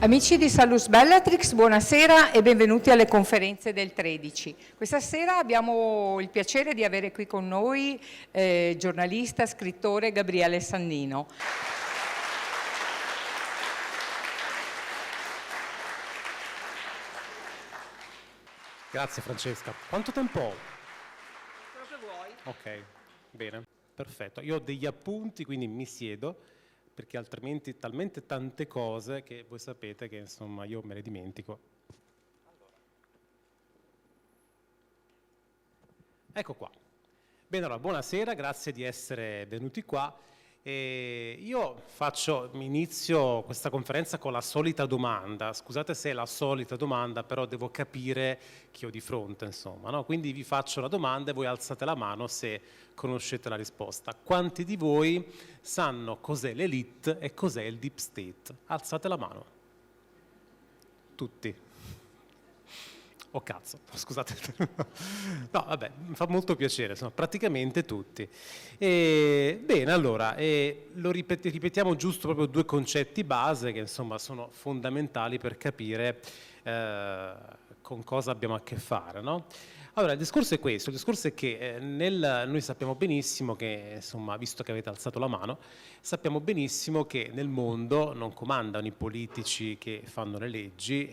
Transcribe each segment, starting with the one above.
Amici di Salus Bellatrix, buonasera e benvenuti alle conferenze del 13. Questa sera abbiamo il piacere di avere qui con noi giornalista, scrittore Gabriele Sannino. Grazie Francesca. Quanto tempo ho? Quello che vuoi. Ok, bene, perfetto. Io ho degli appunti, quindi mi siedo, perché altrimenti talmente tante cose che voi sapete che insomma io me le dimentico. Ecco qua. Bene, allora, buonasera, grazie di essere venuti qua. Io inizio questa conferenza con la solita domanda. Scusate se è la solita domanda, però devo capire chi ho di fronte, insomma, no? Quindi vi faccio la domanda e voi alzate la mano se conoscete la risposta. Quanti di voi sanno cos'è l'elite e cos'è il deep state? Alzate la mano. Tutti. Oh cazzo, scusate. No, vabbè, mi fa molto piacere, sono praticamente tutti. Bene, allora, ripetiamo giusto proprio due concetti base che insomma sono fondamentali per capire con cosa abbiamo a che fare, no? Allora, il discorso è questo, il discorso è che noi sappiamo benissimo che, insomma, visto che avete alzato la mano, sappiamo benissimo che nel mondo non comandano i politici che fanno le leggi,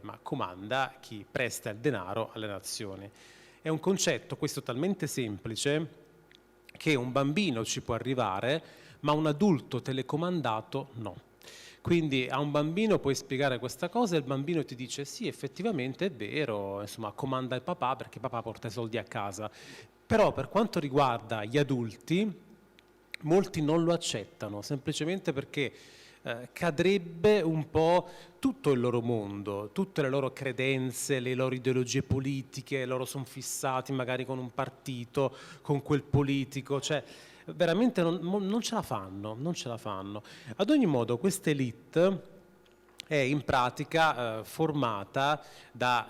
ma comanda chi presta il denaro alle nazioni. È un concetto, questo, talmente semplice che un bambino ci può arrivare, ma un adulto telecomandato no. Quindi a un bambino puoi spiegare questa cosa e il bambino ti dice sì, effettivamente è vero, insomma, comanda il papà perché papà porta i soldi a casa. Però per quanto riguarda gli adulti, molti non lo accettano, semplicemente perché cadrebbe un po' tutto il loro mondo, tutte le loro credenze, le loro ideologie politiche, loro sono fissati magari con un partito, con quel politico, cioè veramente non ce la fanno, non ce la fanno. Ad ogni modo questa elite è in pratica formata dai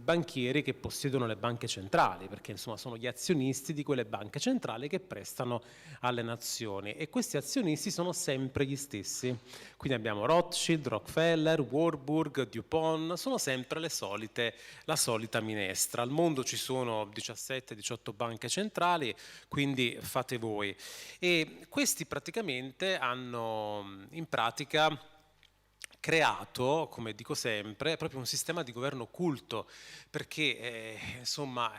banchieri che possiedono le banche centrali, perché insomma sono gli azionisti di quelle banche centrali che prestano alle nazioni e questi azionisti sono sempre gli stessi. Quindi abbiamo Rothschild, Rockefeller, Warburg, DuPont, sono sempre la solita minestra. Al mondo ci sono 17-18 banche centrali, quindi fate voi. E questi praticamente hanno in pratica creato, come dico sempre, proprio un sistema di governo occulto, perché insomma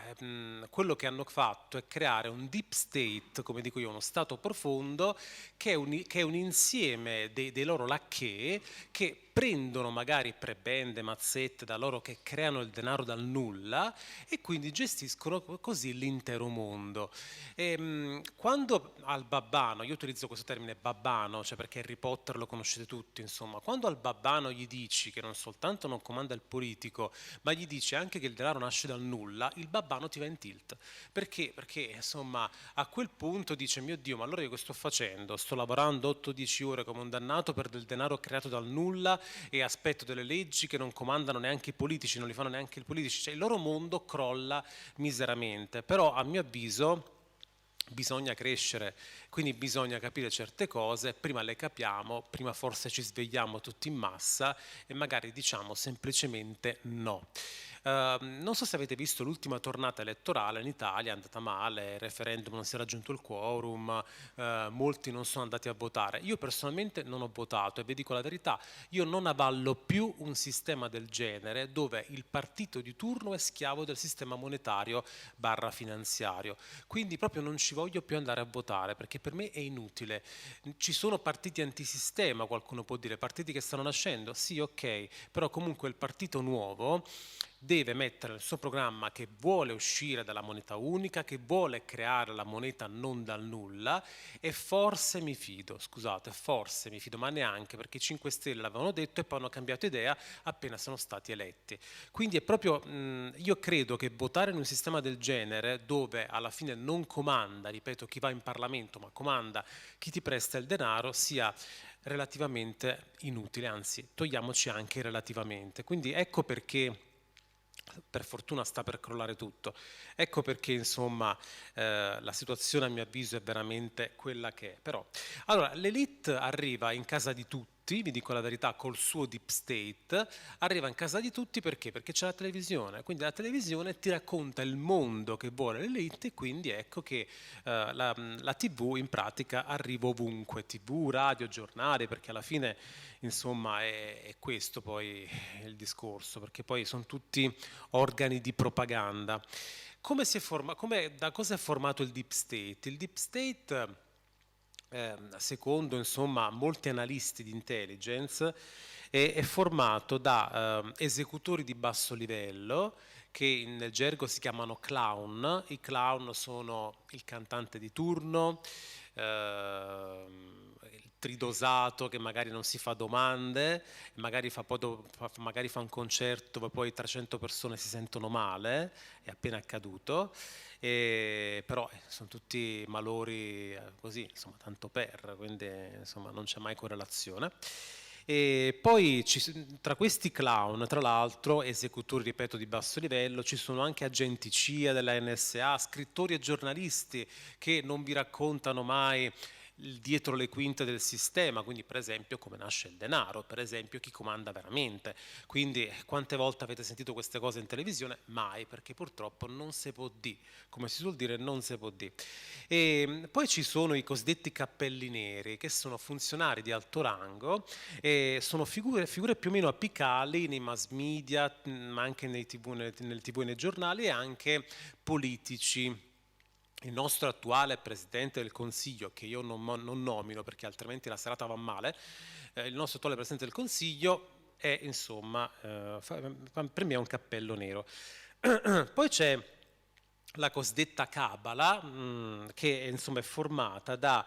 quello che hanno fatto è creare un deep state, come dico io, uno stato profondo che è un insieme dei loro lacchè che prendono magari prebende, mazzette da loro che creano il denaro dal nulla e quindi gestiscono così l'intero mondo. Quando al babbano, io utilizzo questo termine babbano, cioè perché Harry Potter lo conoscete tutti, insomma, quando al babbano gli dici che non soltanto non comanda il politico, ma gli dici anche che il denaro nasce dal nulla, il babbano ti va in tilt. Perché? Perché insomma a quel punto dice mio Dio, ma allora io che sto facendo? Sto lavorando 8-10 ore come un dannato per del denaro creato dal nulla e aspetto delle leggi che non comandano neanche i politici, non li fanno neanche i politici, cioè il loro mondo crolla miseramente. Però a mio avviso bisogna crescere, quindi bisogna capire certe cose, prima le capiamo, prima forse ci svegliamo tutti in massa e magari diciamo semplicemente no. Non so se avete visto l'ultima tornata elettorale in Italia, è andata male, il referendum non si è raggiunto il quorum, molti non sono andati a votare. Io personalmente non ho votato e vi dico la verità, io non avallo più un sistema del genere dove il partito di turno è schiavo del sistema monetario / finanziario. Quindi proprio non ci voglio più andare a votare perché per me è inutile. Ci sono partiti antisistema, qualcuno può dire, partiti che stanno nascendo, sì, ok, però comunque il partito nuovo deve mettere nel suo programma che vuole uscire dalla moneta unica, che vuole creare la moneta non dal nulla e forse mi fido, scusate, forse mi fido, ma neanche perché i 5 Stelle l'avevano detto e poi hanno cambiato idea appena sono stati eletti. Quindi è proprio, io credo che votare in un sistema del genere dove alla fine non comanda, ripeto, chi va in Parlamento, ma comanda chi ti presta il denaro sia relativamente inutile, anzi togliamoci anche relativamente. Quindi ecco perché per fortuna sta per crollare tutto. Ecco perché insomma la situazione a mio avviso è veramente quella che è. Però, allora, l'elite arriva in casa di tutti tutti, vi dico la verità, col suo deep state, arriva in casa di tutti perché? Perché c'è la televisione, quindi la televisione ti racconta il mondo che vuole l'elite e quindi ecco che la TV in pratica arriva ovunque, TV, radio, giornali, perché alla fine insomma è questo poi il discorso, perché poi sono tutti organi di propaganda. Da cosa è formato il deep state? Il deep state, secondo insomma molti analisti di intelligence, è formato da esecutori di basso livello che nel gergo si chiamano clown. I clown sono il cantante di turno, il tridosato che magari non si fa domande, magari magari fa un concerto dove poi 300 persone si sentono male, è appena accaduto, però sono tutti malori così, insomma, tanto per, quindi insomma non c'è mai correlazione. E poi tra questi clown, tra l'altro, esecutori, ripeto, di basso livello, ci sono anche agenti CIA della NSA, scrittori e giornalisti che non vi raccontano mai dietro le quinte del sistema, quindi per esempio come nasce il denaro, per esempio chi comanda veramente. Quindi quante volte avete sentito queste cose in televisione? Mai, perché purtroppo non si può dire, come si suol dire, non si può dire. E poi ci sono i cosiddetti cappelli neri, che sono funzionari di alto rango, e sono figure più o meno apicali nei mass media, ma anche nel TV e nei giornali, e anche politici. Il nostro attuale Presidente del Consiglio, che io non nomino perché altrimenti la serata va male, il nostro attuale Presidente del Consiglio è insomma, per me è un cappello nero. Poi c'è la cosiddetta cabala, che insomma è formata da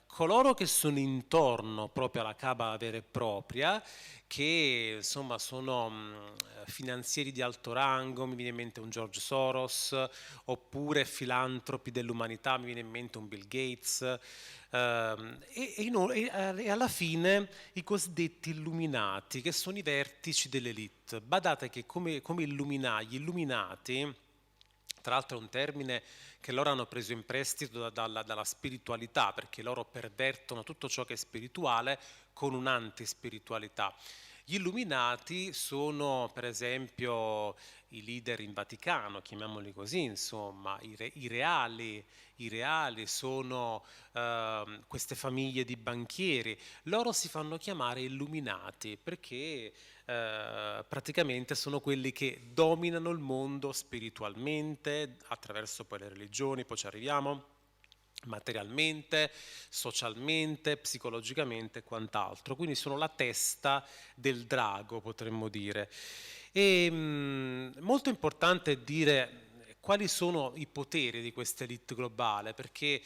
coloro che sono intorno proprio alla cabala vera e propria, che insomma sono finanzieri di alto rango, mi viene in mente un George Soros, oppure filantropi dell'umanità, mi viene in mente un Bill Gates, e alla fine i cosiddetti illuminati, che sono i vertici dell'elite. Badate che come gli illuminati, tra l'altro è un termine che loro hanno preso in prestito dalla spiritualità, perché loro pervertono tutto ciò che è spirituale con un'antispiritualità. Gli illuminati sono per esempio i leader in Vaticano, chiamiamoli così, insomma, i reali sono queste famiglie di banchieri. Loro si fanno chiamare illuminati perché praticamente sono quelli che dominano il mondo spiritualmente, attraverso poi le religioni, poi ci arriviamo, materialmente, socialmente, psicologicamente e quant'altro. Quindi sono la testa del drago, potremmo dire. E molto importante dire quali sono i poteri di questa elite globale, perché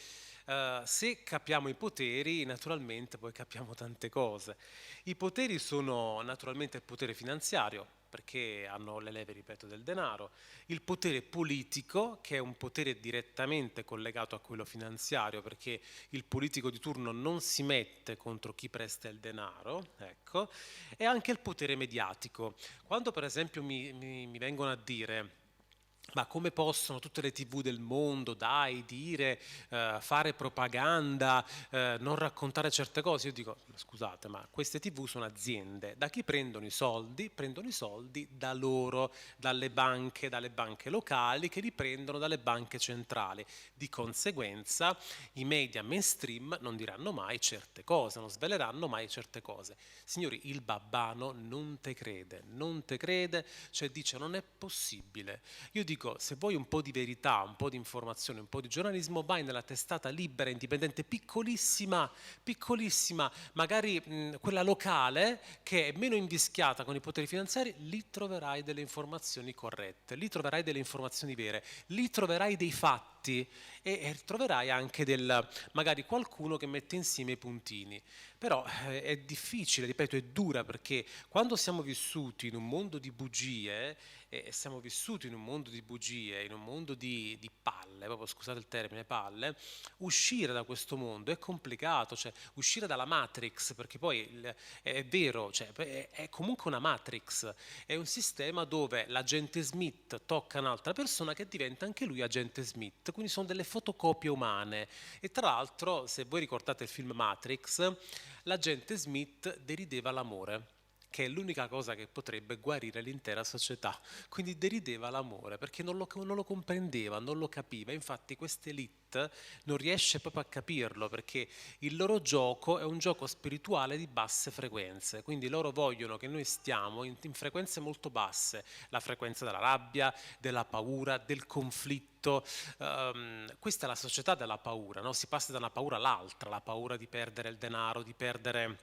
se capiamo i poteri, naturalmente poi capiamo tante cose. I poteri sono naturalmente il potere finanziario, perché hanno le leve, ripeto, del denaro, il potere politico, che è un potere direttamente collegato a quello finanziario, perché il politico di turno non si mette contro chi presta il denaro, ecco, e anche il potere mediatico. Quando per esempio mi vengono a dire: ma come possono tutte le TV del mondo, dai, dire, fare propaganda, non raccontare certe cose? Io dico, scusate, ma queste TV sono aziende. Da chi prendono i soldi? Prendono i soldi da loro, dalle banche locali, che li prendono dalle banche centrali. Di conseguenza i media mainstream non diranno mai certe cose, non sveleranno mai certe cose. Signori, il babbano non te crede, cioè dice non è possibile. Io dico, se vuoi un po' di verità, un po' di informazione, un po' di giornalismo, vai nella testata libera, indipendente, piccolissima, magari quella locale, che è meno invischiata con i poteri finanziari, lì troverai delle informazioni corrette, lì troverai delle informazioni vere, lì troverai dei fatti e troverai anche magari qualcuno che mette insieme i puntini. Però è difficile, ripeto, è dura, perché quando siamo vissuti in un mondo di bugie, in un mondo di palle, proprio scusate il termine, palle, uscire da questo mondo è complicato, cioè uscire dalla Matrix, perché poi è vero, cioè, è comunque una Matrix, è un sistema dove l'agente Smith tocca un'altra persona che diventa anche lui agente Smith, quindi sono delle fotocopie umane. E tra l'altro, se voi ricordate il film Matrix, l'agente Smith derideva l'amore, che è l'unica cosa che potrebbe guarire l'intera società. Quindi derideva l'amore perché non lo comprendeva, non lo capiva. Infatti questa elite non riesce proprio a capirlo, perché il loro gioco è un gioco spirituale di basse frequenze, quindi loro vogliono che noi stiamo in frequenze molto basse, la frequenza della rabbia, della paura, del conflitto. Questa è la società della paura, no? Si passa da una paura all'altra, la paura di perdere il denaro, di perdere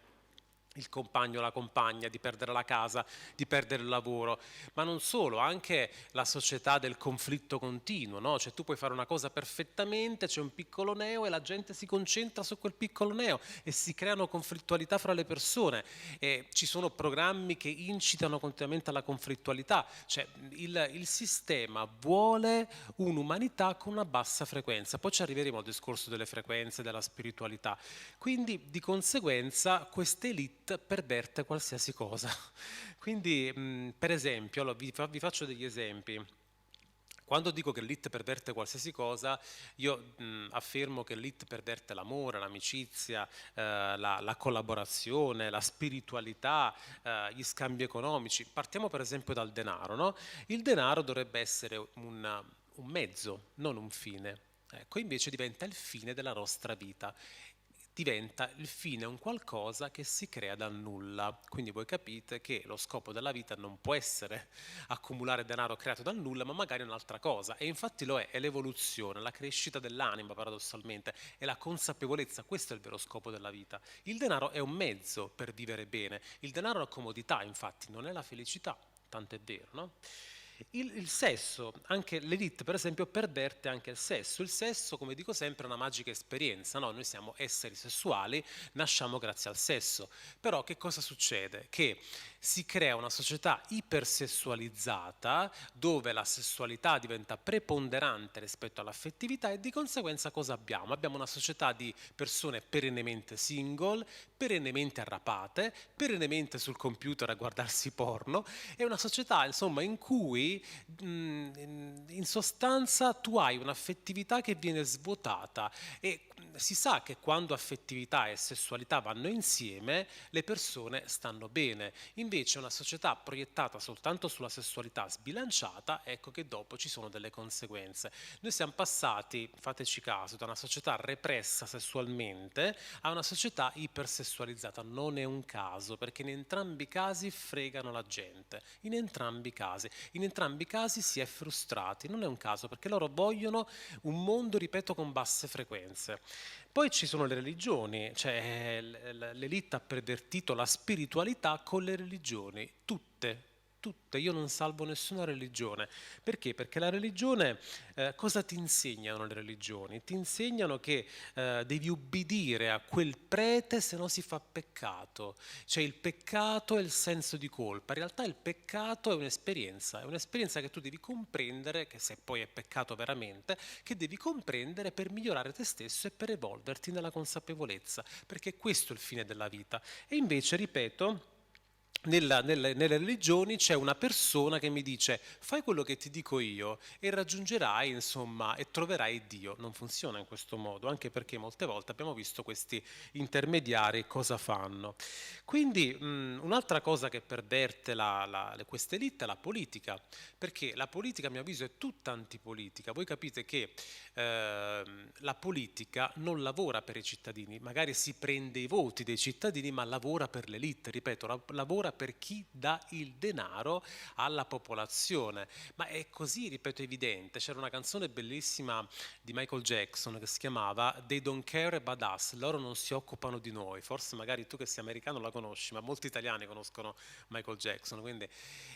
il compagno, la compagna, di perdere la casa, di perdere il lavoro, ma non solo, anche la società del conflitto continuo, no? Cioè tu puoi fare una cosa perfettamente, c'è un piccolo neo e la gente si concentra su quel piccolo neo e si creano conflittualità fra le persone, e ci sono programmi che incitano continuamente alla conflittualità, cioè il sistema vuole un'umanità con una bassa frequenza, poi ci arriveremo al discorso delle frequenze, della spiritualità, quindi di conseguenza queste elite perverte qualsiasi cosa. Quindi per esempio, allora, vi faccio degli esempi. Quando dico che l'elite perverte qualsiasi cosa, io affermo che l'elite perverte l'amore, l'amicizia, la collaborazione, la spiritualità, gli scambi economici. Partiamo per esempio dal denaro, no? Il denaro dovrebbe essere un mezzo, non un fine. Ecco, invece diventa il fine della nostra vita. Diventa il fine un qualcosa che si crea dal nulla. Quindi voi capite che lo scopo della vita non può essere accumulare denaro creato dal nulla, ma magari un'altra cosa. E infatti lo è l'evoluzione, la crescita dell'anima paradossalmente, è la consapevolezza, questo è il vero scopo della vita. Il denaro è un mezzo per vivere bene, il denaro è una comodità, infatti non è la felicità, tanto è vero, no? Il sesso, anche l'elite per esempio perverte anche il sesso, come dico sempre, è una magica esperienza, no? Noi siamo esseri sessuali, nasciamo grazie al sesso, però che cosa succede? Che si crea una società ipersessualizzata dove la sessualità diventa preponderante rispetto all'affettività e di conseguenza cosa abbiamo? Abbiamo una società di persone perennemente single, perennemente arrapate, perennemente sul computer a guardarsi porno, è una società insomma in cui in sostanza tu hai un'affettività che viene svuotata e si sa che quando affettività e sessualità vanno insieme le persone stanno bene, invece una società proiettata soltanto sulla sessualità sbilanciata, ecco che dopo ci sono delle conseguenze. Noi siamo passati, fateci caso, da una società repressa sessualmente a una società ipersessualizzata, non è un caso, perché in entrambi i casi fregano la gente, in entrambi i casi si è frustrati, non è un caso, perché loro vogliono un mondo, ripeto, con basse frequenze. Poi ci sono le religioni, cioè l'elite ha pervertito la spiritualità con le religioni, tutte, io non salvo nessuna religione. Perché? Perché la religione, cosa ti insegnano le religioni? Ti insegnano che devi ubbidire a quel prete se no si fa peccato. Cioè il peccato è il senso di colpa. In realtà il peccato è un'esperienza che tu devi comprendere, che se poi è peccato veramente, che devi comprendere per migliorare te stesso e per evolverti nella consapevolezza, perché questo è il fine della vita. E invece, ripeto, nelle religioni c'è una persona che mi dice fai quello che ti dico io e raggiungerai, insomma, e troverai Dio. Non funziona in questo modo, anche perché molte volte abbiamo visto questi intermediari cosa fanno. Quindi un'altra cosa che perverte queste elite è la politica, perché la politica a mio avviso è tutta antipolitica. Voi capite che la politica non lavora per i cittadini, magari si prende i voti dei cittadini, ma lavora per l'elite, ripeto, lavora per chi dà il denaro alla popolazione. Ma è così, ripeto, evidente. C'era una canzone bellissima di Michael Jackson che si chiamava They Don't Care About Us, loro non si occupano di noi. Forse magari tu che sei americano la conosci, ma molti italiani conoscono Michael Jackson, quindi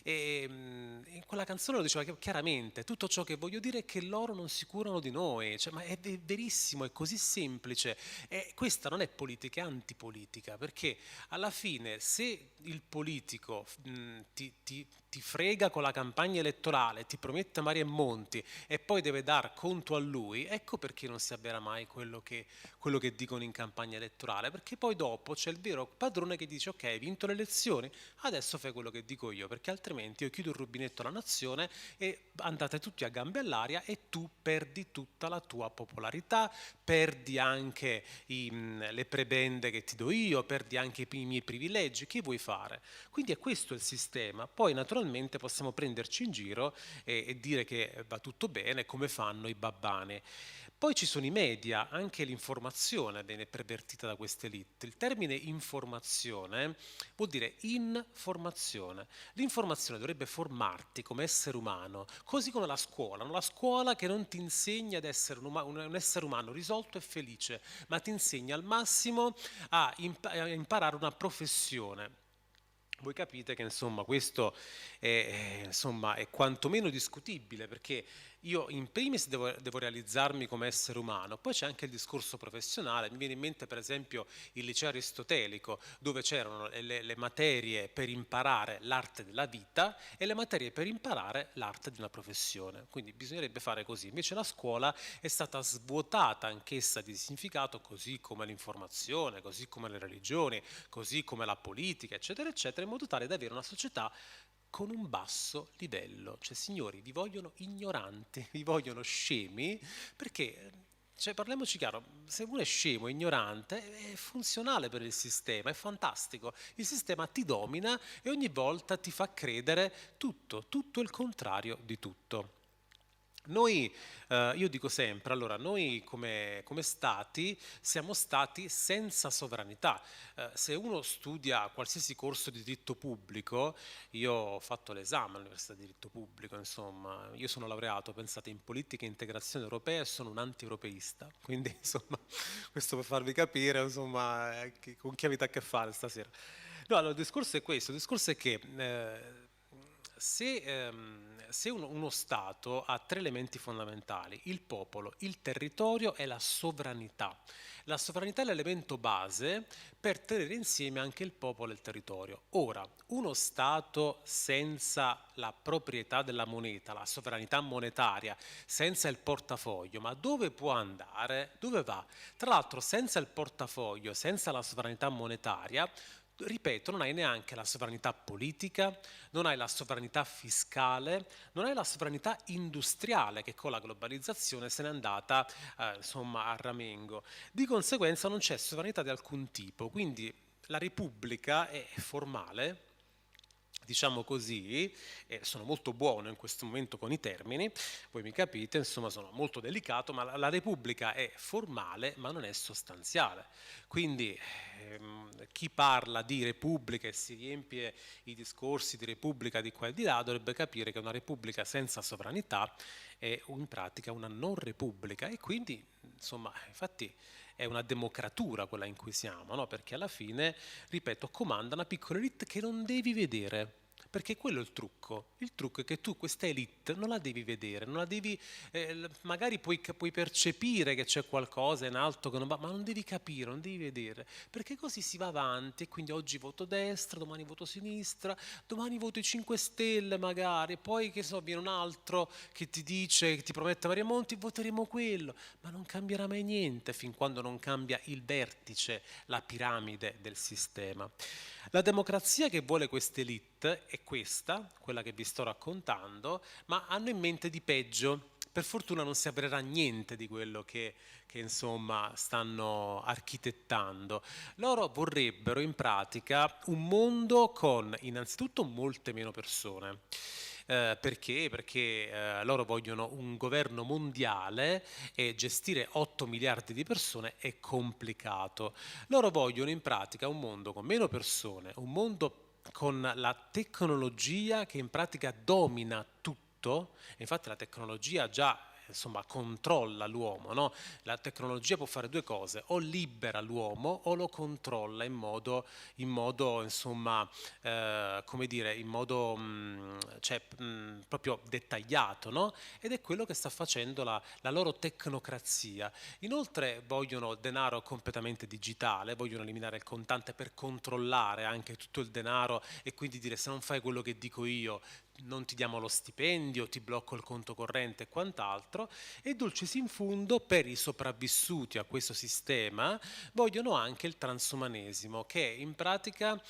in quella canzone lo diceva chiaramente: tutto ciò che voglio dire è che loro non si curano di noi, cioè, ma è verissimo, è così semplice. E questa non è politica, è antipolitica, perché alla fine se il politico ti ti frega con la campagna elettorale, ti promette mari e monti e poi deve dar conto a lui, ecco perché non si avvera mai quello che dicono in campagna elettorale, perché poi dopo c'è il vero padrone che dice ok, hai vinto le elezioni, adesso fai quello che dico io, perché altrimenti io chiudo il rubinetto alla nazione e andate tutti a gambe all'aria e tu perdi tutta la tua popolarità, perdi anche le prebende che ti do io, perdi anche i miei privilegi, che vuoi fare? Quindi è questo il sistema. Poi naturalmente possiamo prenderci in giro e dire che va tutto bene, come fanno i babbani. Poi ci sono i media, anche l'informazione viene pervertita da queste elite. Il termine informazione vuol dire informazione. L'informazione dovrebbe formarti come essere umano, così come la scuola. La scuola che non ti insegna ad essere un essere umano risolto e felice, ma ti insegna al massimo a imparare una professione. Voi capite che insomma questo è quantomeno discutibile, perché io in primis devo realizzarmi come essere umano, poi c'è anche il discorso professionale. Mi viene in mente per esempio il liceo aristotelico, dove c'erano le materie per imparare l'arte della vita e le materie per imparare l'arte di una professione, quindi bisognerebbe fare così. Invece la scuola è stata svuotata anch'essa di significato, così come l'informazione, così come le religioni, così come la politica, eccetera, eccetera, in modo tale da avere una società con un basso livello. Cioè, signori, vi vogliono ignoranti, vi vogliono scemi, perché, cioè, parliamoci chiaro, se uno è scemo, ignorante, è funzionale per il sistema, è fantastico. Il sistema ti domina e ogni volta ti fa credere tutto il contrario di tutto. Noi, io dico sempre, allora, noi come stati siamo stati senza sovranità. Se uno studia qualsiasi corso di diritto pubblico, io ho fatto l'esame all'Università di diritto pubblico, insomma, io sono laureato, pensate, in politica e integrazione europea e sono un anti-europeista, quindi insomma, questo per farvi capire, insomma, con chi avete a che fare stasera. No, allora, il discorso è questo, il discorso è che se uno Stato ha tre elementi fondamentali: il popolo, il territorio e la sovranità. La sovranità è l'elemento base per tenere insieme anche il popolo e il territorio. Ora, uno Stato senza la proprietà della moneta, la sovranità monetaria, senza il portafoglio, ma dove può andare? Dove va? Tra l'altro, senza il portafoglio, senza la sovranità monetaria, ripeto, non hai neanche la sovranità politica, non hai la sovranità fiscale, non hai la sovranità industriale, che con la globalizzazione se n'è andata insomma a ramengo. Di conseguenza non c'è sovranità di alcun tipo, quindi la Repubblica è formale, diciamo così, sono molto buono in questo momento con i termini, voi mi capite, insomma sono molto delicato, ma la Repubblica è formale ma non è sostanziale. Quindi chi parla di Repubblica e si riempie i discorsi di Repubblica di qua e di là dovrebbe capire che una Repubblica senza sovranità è in pratica una non Repubblica, e quindi insomma infatti è una democratura quella in cui siamo, no? Perché alla fine, ripeto, comanda una piccola elite che non devi vedere, perché quello è il trucco. Il trucco è che tu questa elite non la devi vedere, non la devi, magari puoi percepire che c'è qualcosa in alto che non va, ma non devi capire, non devi vedere, perché così si va avanti, e quindi oggi voto destra, domani voto sinistra, domani voto i 5 Stelle magari, poi che so, viene un altro che ti dice, che ti promette Maria Monti, voteremo quello, ma non cambierà mai niente fin quando non cambia il vertice, la piramide del sistema. La democrazia che vuole questa elite è questa, quella che vi sto raccontando, ma hanno in mente di peggio. Per fortuna non si avvererà niente di quello che insomma stanno architettando. Loro vorrebbero in pratica un mondo con innanzitutto molte meno persone. Perché? Perché loro vogliono un governo mondiale e gestire 8 miliardi di persone è complicato. Loro vogliono in pratica un mondo con meno persone, un mondo con la tecnologia che in pratica domina tutto. Infatti la tecnologia già insomma controlla l'uomo, no? La tecnologia può fare due cose: o libera l'uomo o lo controlla in modo insomma come dire, in modo proprio dettagliato, no? Ed è quello che sta facendo la loro tecnocrazia. Inoltre vogliono denaro completamente digitale, vogliono eliminare il contante per controllare anche tutto il denaro, e quindi dire: se non fai quello che dico io non ti diamo lo stipendio, ti blocco il conto corrente e quant'altro, e Dulcis in fundo per i sopravvissuti a questo sistema vogliono anche il transumanesimo, che è in pratica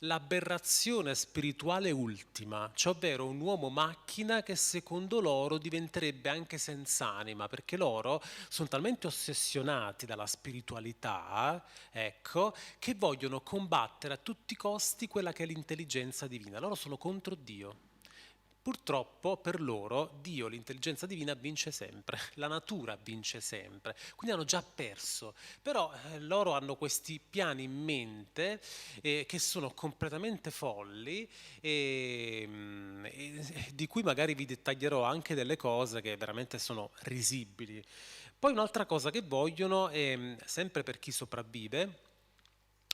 l'aberrazione spirituale ultima, cioè ovvero un uomo macchina che secondo loro diventerebbe anche senza anima, perché loro sono talmente ossessionati dalla spiritualità, ecco, che vogliono combattere a tutti i costi quella che è l'intelligenza divina. Loro sono contro Dio. Purtroppo per loro Dio, l'intelligenza divina, vince sempre, la natura vince sempre, quindi hanno già perso, però loro hanno questi piani in mente che sono completamente folli e di cui magari vi dettaglierò anche delle cose che veramente sono risibili. Poi un'altra cosa che vogliono, sempre per chi sopravvive,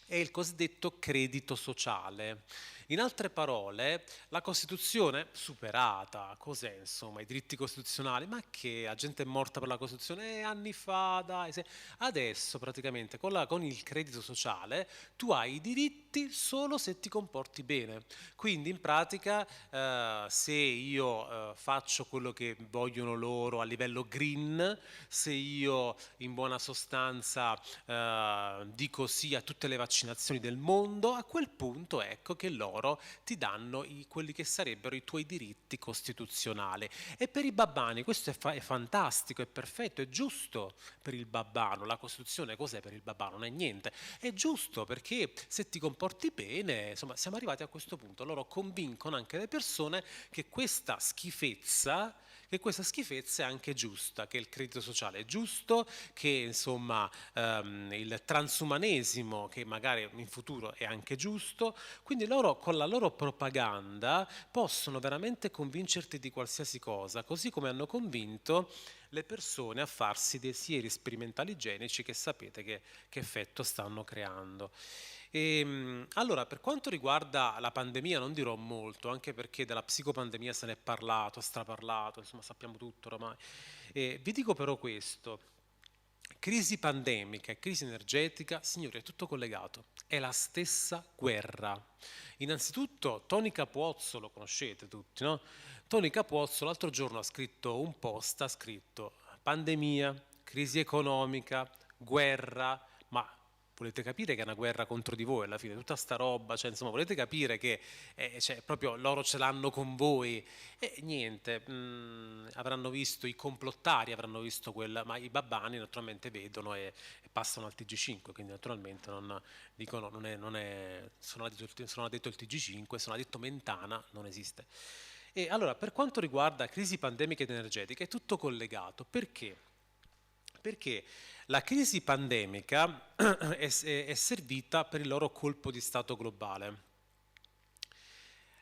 è il cosiddetto credito sociale. In altre parole, la Costituzione superata, cos'è insomma, i diritti costituzionali? Ma che la gente è morta per la Costituzione anni fa, dai. Adesso praticamente con il credito sociale tu hai i diritti solo se ti comporti bene. Quindi in pratica se io faccio quello che vogliono loro a livello green, se io in buona sostanza dico sì a tutte le vaccinazioni del mondo, a quel punto ecco che loro ti danno quelli che sarebbero i tuoi diritti costituzionali. E per i babbani questo è fantastico, è perfetto, è giusto per il babbano. La Costituzione cos'è per il babbano? Non è niente. È giusto perché se ti comporti bene, insomma, siamo arrivati a questo punto. Loro convincono anche le persone che questa schifezza è anche giusta, che il credito sociale è giusto, che insomma il transumanesimo che magari in futuro è anche giusto, quindi loro con la loro propaganda possono veramente convincerti di qualsiasi cosa, così come hanno convinto le persone a farsi dei sieri sperimentali igienici che sapete che effetto stanno creando. Allora, per quanto riguarda la pandemia non dirò molto, anche perché della psicopandemia se ne è parlato, straparlato, insomma sappiamo tutto ormai. Vi dico però questo: crisi pandemica e crisi energetica, signori, è tutto collegato, è la stessa guerra. Innanzitutto Tony Capuozzo, lo conoscete tutti, no? Tony Capuozzo l'altro giorno ha scritto un post, ha scritto pandemia, crisi economica, guerra, ma volete capire che è una guerra contro di voi alla fine, tutta sta roba, cioè insomma volete capire che cioè, proprio loro ce l'hanno con voi e niente, avranno visto i complottari, avranno visto quella, ma i babbani naturalmente vedono e passano al TG5, quindi naturalmente non dicono, sono addetto il TG5, sono addetto Mentana, non esiste. E allora per quanto riguarda crisi pandemica ed energetica è tutto collegato, perché? Perché la crisi pandemica è servita per il loro colpo di stato globale.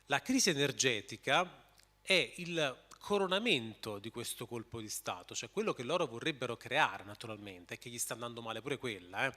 La crisi energetica è il coronamento di questo colpo di stato, cioè quello che loro vorrebbero creare naturalmente, e che gli sta andando male pure quella,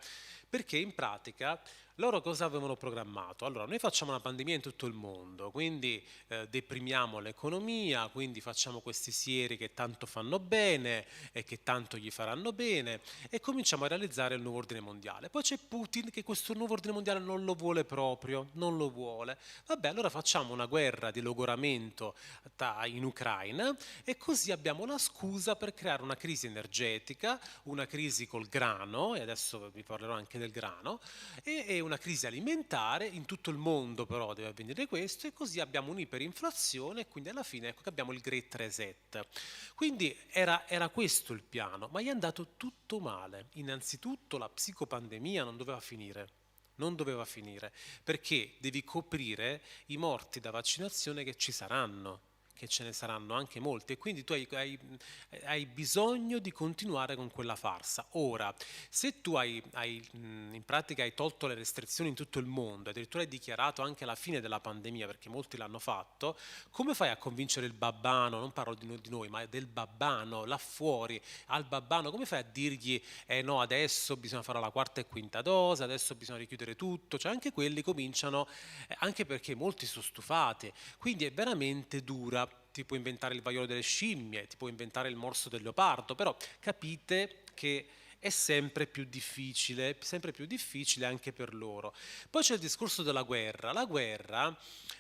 perché in pratica loro cosa avevano programmato? Allora, noi facciamo una pandemia in tutto il mondo, quindi deprimiamo l'economia, quindi facciamo questi sieri che tanto fanno bene e che tanto gli faranno bene e cominciamo a realizzare il nuovo ordine mondiale. Poi c'è Putin che questo nuovo ordine mondiale non lo vuole proprio, non lo vuole. Vabbè, allora facciamo una guerra di logoramento in Ucraina e così abbiamo la scusa per creare una crisi energetica, una crisi col grano, e adesso vi parlerò anche del grano, e una crisi alimentare in tutto il mondo, però deve avvenire questo, e così abbiamo un'iperinflazione e quindi alla fine ecco che abbiamo il Great Reset. Quindi era questo il piano, ma gli è andato tutto male. Innanzitutto la psicopandemia non doveva finire. Non doveva finire, perché devi coprire i morti da vaccinazione che ci saranno, che ce ne saranno anche molti, e quindi tu hai bisogno di continuare con quella farsa. Ora, se tu in pratica hai tolto le restrizioni in tutto il mondo, addirittura hai dichiarato anche la fine della pandemia, perché molti l'hanno fatto, come fai a convincere il babbano, non parlo di noi, ma del babbano, là fuori, al babbano, come fai a dirgli no, adesso bisogna fare la quarta e quinta dose, adesso bisogna richiudere tutto, cioè anche quelli cominciano, anche perché molti sono stufati, quindi è veramente dura. Ti puoi inventare il vaiolo delle scimmie, ti puoi inventare il morso del leopardo, però capite che è sempre più difficile anche per loro. Poi c'è il discorso della guerra. La guerra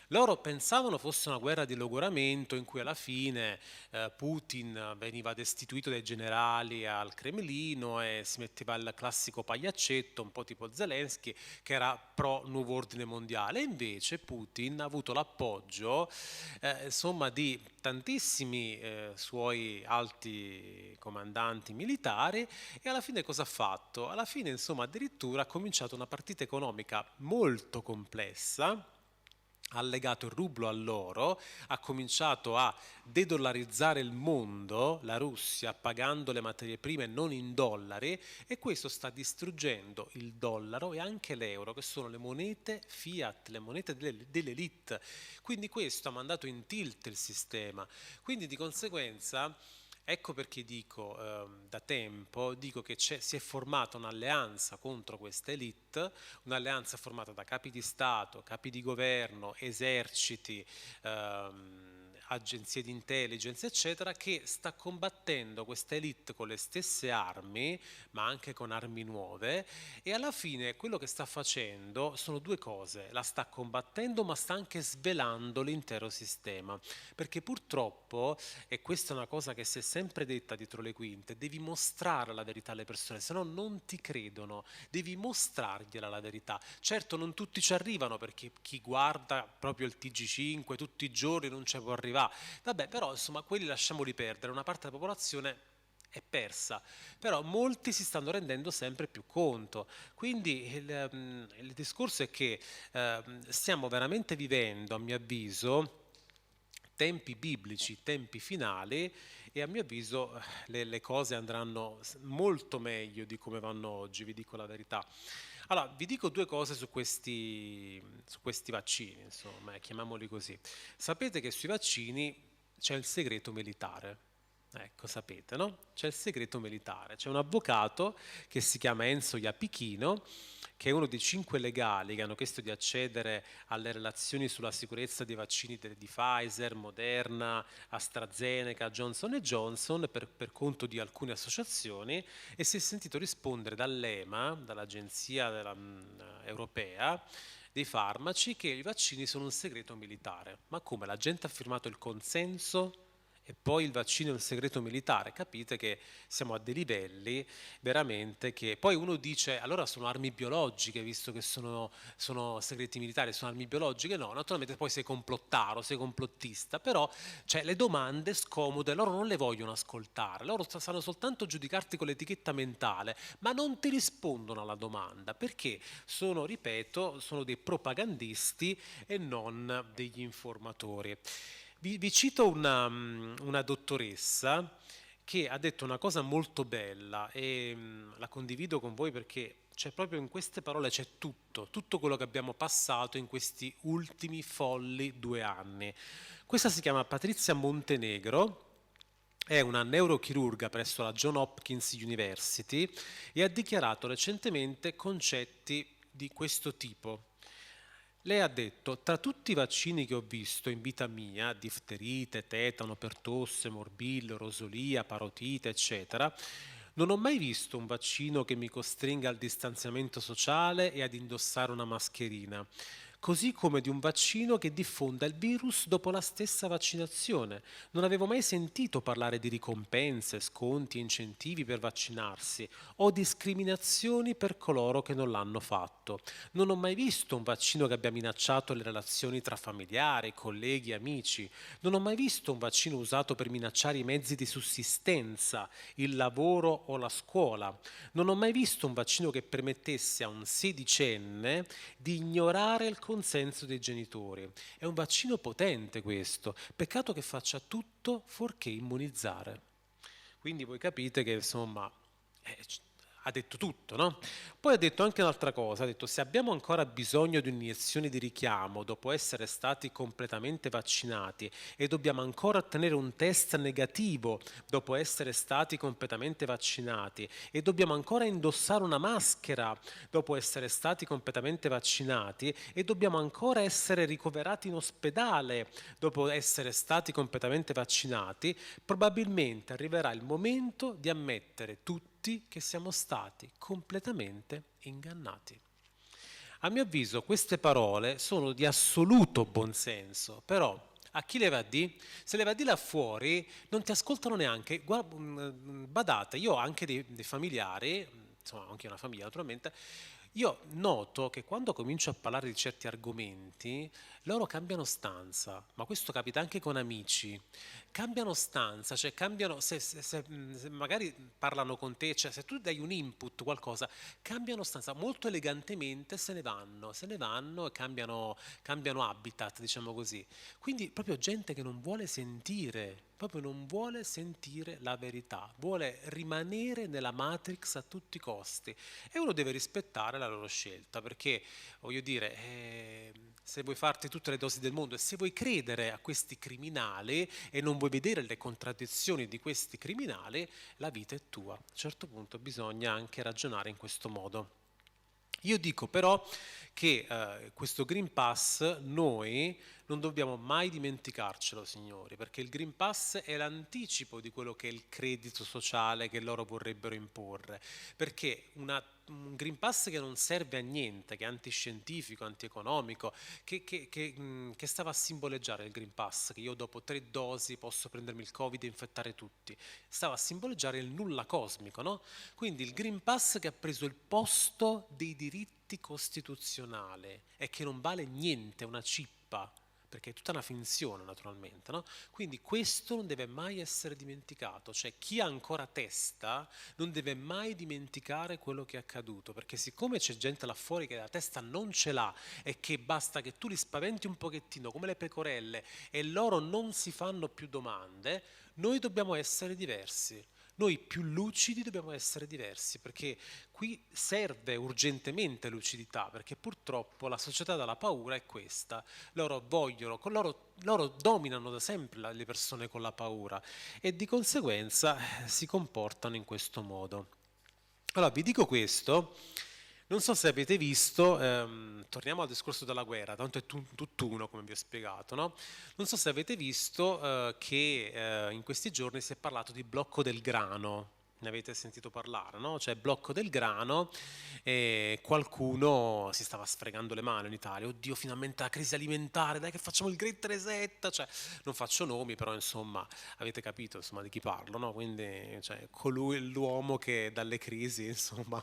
Loro pensavano fosse una guerra di logoramento in cui alla fine Putin veniva destituito dai generali al Cremlino e si metteva il classico pagliaccetto, un po' tipo Zelensky, che era pro nuovo ordine mondiale. E invece Putin ha avuto l'appoggio insomma, di tantissimi suoi alti comandanti militari, e alla fine cosa ha fatto? Alla fine, insomma, addirittura ha cominciato una partita economica molto complessa, ha legato il rublo all'oro, ha cominciato a dedollarizzare il mondo, la Russia, pagando le materie prime non in dollari, e questo sta distruggendo il dollaro e anche l'euro, che sono le monete fiat, le monete dell'elite. Quindi questo ha mandato in tilt il sistema. Quindi di conseguenza, ecco perché dico, da tempo, dico che si è formata un'alleanza contro questa elite, un'alleanza formata da capi di Stato, capi di governo, eserciti, agenzie di intelligence, eccetera, che sta combattendo questa elite con le stesse armi, ma anche con armi nuove, e alla fine quello che sta facendo sono due cose: la sta combattendo, ma sta anche svelando l'intero sistema, perché purtroppo, e questa è una cosa che si è sempre detta dietro le quinte, devi mostrare la verità alle persone, se no non ti credono, devi mostrargliela la verità. Certo, non tutti ci arrivano, perché chi guarda proprio il TG5 tutti i giorni non ci può arrivare, vabbè, però insomma quelli lasciamoli perdere, una parte della popolazione è persa, però molti si stanno rendendo sempre più conto. Quindi il discorso è che stiamo veramente vivendo, a mio avviso, tempi biblici, tempi finali, e a mio avviso le cose andranno molto meglio di come vanno oggi, vi dico la verità. Allora, vi dico due cose su questi vaccini, insomma, chiamiamoli così. Sapete che sui vaccini c'è il segreto militare. Ecco, sapete, no? C'è il segreto militare. C'è un avvocato che si chiama Enzo Iapichino, che è uno dei 5 legali che hanno chiesto di accedere alle relazioni sulla sicurezza dei vaccini di Pfizer, Moderna, AstraZeneca, Johnson Johnson, per conto di alcune associazioni, e si è sentito rispondere dall'EMA, dall'Agenzia Europea dei farmaci, che i vaccini sono un segreto militare. Ma come? La gente ha firmato il consenso e poi il vaccino è un segreto militare? Capite che siamo a dei livelli veramente che poi uno dice: allora sono armi biologiche, visto che sono segreti militari, sono armi biologiche? No, naturalmente poi sei complottaro, sei complottista, però cioè, le domande scomode loro non le vogliono ascoltare, loro sanno soltanto giudicarti con l'etichetta mentale, ma non ti rispondono alla domanda, perché sono, ripeto, sono dei propagandisti e non degli informatori. Vi cito una dottoressa che ha detto una cosa molto bella, e la condivido con voi, perché c'è proprio in queste parole, c'è tutto quello che abbiamo passato in questi ultimi folli 2 anni. Questa si chiama Patrizia Montenegro, è una neurochirurga presso la Johns Hopkins University, e ha dichiarato recentemente concetti di questo tipo. Lei ha detto: tra tutti i vaccini che ho visto in vita mia, difterite, tetano, pertosse, morbillo, rosolia, parotite, eccetera, non ho mai visto un vaccino che mi costringa al distanziamento sociale e ad indossare una mascherina, così come di un vaccino che diffonda il virus dopo la stessa vaccinazione. Non avevo mai sentito parlare di ricompense, sconti e incentivi per vaccinarsi, o discriminazioni per coloro che non l'hanno fatto. Non ho mai visto un vaccino che abbia minacciato le relazioni tra familiari, colleghi, amici. Non ho mai visto un vaccino usato per minacciare i mezzi di sussistenza, il lavoro o la scuola. Non ho mai visto un vaccino che permettesse a un sedicenne di ignorare il consenso dei genitori. È un vaccino potente questo, peccato che faccia tutto fuorché immunizzare. Quindi voi capite che insomma ha detto tutto, no? Poi ha detto anche un'altra cosa, ha detto: se abbiamo ancora bisogno di un'iniezione di richiamo dopo essere stati completamente vaccinati e dobbiamo ancora ottenere un test negativo dopo essere stati completamente vaccinati e dobbiamo ancora indossare una maschera dopo essere stati completamente vaccinati e dobbiamo ancora essere ricoverati in ospedale dopo essere stati completamente vaccinati, probabilmente arriverà il momento di ammettere tutti che siamo stati completamente ingannati. A mio avviso queste parole sono di assoluto buonsenso, però a chi le va a di? Se le va a di là fuori non ti ascoltano neanche. Badate, io ho anche dei familiari, insomma anche una famiglia naturalmente, io noto che quando comincio a parlare di certi argomenti, loro cambiano stanza, ma questo capita anche con amici, cambiano stanza, cioè cambiano, se magari parlano con te, cioè se tu dai un input, qualcosa, cambiano stanza, molto elegantemente se ne vanno e cambiano habitat, diciamo così. Quindi proprio gente che non vuole sentire, proprio non vuole sentire la verità, vuole rimanere nella Matrix a tutti i costi e uno deve rispettare la loro scelta, perché voglio dire, se vuoi farti tutte le dosi del mondo e se vuoi credere a questi criminali e non vuoi vedere le contraddizioni di questi criminali, la vita è tua. A un certo punto bisogna anche ragionare in questo modo. Io dico però che questo Green Pass noi non dobbiamo mai dimenticarcelo, signori, perché il Green Pass è l'anticipo di quello che è il credito sociale che loro vorrebbero imporre, perché un Green Pass che non serve a niente, che è antiscientifico, antieconomico, che stava a simboleggiare il Green Pass, che io dopo 3 dosi posso prendermi il Covid e infettare tutti, stava a simboleggiare il nulla cosmico, no? Quindi il Green Pass che ha preso il posto dei diritti costituzionali e che non vale niente, una cippa, perché è tutta una finzione naturalmente, no? Quindi questo non deve mai essere dimenticato, cioè chi ha ancora testa non deve mai dimenticare quello che è accaduto, perché siccome c'è gente là fuori che la testa non ce l'ha e che basta che tu li spaventi un pochettino come le pecorelle e loro non si fanno più domande, noi dobbiamo essere diversi. Noi più lucidi dobbiamo essere diversi, perché qui serve urgentemente lucidità, perché purtroppo la società della paura è questa. Loro dominano da sempre le persone con la paura e di conseguenza si comportano in questo modo. Allora vi dico questo, non so se avete visto, torniamo al discorso della guerra, tanto è tutt'uno come vi ho spiegato, no? Non so se avete visto che in questi giorni si è parlato di blocco del grano, ne avete sentito parlare, no? Cioè blocco del grano e qualcuno si stava sfregando le mani in Italia, oddio finalmente la crisi alimentare, dai che facciamo il Great Reset, cioè non faccio nomi però insomma avete capito insomma di chi parlo, no? Quindi cioè, l'uomo che dalle crisi insomma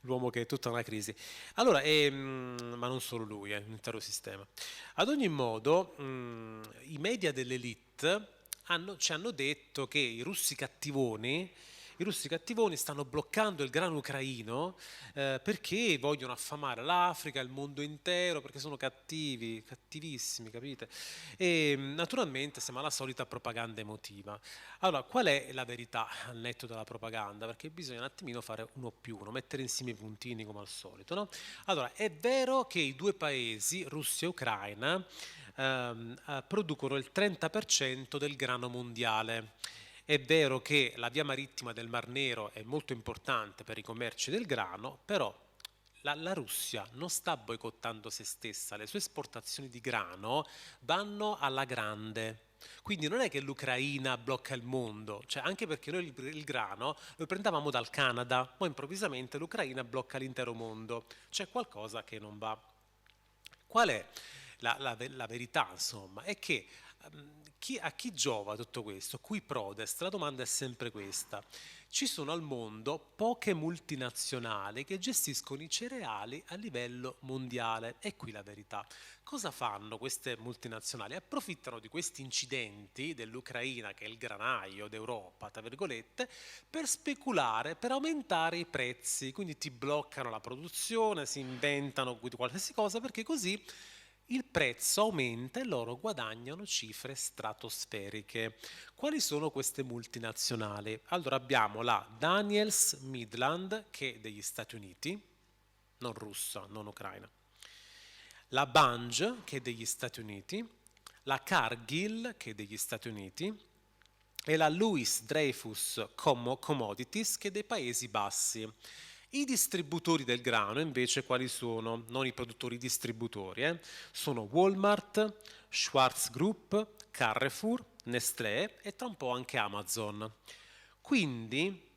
l'uomo che è tutta una crisi. Allora, ma non solo lui, l'intero sistema. Ad ogni modo, i media dell'elite ci hanno detto che i russi cattivoni stanno bloccando il grano ucraino perché vogliono affamare l'Africa, il mondo intero, perché sono cattivi, cattivissimi, capite? E naturalmente siamo alla solita propaganda emotiva. Allora, qual è la verità al netto della propaganda? Perché bisogna un attimino fare 1+1, mettere insieme i puntini come al solito, no? Allora, è vero che i due paesi, Russia e Ucraina, producono il 30% del grano mondiale. È vero che la via marittima del Mar Nero è molto importante per i commerci del grano, però la Russia non sta boicottando se stessa, le sue esportazioni di grano vanno alla grande. Quindi non è che l'Ucraina blocca il mondo, cioè anche perché noi il grano lo prendevamo dal Canada, poi improvvisamente l'Ucraina blocca l'intero mondo, c'è qualcosa che non va. Qual è la verità, insomma? È che a chi giova tutto questo? Qui prodest, la domanda è sempre questa. Ci sono al mondo poche multinazionali che gestiscono i cereali a livello mondiale. E qui la verità. Cosa fanno queste multinazionali? Approfittano di questi incidenti dell'Ucraina, che è il granaio d'Europa, tra virgolette, per speculare, per aumentare i prezzi. Quindi ti bloccano la produzione, si inventano qualsiasi cosa, perché così il prezzo aumenta e loro guadagnano cifre stratosferiche. Quali sono queste multinazionali? Allora abbiamo la Daniels Midland, che è degli Stati Uniti, non russa, non ucraina, la Bunge, che è degli Stati Uniti, la Cargill, che è degli Stati Uniti, e la Louis Dreyfus Commodities, che è dei Paesi Bassi. I distributori del grano invece quali sono? Non i produttori, i distributori. Sono Walmart, Schwarz Group, Carrefour, Nestlé e tra un po' anche Amazon. Quindi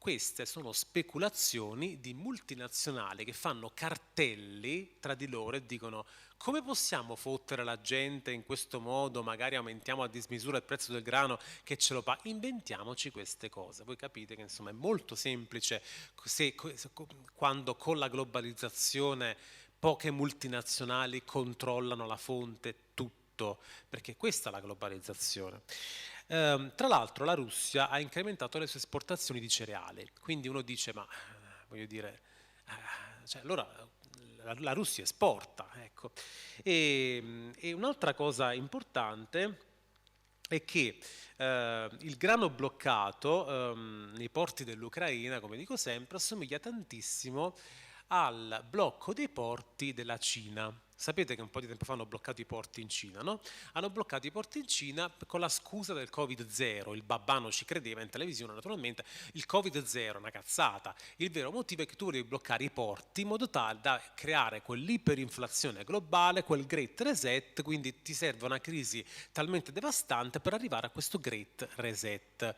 queste sono speculazioni di multinazionali che fanno cartelli tra di loro e dicono: come possiamo fottere la gente in questo modo, magari aumentiamo a dismisura il prezzo del grano che ce lo paga, inventiamoci queste cose. Voi capite che insomma è molto semplice quando con la globalizzazione poche multinazionali controllano la fonte, tutto, perché questa è la globalizzazione. Tra l'altro la Russia ha incrementato le sue esportazioni di cereali, quindi uno dice: ma voglio dire, cioè, allora la Russia esporta, ecco. E un'altra cosa importante è che il grano bloccato nei porti dell'Ucraina, come dico sempre, assomiglia tantissimo al blocco dei porti della Cina. Sapete che un po' di tempo fa hanno bloccato i porti in Cina, no? Hanno bloccato i porti in Cina con la scusa del Covid-0, il babbano ci credeva in televisione naturalmente, il Covid-0 è una cazzata, il vero motivo è che tu volevi bloccare i porti in modo tale da creare quell'iperinflazione globale, quel Great Reset, quindi ti serve una crisi talmente devastante per arrivare a questo Great Reset.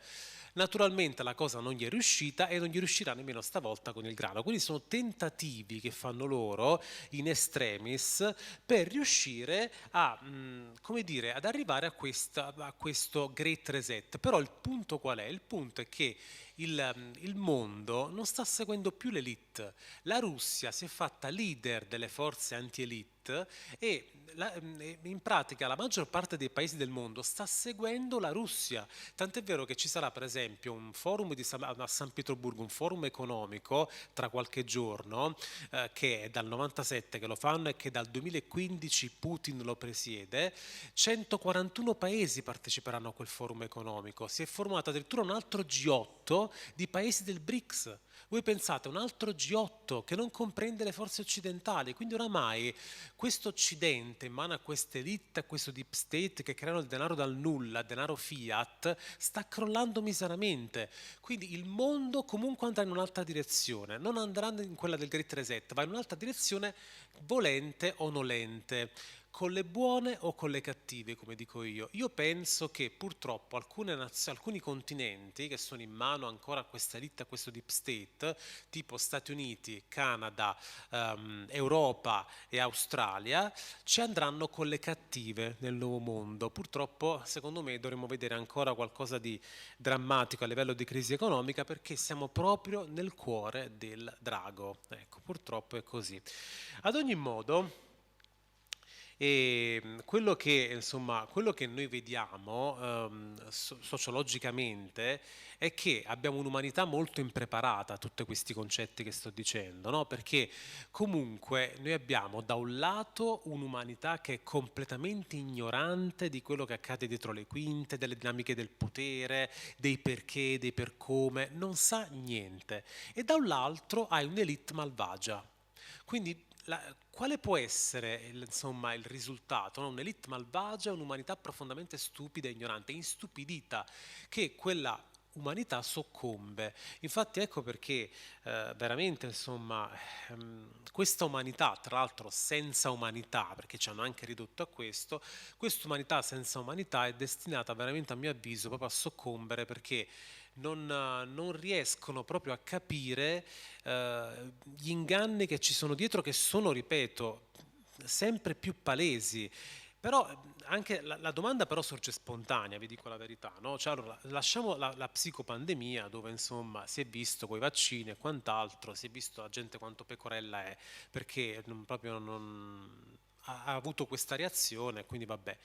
Naturalmente la cosa non gli è riuscita e non gli riuscirà nemmeno stavolta con il grano, quindi sono tentativi che fanno loro in extremis per riuscire a, come dire, ad arrivare a questo Great Reset. Però il punto qual è? Il punto è che il mondo non sta seguendo più l'elite. La Russia si è fatta leader delle forze anti-elite e in pratica la maggior parte dei paesi del mondo sta seguendo la Russia. Tant'è vero che ci sarà per esempio un forum a San Pietroburgo, un forum economico tra qualche giorno, che è dal 97 che lo fanno e che dal 2015 Putin lo presiede. 141 paesi parteciperanno a quel forum economico. Si è formato addirittura un altro G8 di paesi del BRICS. Voi pensate, un altro G8 che non comprende le forze occidentali, quindi oramai questo Occidente in mano a queste elite, a questo deep state che creano il denaro dal nulla, denaro fiat, sta crollando miseramente. Quindi il mondo comunque andrà in un'altra direzione, non andrà in quella del Great Reset, va in un'altra direzione volente o nolente, con le buone o con le cattive, come dico io. Io penso che purtroppo alcuni continenti che sono in mano ancora a questa elite, a questo deep state, tipo Stati Uniti, Canada, Europa e Australia, ci andranno con le cattive nel nuovo mondo. Purtroppo, secondo me, dovremmo vedere ancora qualcosa di drammatico a livello di crisi economica, perché siamo proprio nel cuore del drago. Ecco, purtroppo è così. Ad ogni modo, e quello che, insomma, quello che noi vediamo sociologicamente è che abbiamo un'umanità molto impreparata a tutti questi concetti che sto dicendo, no? Perché comunque noi abbiamo da un lato un'umanità che è completamente ignorante di quello che accade dietro le quinte, delle dinamiche del potere, dei perché, dei per come, non sa niente. E da un lato hai un'elite malvagia. Quindi quale può essere insomma, il risultato? No? Un'elite malvagia, un'umanità profondamente stupida e ignorante, instupidita, che quella umanità soccombe. Infatti ecco perché veramente insomma questa umanità, tra l'altro senza umanità, perché ci hanno anche ridotto a questo, questa umanità senza umanità è destinata veramente a mio avviso proprio a soccombere, perché non riescono proprio a capire gli inganni che ci sono dietro, che sono, ripeto, sempre più palesi. Però anche la domanda però sorge spontanea, vi dico la verità, no? Cioè, allora, lasciamo la psicopandemia, dove insomma si è visto con i vaccini e quant'altro, si è visto la gente quanto pecorella è, perché proprio non ha avuto questa reazione, quindi vabbè.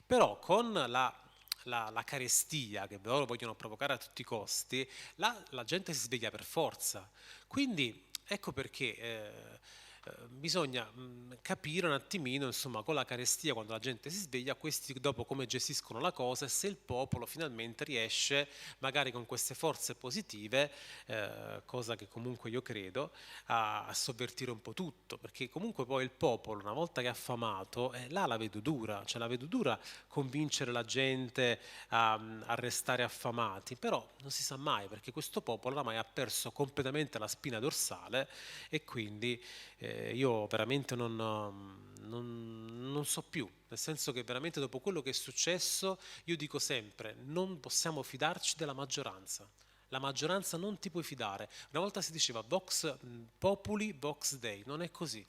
Però con la carestia che loro vogliono provocare a tutti i costi, la gente si sveglia per forza. Quindi ecco perché bisogna capire un attimino, insomma, con la carestia, quando la gente si sveglia, questi dopo come gestiscono la cosa, e se il popolo finalmente riesce, magari con queste forze positive, cosa che comunque io credo, a sovvertire un po' tutto, perché comunque poi il popolo, una volta che è affamato, là la vedo dura, cioè la vedo dura convincere la gente a restare affamati, però non si sa mai, perché questo popolo oramai ha perso completamente la spina dorsale e quindi io veramente non so più, nel senso che veramente dopo quello che è successo io dico sempre: non possiamo fidarci della maggioranza. la maggioranza non ti puoi fidare. Una volta si diceva Vox Populi, Vox Dei, non è così.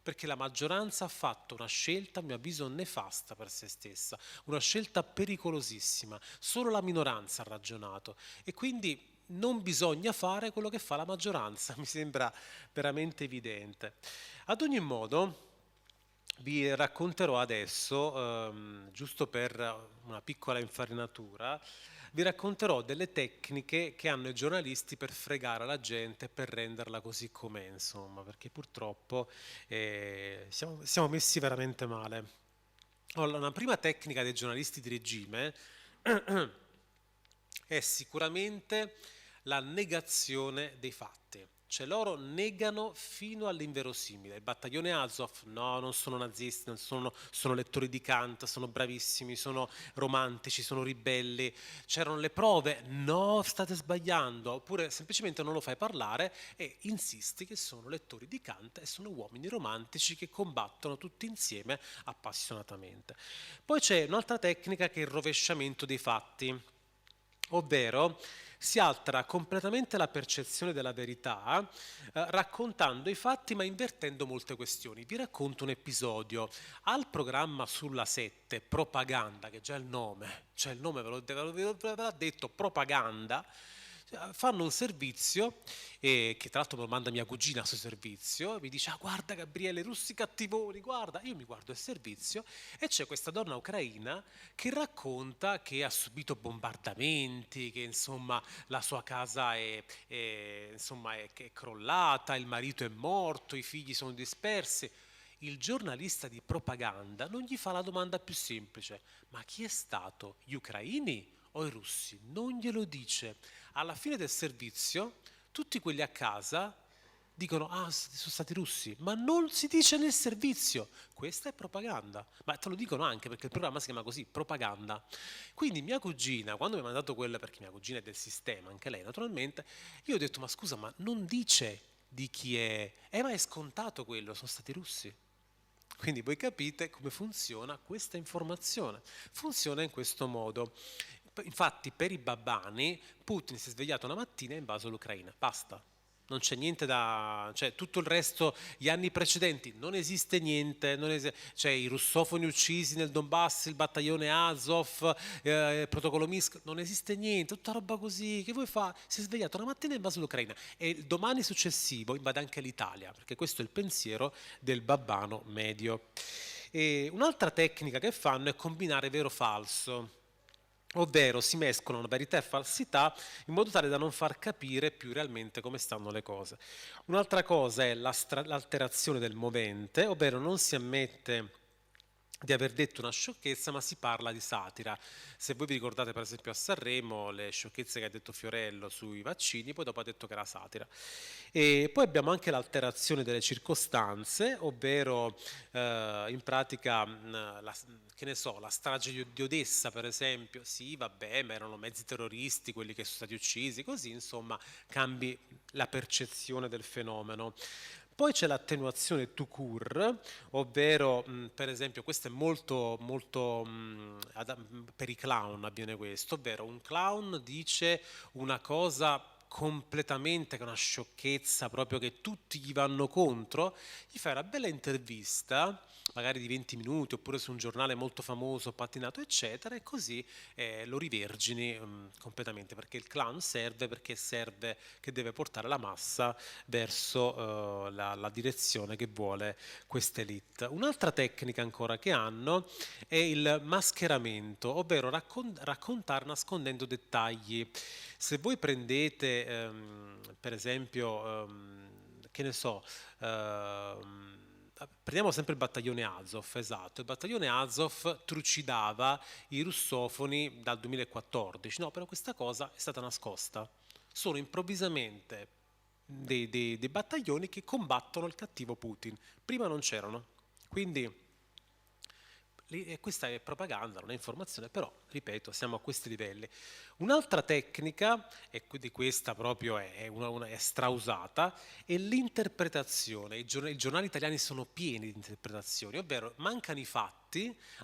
Perché la maggioranza ha fatto una scelta, a mio avviso, nefasta per se stessa, una scelta pericolosissima. Solo la minoranza ha ragionato e quindi non bisogna fare quello che fa la maggioranza, mi sembra veramente evidente. Ad ogni modo, vi racconterò adesso, giusto per una piccola infarinatura, vi racconterò delle tecniche che hanno i giornalisti per fregare la gente, per renderla così com'è, insomma, perché purtroppo siamo messi veramente male. Allora, una prima tecnica dei giornalisti di regime è sicuramente la negazione dei fatti. Cioè loro negano fino all'inverosimile. Il battaglione Azov, no, non sono nazisti, sono lettori di Kant, sono bravissimi, sono romantici, sono ribelli. C'erano le prove, no, state sbagliando. Oppure semplicemente non lo fai parlare e insisti che sono lettori di Kant e sono uomini romantici che combattono tutti insieme appassionatamente. Poi c'è un'altra tecnica che è il rovesciamento dei fatti, ovvero si altera completamente la percezione della verità raccontando i fatti ma invertendo molte questioni. Vi racconto un episodio. Al programma sulla 7, Propaganda, che già il nome ve l'ha detto, Propaganda, fanno un servizio che tra l'altro me lo manda mia cugina a suo servizio, e mi dice guarda Gabriele, i russi cattivoni, guarda, io mi guardo il servizio e c'è questa donna ucraina che racconta che ha subito bombardamenti, che insomma la sua casa insomma, è crollata, il marito è morto, i figli sono dispersi. Il giornalista di Propaganda non gli fa la domanda più semplice: ma chi è stato? Gli ucraini o i russi? Non glielo dice. Alla fine del servizio tutti quelli a casa dicono sono stati i russi, ma non si dice nel servizio. Questa è propaganda, ma te lo dicono anche perché il programma si chiama così, Propaganda. Quindi mia cugina, quando mi ha mandato quella, perché mia cugina è del sistema, anche lei naturalmente, io ho detto ma scusa, ma non dice di chi è, ma è scontato quello, sono stati i russi. Quindi voi capite come funziona questa informazione, funziona in questo modo. Infatti per i babbani Putin si è svegliato una mattina e ha invaso l'Ucraina, basta. Non c'è niente cioè tutto il resto, gli anni precedenti, non esiste niente, cioè i russofoni uccisi nel Donbass, il battaglione Azov, il protocollo Minsk, non esiste niente, tutta roba così, che vuoi fare? Si è svegliato una mattina e invaso l'Ucraina e il domani successivo invade anche l'Italia, perché questo è il pensiero del babbano medio. E un'altra tecnica che fanno è combinare vero falso, ovvero si mescolano verità e falsità in modo tale da non far capire più realmente come stanno le cose. Un'altra cosa è l'alterazione del movente, ovvero non si ammette di aver detto una sciocchezza, ma si parla di satira. Se voi vi ricordate per esempio a Sanremo le sciocchezze che ha detto Fiorello sui vaccini, poi dopo ha detto che era satira. E poi abbiamo anche l'alterazione delle circostanze, ovvero in pratica che ne so, la strage di Odessa per esempio, sì vabbè, ma erano mezzi terroristi quelli che sono stati uccisi, così insomma cambi la percezione del fenomeno. Poi c'è l'attenuazione tout court, ovvero per esempio questo è molto per i clown avviene questo, ovvero un clown dice una cosa completamente, che è una sciocchezza proprio che tutti gli vanno contro, gli fai una bella intervista magari di 20 minuti oppure su un giornale molto famoso, pattinato eccetera, e così lo rivergini completamente, perché il clown serve che deve portare la massa verso la direzione che vuole questa elite. Un'altra tecnica ancora che hanno è il mascheramento, ovvero raccontare nascondendo dettagli. Se voi prendete per esempio che ne so, prendiamo sempre il battaglione Azov, esatto, il battaglione Azov trucidava i russofoni dal 2014, no, però questa cosa è stata nascosta. Sono improvvisamente dei battaglioni che combattono il cattivo Putin. Prima non c'erano. Quindi questa è propaganda, non è informazione, però ripeto, siamo a questi livelli. Un'altra tecnica, e di questa proprio è strausata, è l'interpretazione. I giornali italiani sono pieni di interpretazioni, ovvero mancano i fatti,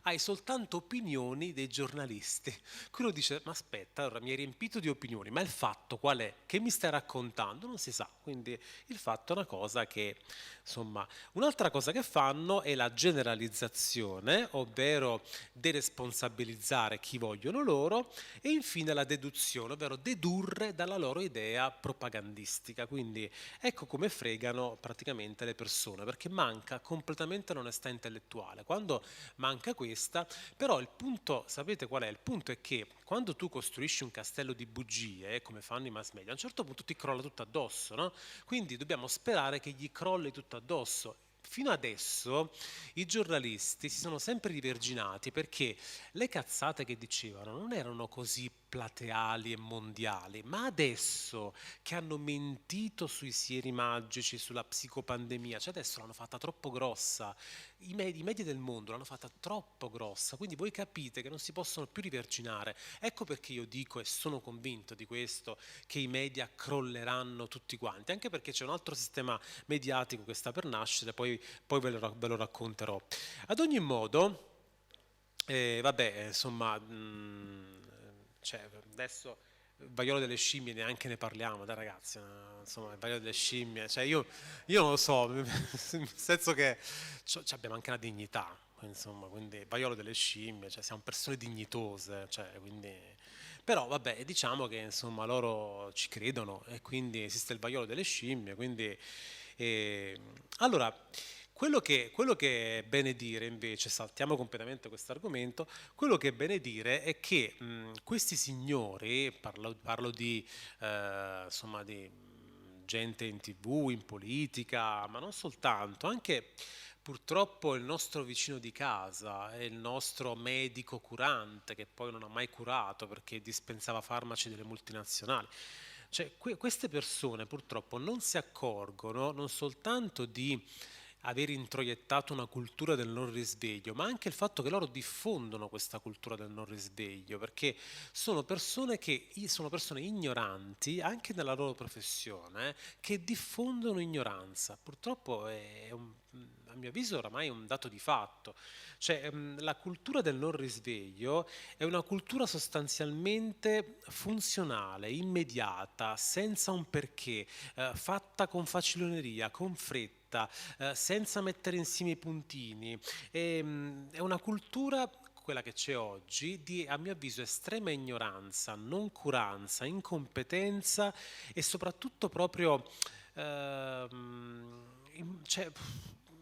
hai soltanto opinioni dei giornalisti. Quello dice, ma aspetta, allora mi hai riempito di opinioni, ma il fatto qual è? Che mi stai raccontando? Non si sa, quindi il fatto è una cosa che, insomma, un'altra cosa che fanno è la generalizzazione, ovvero deresponsabilizzare chi vogliono loro, e infine la deduzione, ovvero dedurre dalla loro idea propagandistica. Quindi ecco come fregano praticamente le persone, perché manca completamente l'onestà intellettuale. Quando manca questa, però il punto, sapete qual è? Il punto è che quando tu costruisci un castello di bugie, come fanno i mass media, a un certo punto ti crolla tutto addosso, no? Quindi dobbiamo sperare che gli crolli tutto addosso. Fino adesso i giornalisti si sono sempre riverginati perché le cazzate che dicevano non erano così plateali e mondiali, ma adesso che hanno mentito sui sieri magici, sulla psicopandemia, cioè adesso l'hanno fatta troppo grossa, i media del mondo l'hanno fatta troppo grossa, quindi voi capite che non si possono più riverginare. Ecco perché io dico, e sono convinto di questo, che i media crolleranno tutti quanti, anche perché c'è un altro sistema mediatico che sta per nascere, poi ve lo racconterò. Ad ogni modo, vabbè, insomma, cioè, adesso il vaiolo delle scimmie neanche ne parliamo, dai ragazzi, insomma, il vaiolo delle scimmie, cioè io non lo so, nel senso che abbiamo anche una dignità, insomma, quindi il vaiolo delle scimmie, cioè siamo persone dignitose, cioè, quindi... Però vabbè, diciamo che insomma loro ci credono e quindi esiste il vaiolo delle scimmie, quindi... allora, quello che è bene dire invece, saltiamo completamente questo argomento, quello che è bene dire è che questi signori, parlo di, insomma, di gente in TV, in politica, ma non soltanto, anche purtroppo il nostro vicino di casa è il nostro medico curante che poi non ha mai curato perché dispensava farmaci delle multinazionali. Cioè, queste persone purtroppo non si accorgono non soltanto di aver introiettato una cultura del non risveglio, ma anche il fatto che loro diffondono questa cultura del non risveglio, perché sono persone ignoranti anche nella loro professione, che diffondono ignoranza. Purtroppo a mio avviso oramai è un dato di fatto. Cioè, la cultura del non risveglio è una cultura sostanzialmente funzionale, immediata, senza un perché, fatta con faciloneria, con fretta, senza mettere insieme i puntini. È una cultura, quella che c'è oggi, di, a mio avviso, estrema ignoranza, noncuranza, incompetenza e soprattutto proprio cioè,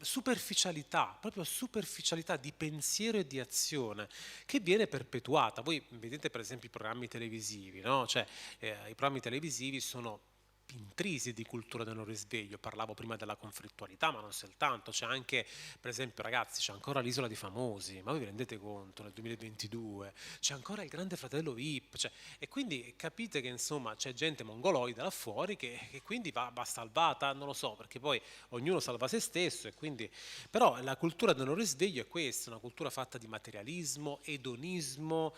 superficialità, proprio superficialità di pensiero e di azione che viene perpetuata. Voi vedete per esempio i programmi televisivi, no? Cioè, i programmi televisivi sono intrisi di cultura del non risveglio. Parlavo prima della conflittualità, ma non soltanto, c'è anche, per esempio ragazzi, c'è ancora l'Isola dei Famosi, ma voi vi rendete conto, nel 2022 c'è ancora il Grande Fratello VIP, cioè, e quindi capite che insomma c'è gente mongoloide là fuori che quindi va salvata, non lo so, perché poi ognuno salva se stesso e quindi, però la cultura del non risveglio è questa, una cultura fatta di materialismo, edonismo,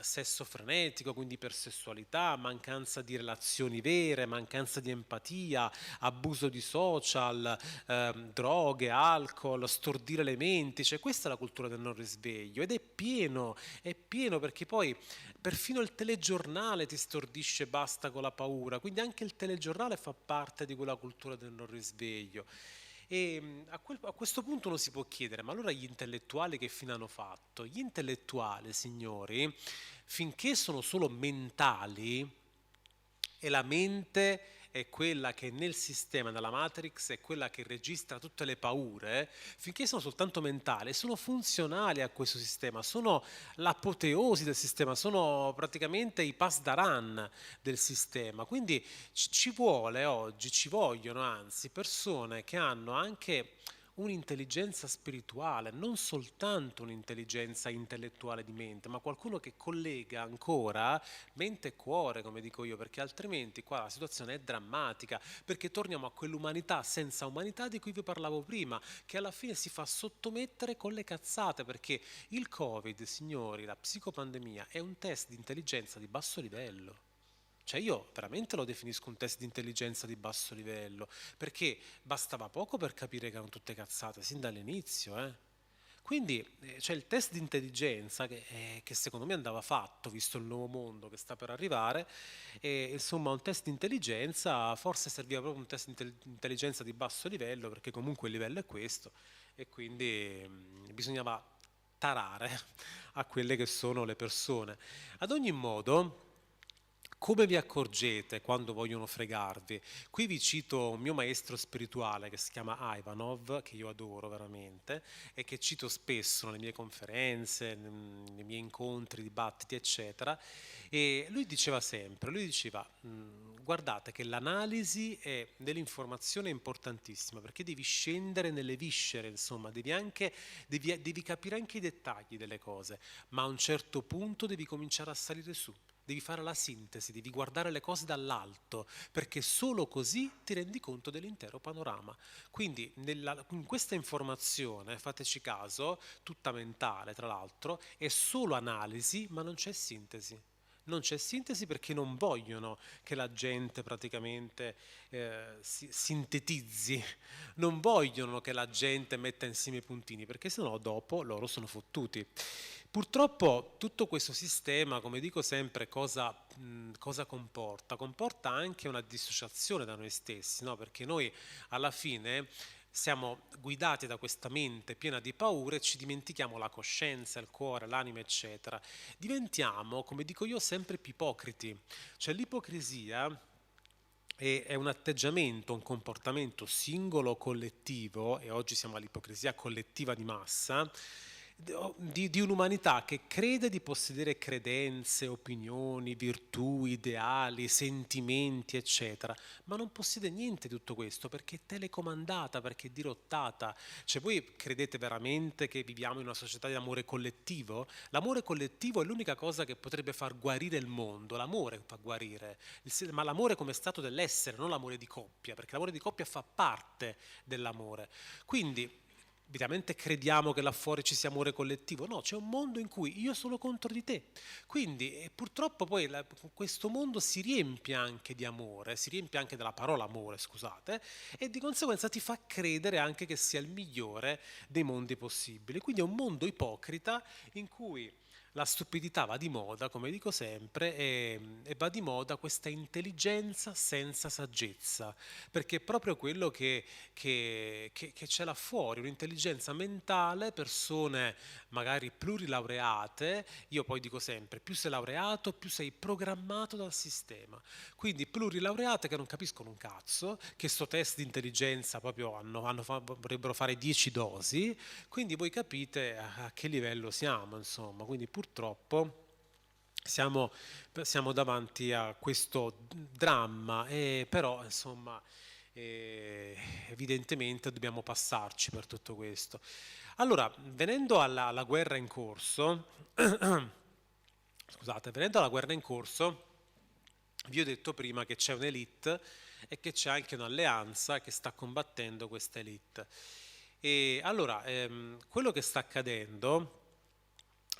sesso frenetico, quindi ipersessualità, mancanza di relazioni vere, mancanza di empatia, abuso di social, droghe, alcol, stordire le menti, cioè questa è la cultura del non risveglio ed è pieno perché poi perfino il telegiornale ti stordisce, basta con la paura, quindi anche il telegiornale fa parte di quella cultura del non risveglio. E a questo punto uno si può chiedere, ma allora gli intellettuali che fine hanno fatto? Gli intellettuali, signori, finché sono solo mentali, e la mente è quella che nel sistema, nella Matrix, è quella che registra tutte le paure, finché sono soltanto mentali, sono funzionali a questo sistema, sono l'apoteosi del sistema, sono praticamente i pasdaran del sistema. Quindi ci vogliono anzi persone che hanno anche un'intelligenza spirituale, non soltanto un'intelligenza intellettuale di mente, ma qualcuno che collega ancora mente e cuore, come dico io, perché altrimenti qua la situazione è drammatica, perché torniamo a quell'umanità senza umanità di cui vi parlavo prima, che alla fine si fa sottomettere con le cazzate, perché il Covid, signori, la psicopandemia è un test di intelligenza di basso livello. Cioè io veramente lo definisco un test di intelligenza di basso livello, perché bastava poco per capire che erano tutte cazzate, sin dall'inizio, Quindi c'è il test di intelligenza che secondo me andava fatto, visto il nuovo mondo che sta per arrivare, e insomma un test di intelligenza, forse serviva proprio un test di intelligenza di basso livello, perché comunque il livello è questo, e quindi bisognava tarare a quelle che sono le persone. Ad ogni modo, come vi accorgete quando vogliono fregarvi? Qui vi cito un mio maestro spirituale che si chiama Ivanov, che io adoro veramente e che cito spesso nelle mie conferenze, nei miei incontri, dibattiti, eccetera. E lui diceva sempre, guardate che l'analisi dell'informazione è importantissima, perché devi scendere nelle viscere, insomma, devi capire anche i dettagli delle cose, ma a un certo punto devi cominciare a salire su. Devi fare la sintesi, devi guardare le cose dall'alto, perché solo così ti rendi conto dell'intero panorama. Quindi in questa informazione, fateci caso, tutta mentale tra l'altro, è solo analisi, ma non c'è sintesi. Non c'è sintesi perché non vogliono che la gente praticamente si sintetizzi, non vogliono che la gente metta insieme i puntini, perché sennò dopo loro sono fottuti. Purtroppo tutto questo sistema, come dico sempre, cosa comporta? Comporta anche una dissociazione da noi stessi, no? Perché noi alla fine siamo guidati da questa mente piena di paure e ci dimentichiamo la coscienza, il cuore, l'anima, eccetera. Diventiamo, come dico io, sempre più ipocriti. Cioè l'ipocrisia è un atteggiamento, un comportamento singolo o collettivo, e oggi siamo all'ipocrisia collettiva di massa, di un'umanità che crede di possedere credenze, opinioni, virtù, ideali, sentimenti, eccetera, ma non possiede niente di tutto questo perché è telecomandata, perché è dirottata. Cioè voi credete veramente che viviamo in una società di amore collettivo? L'amore collettivo è l'unica cosa che potrebbe far guarire il mondo, l'amore fa guarire, ma l'amore come stato dell'essere, non l'amore di coppia, perché l'amore di coppia fa parte dell'amore. Quindi veramente crediamo che là fuori ci sia amore collettivo? No, c'è un mondo in cui io sono contro di te. Quindi purtroppo poi questo mondo si riempie anche di amore, si riempie anche della parola amore, scusate, e di conseguenza ti fa credere anche che sia il migliore dei mondi possibili. Quindi è un mondo ipocrita in cui la stupidità va di moda, come dico sempre, e va di moda questa intelligenza senza saggezza, perché è proprio quello che c'è là fuori, un'intelligenza mentale, persone magari plurilaureate. Io poi dico sempre, più sei laureato, più sei programmato dal sistema. Quindi plurilaureate che non capiscono un cazzo, che sto test di intelligenza proprio vorrebbero fare 10 dosi, quindi voi capite a che livello siamo, insomma. Quindi purtroppo siamo davanti a questo dramma, però insomma evidentemente dobbiamo passarci per tutto questo. Allora, venendo alla guerra in corso, scusate, venendo alla guerra in corso, vi ho detto prima che c'è un'elite e che c'è anche un'alleanza che sta combattendo questa elite. E allora, quello che sta accadendo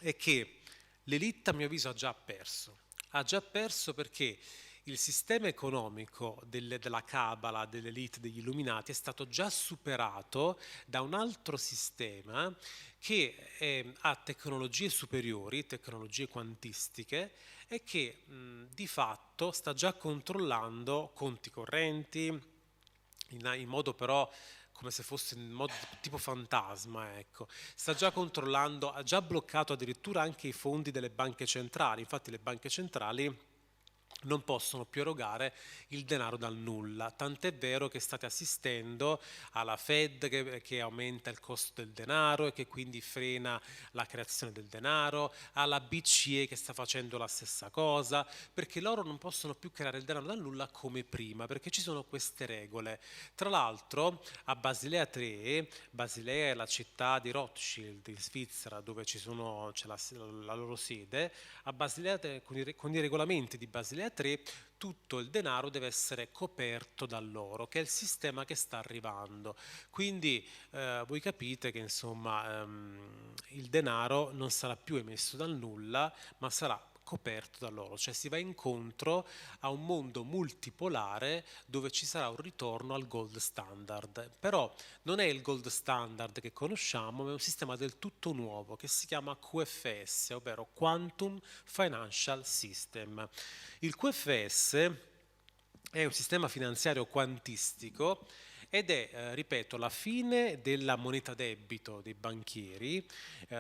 è che l'elite, a mio avviso, ha già perso perché il sistema economico della Cabala, dell'elite, degli Illuminati è stato già superato da un altro sistema che ha tecnologie superiori, tecnologie quantistiche, e che di fatto sta già controllando conti correnti, in modo però come se fosse in modo tipo fantasma, ecco. Sta già controllando, ha già bloccato addirittura anche i fondi delle banche centrali. Infatti le banche centrali non possono più erogare il denaro dal nulla, tant'è vero che state assistendo alla Fed che aumenta il costo del denaro e che quindi frena la creazione del denaro, alla BCE che sta facendo la stessa cosa, perché loro non possono più creare il denaro dal nulla come prima, perché ci sono queste regole. Tra l'altro a Basilea 3, Basilea è la città di Rothschild in Svizzera dove c'è la loro sede, a Basilea, con i regolamenti di Basilea 3, tutto il denaro deve essere coperto dall'oro, che è il sistema che sta arrivando. Quindi voi capite che insomma il denaro non sarà più emesso dal nulla, ma sarà coperto dall'oro, cioè si va incontro a un mondo multipolare dove ci sarà un ritorno al gold standard. Però non è il gold standard che conosciamo, ma è un sistema del tutto nuovo che si chiama QFS, ovvero Quantum Financial System. Il QFS è un sistema finanziario quantistico ed è, ripeto, la fine della moneta debito dei banchieri,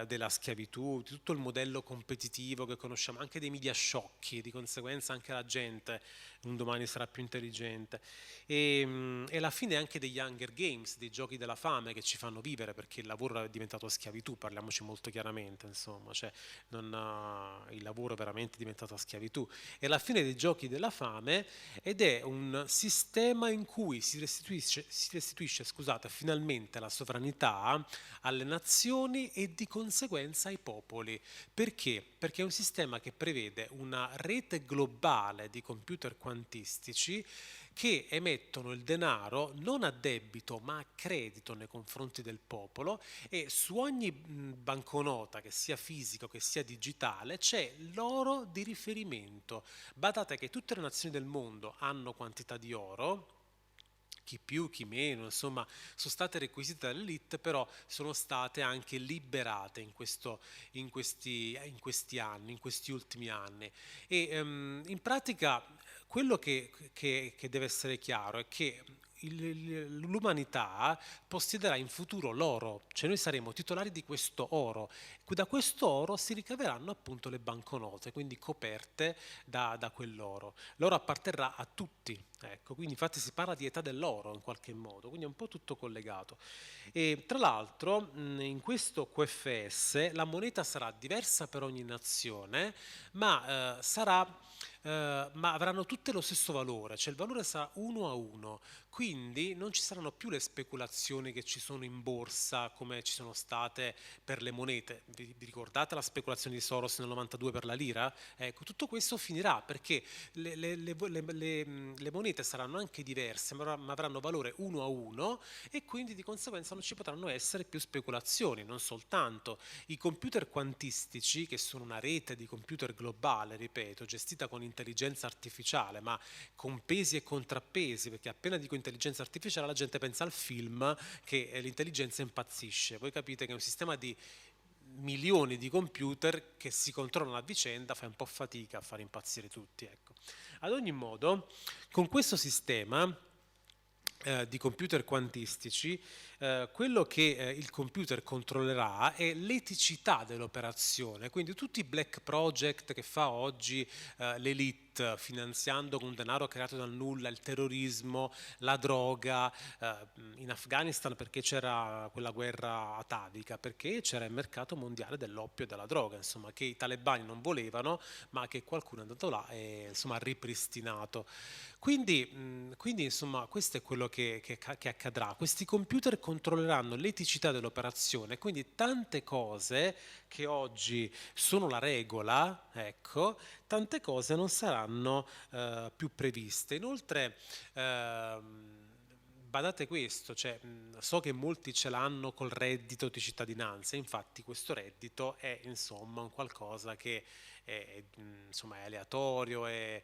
della schiavitù, di tutto il modello competitivo che conosciamo, anche dei media sciocchi, di conseguenza anche la gente un domani sarà più intelligente. E la fine anche degli Hunger Games, dei giochi della fame che ci fanno vivere, perché il lavoro è diventato schiavitù, parliamoci molto chiaramente, insomma, cioè il lavoro è veramente diventato schiavitù. È la fine dei giochi della fame ed è un sistema in cui si restituisce, scusate, finalmente la sovranità alle nazioni e di conseguenza ai popoli. Perché? Perché è un sistema che prevede una rete globale di computer quantistici che emettono il denaro non a debito ma a credito nei confronti del popolo, e su ogni banconota, che sia fisico che sia digitale, c'è l'oro di riferimento. Badate che tutte le nazioni del mondo hanno quantità di oro, chi più, chi meno, insomma, sono state requisite dall'elite, però sono state anche liberate in questi anni, in questi ultimi anni. E in pratica quello che deve essere chiaro è che l'umanità possederà in futuro l'oro, cioè noi saremo titolari di questo oro. Da questo oro si ricaveranno appunto le banconote, quindi coperte da quell'oro. L'oro apparterrà a tutti, ecco, quindi infatti si parla di età dell'oro in qualche modo, quindi è un po' tutto collegato. E tra l'altro in questo QFS la moneta sarà diversa per ogni nazione, ma ma avranno tutte lo stesso valore, cioè il valore sarà 1 a 1, quindi non ci saranno più le speculazioni che ci sono in borsa come ci sono state per le monete. Vi ricordate la speculazione di Soros nel 92 per la lira? Ecco, tutto questo finirà perché le monete saranno anche diverse, ma avranno valore 1 a 1, e quindi di conseguenza non ci potranno essere più speculazioni. Non soltanto i computer quantistici, che sono una rete di computer globale, ripeto, gestita con intelligenza artificiale, ma con pesi e contrappesi, perché appena dico intelligenza artificiale la gente pensa al film che l'intelligenza impazzisce. Voi capite che è un sistema di milioni di computer che si controllano a vicenda, fa un po' fatica a far impazzire tutti, ecco. Ad ogni modo, con questo sistema di computer quantistici, quello che il computer controllerà è l'eticità dell'operazione, quindi tutti i black project che fa oggi l'elite finanziando con denaro creato dal nulla il terrorismo, la droga, in Afghanistan perché c'era quella guerra atavica, perché c'era il mercato mondiale dell'oppio e della droga, insomma, che i talebani non volevano, ma che qualcuno è andato là e insomma ha ripristinato. Quindi insomma, questo è quello che accadrà. Questi computer controlleranno l'eticità dell'operazione, quindi tante cose che oggi sono la regola, ecco, tante cose non saranno più previste. Inoltre, badate questo, cioè, so che molti ce l'hanno col reddito di cittadinanza, infatti questo reddito è insomma un qualcosa che insomma, è aleatorio, è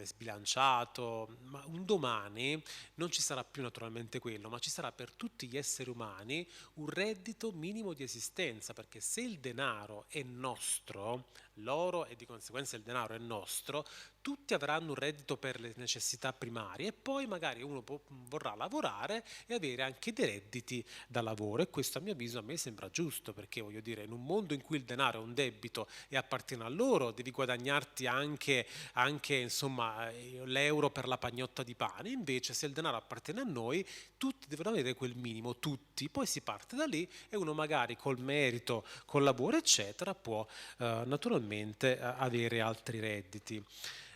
sbilanciato, ma un domani non ci sarà più naturalmente quello, ma ci sarà per tutti gli esseri umani un reddito minimo di esistenza, perché se il denaro è nostro, l'oro e di conseguenza il denaro è nostro, tutti avranno un reddito per le necessità primarie e poi magari uno vorrà lavorare e avere anche dei redditi da lavoro, e questo a mio avviso a me sembra giusto, perché voglio dire, in un mondo in cui il denaro è un debito e appartiene appartiene a loro, devi guadagnarti anche insomma, l'euro per la pagnotta di pane. Invece se il denaro appartiene a noi, tutti devono avere quel minimo, tutti. Poi si parte da lì e uno magari col merito, col lavoro eccetera può naturalmente avere altri redditi.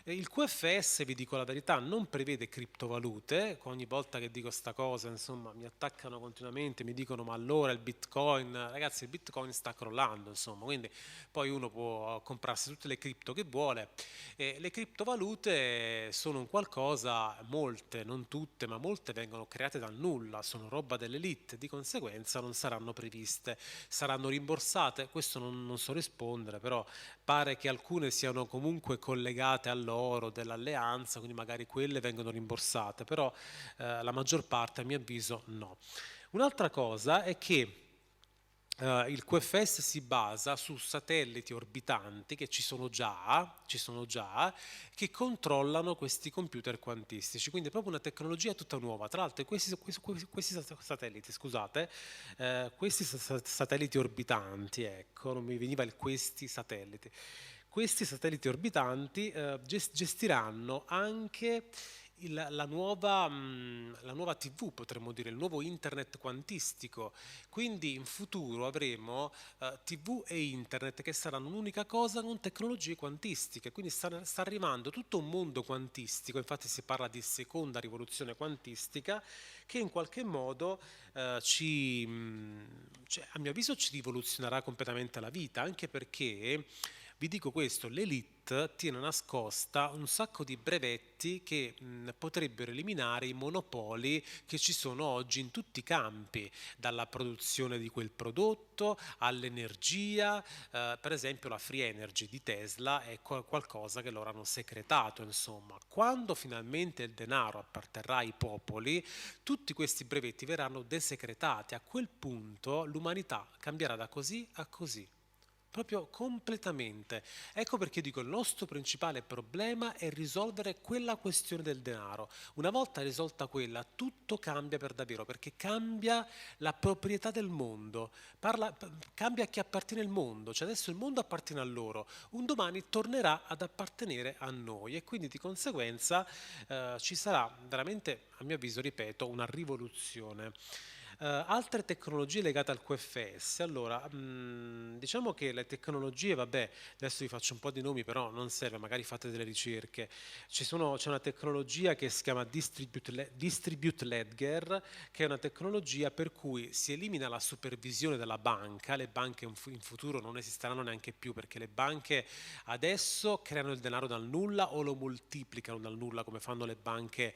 Il QFS, vi dico la verità, non prevede criptovalute. Ogni volta che dico sta cosa, insomma, mi attaccano continuamente, mi dicono ma allora il Bitcoin, ragazzi, il Bitcoin sta crollando, insomma, quindi poi uno può comprarsi tutte le cripto che vuole. Le criptovalute sono un qualcosa, molte, non tutte, ma molte vengono create dal nulla, sono roba dell'elite, di conseguenza non saranno previste, saranno rimborsate. Questo non so rispondere, però pare che alcune siano comunque collegate all'oro dell'alleanza, quindi magari quelle vengono rimborsate, però la maggior parte a mio avviso no. Un'altra cosa è che il QFS si basa su satelliti orbitanti che ci sono già, che controllano questi computer quantistici, quindi è proprio una tecnologia tutta nuova. Tra l'altro questi satelliti, scusate, questi satelliti orbitanti, ecco, non mi veniva il questi satelliti. Questi satelliti orbitanti gestiranno anche la nuova TV, potremmo dire, il nuovo internet quantistico. Quindi in futuro avremo TV e internet che saranno un'unica cosa con tecnologie quantistiche. Quindi sta arrivando tutto un mondo quantistico, infatti si parla di seconda rivoluzione quantistica, che in qualche modo a mio avviso ci rivoluzionerà completamente la vita, anche perché vi dico questo, l'elite tiene nascosta un sacco di brevetti che potrebbero eliminare i monopoli che ci sono oggi in tutti i campi, dalla produzione di quel prodotto all'energia, per esempio la free energy di Tesla è qualcosa che loro hanno secretato, insomma. Quando finalmente il denaro apparterrà ai popoli, tutti questi brevetti verranno desecretati, a quel punto l'umanità cambierà da così a così. Proprio completamente. Ecco perché dico il nostro principale problema è risolvere quella questione del denaro. Una volta risolta quella, tutto cambia per davvero, perché cambia la proprietà del mondo, cambia a chi appartiene il mondo, cioè adesso il mondo appartiene a loro, un domani tornerà ad appartenere a noi e quindi di conseguenza ci sarà veramente, a mio avviso, ripeto, una rivoluzione. Altre tecnologie legate al QFS, allora diciamo che le tecnologie, vabbè, adesso vi faccio un po' di nomi, però non serve, magari fate delle ricerche. C'è una tecnologia che si chiama Distribute Ledger, che è una tecnologia per cui si elimina la supervisione della banca. Le banche in futuro non esisteranno neanche più, perché le banche adesso creano il denaro dal nulla o lo moltiplicano dal nulla come fanno le banche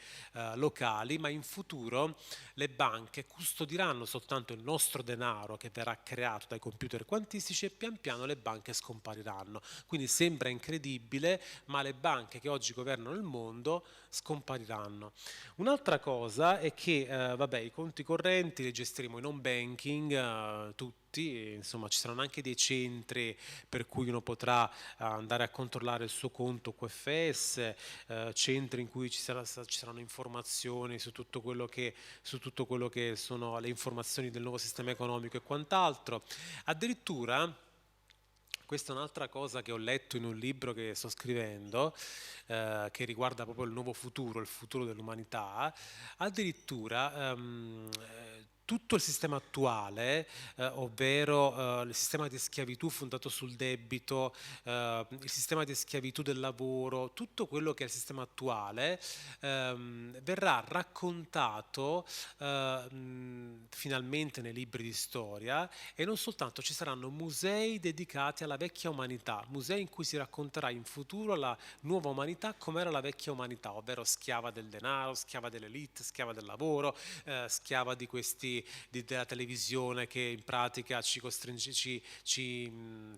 locali, ma in futuro le banche custodiranno soltanto il nostro denaro che verrà creato dai computer quantistici e pian piano le banche scompariranno. Quindi sembra incredibile, ma le banche che oggi governano il mondo scompariranno. Un'altra cosa è che vabbè, i conti correnti li gestiremo in home banking, tutti. Insomma, ci saranno anche dei centri per cui uno potrà andare a controllare il suo conto QFS, centri in cui ci saranno informazioni su tutto quello che sono le informazioni del nuovo sistema economico e quant'altro. Addirittura, questa è un'altra cosa che ho letto in un libro che sto scrivendo, che riguarda proprio il nuovo futuro, il futuro dell'umanità, addirittura tutto il sistema attuale, ovvero il sistema di schiavitù fondato sul debito, il sistema di schiavitù del lavoro, tutto quello che è il sistema attuale, verrà raccontato finalmente nei libri di storia, e non soltanto, ci saranno musei dedicati alla vecchia umanità, musei in cui si racconterà in futuro la nuova umanità come era la vecchia umanità, ovvero schiava del denaro, schiava dell'elite, schiava del lavoro, schiava della televisione che in pratica ci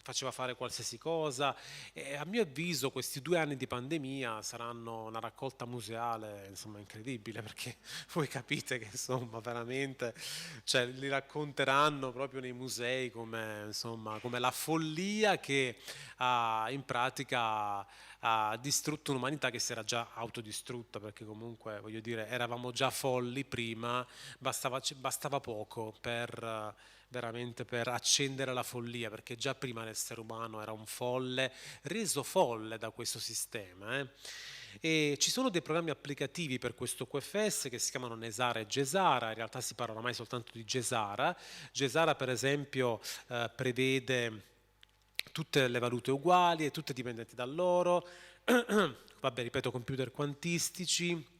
faceva fare qualsiasi cosa. E a mio avviso questi 2 anni di pandemia saranno una raccolta museale, insomma, incredibile, perché voi capite che insomma veramente, cioè, li racconteranno proprio nei musei come la follia che in pratica ha distrutto un'umanità che si era già autodistrutta, perché comunque, voglio dire, eravamo già folli prima, basta bastava poco veramente per accendere la follia, perché già prima l'essere umano era un folle, reso folle da questo sistema. E ci sono dei programmi applicativi per questo QFS che si chiamano Nesara e Gesara, in realtà si parla oramai soltanto di Gesara. Gesara per esempio prevede tutte le valute uguali e tutte dipendenti dall'oro, vabbè ripeto computer quantistici,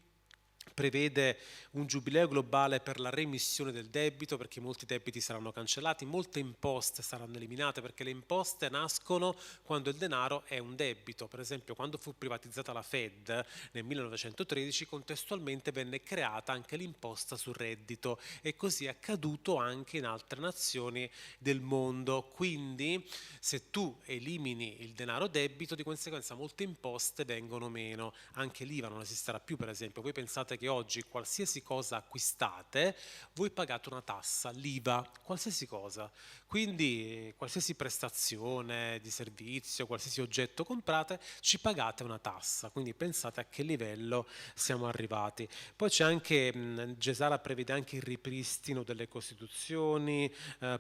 prevede un giubileo globale per la remissione del debito, perché molti debiti saranno cancellati, molte imposte saranno eliminate, perché le imposte nascono quando il denaro è un debito. Per esempio, quando fu privatizzata la Fed nel 1913, contestualmente venne creata anche l'imposta sul reddito, e così è accaduto anche in altre nazioni del mondo. Quindi se tu elimini il denaro debito, di conseguenza molte imposte vengono meno, anche l'IVA non esisterà più. Per esempio, voi pensate che oggi qualsiasi cosa acquistate, voi pagate una tassa, l'IVA, qualsiasi cosa, quindi qualsiasi prestazione di servizio, qualsiasi oggetto comprate, ci pagate una tassa, quindi pensate a che livello siamo arrivati. Poi c'è anche, Gesara prevede anche il ripristino delle costituzioni,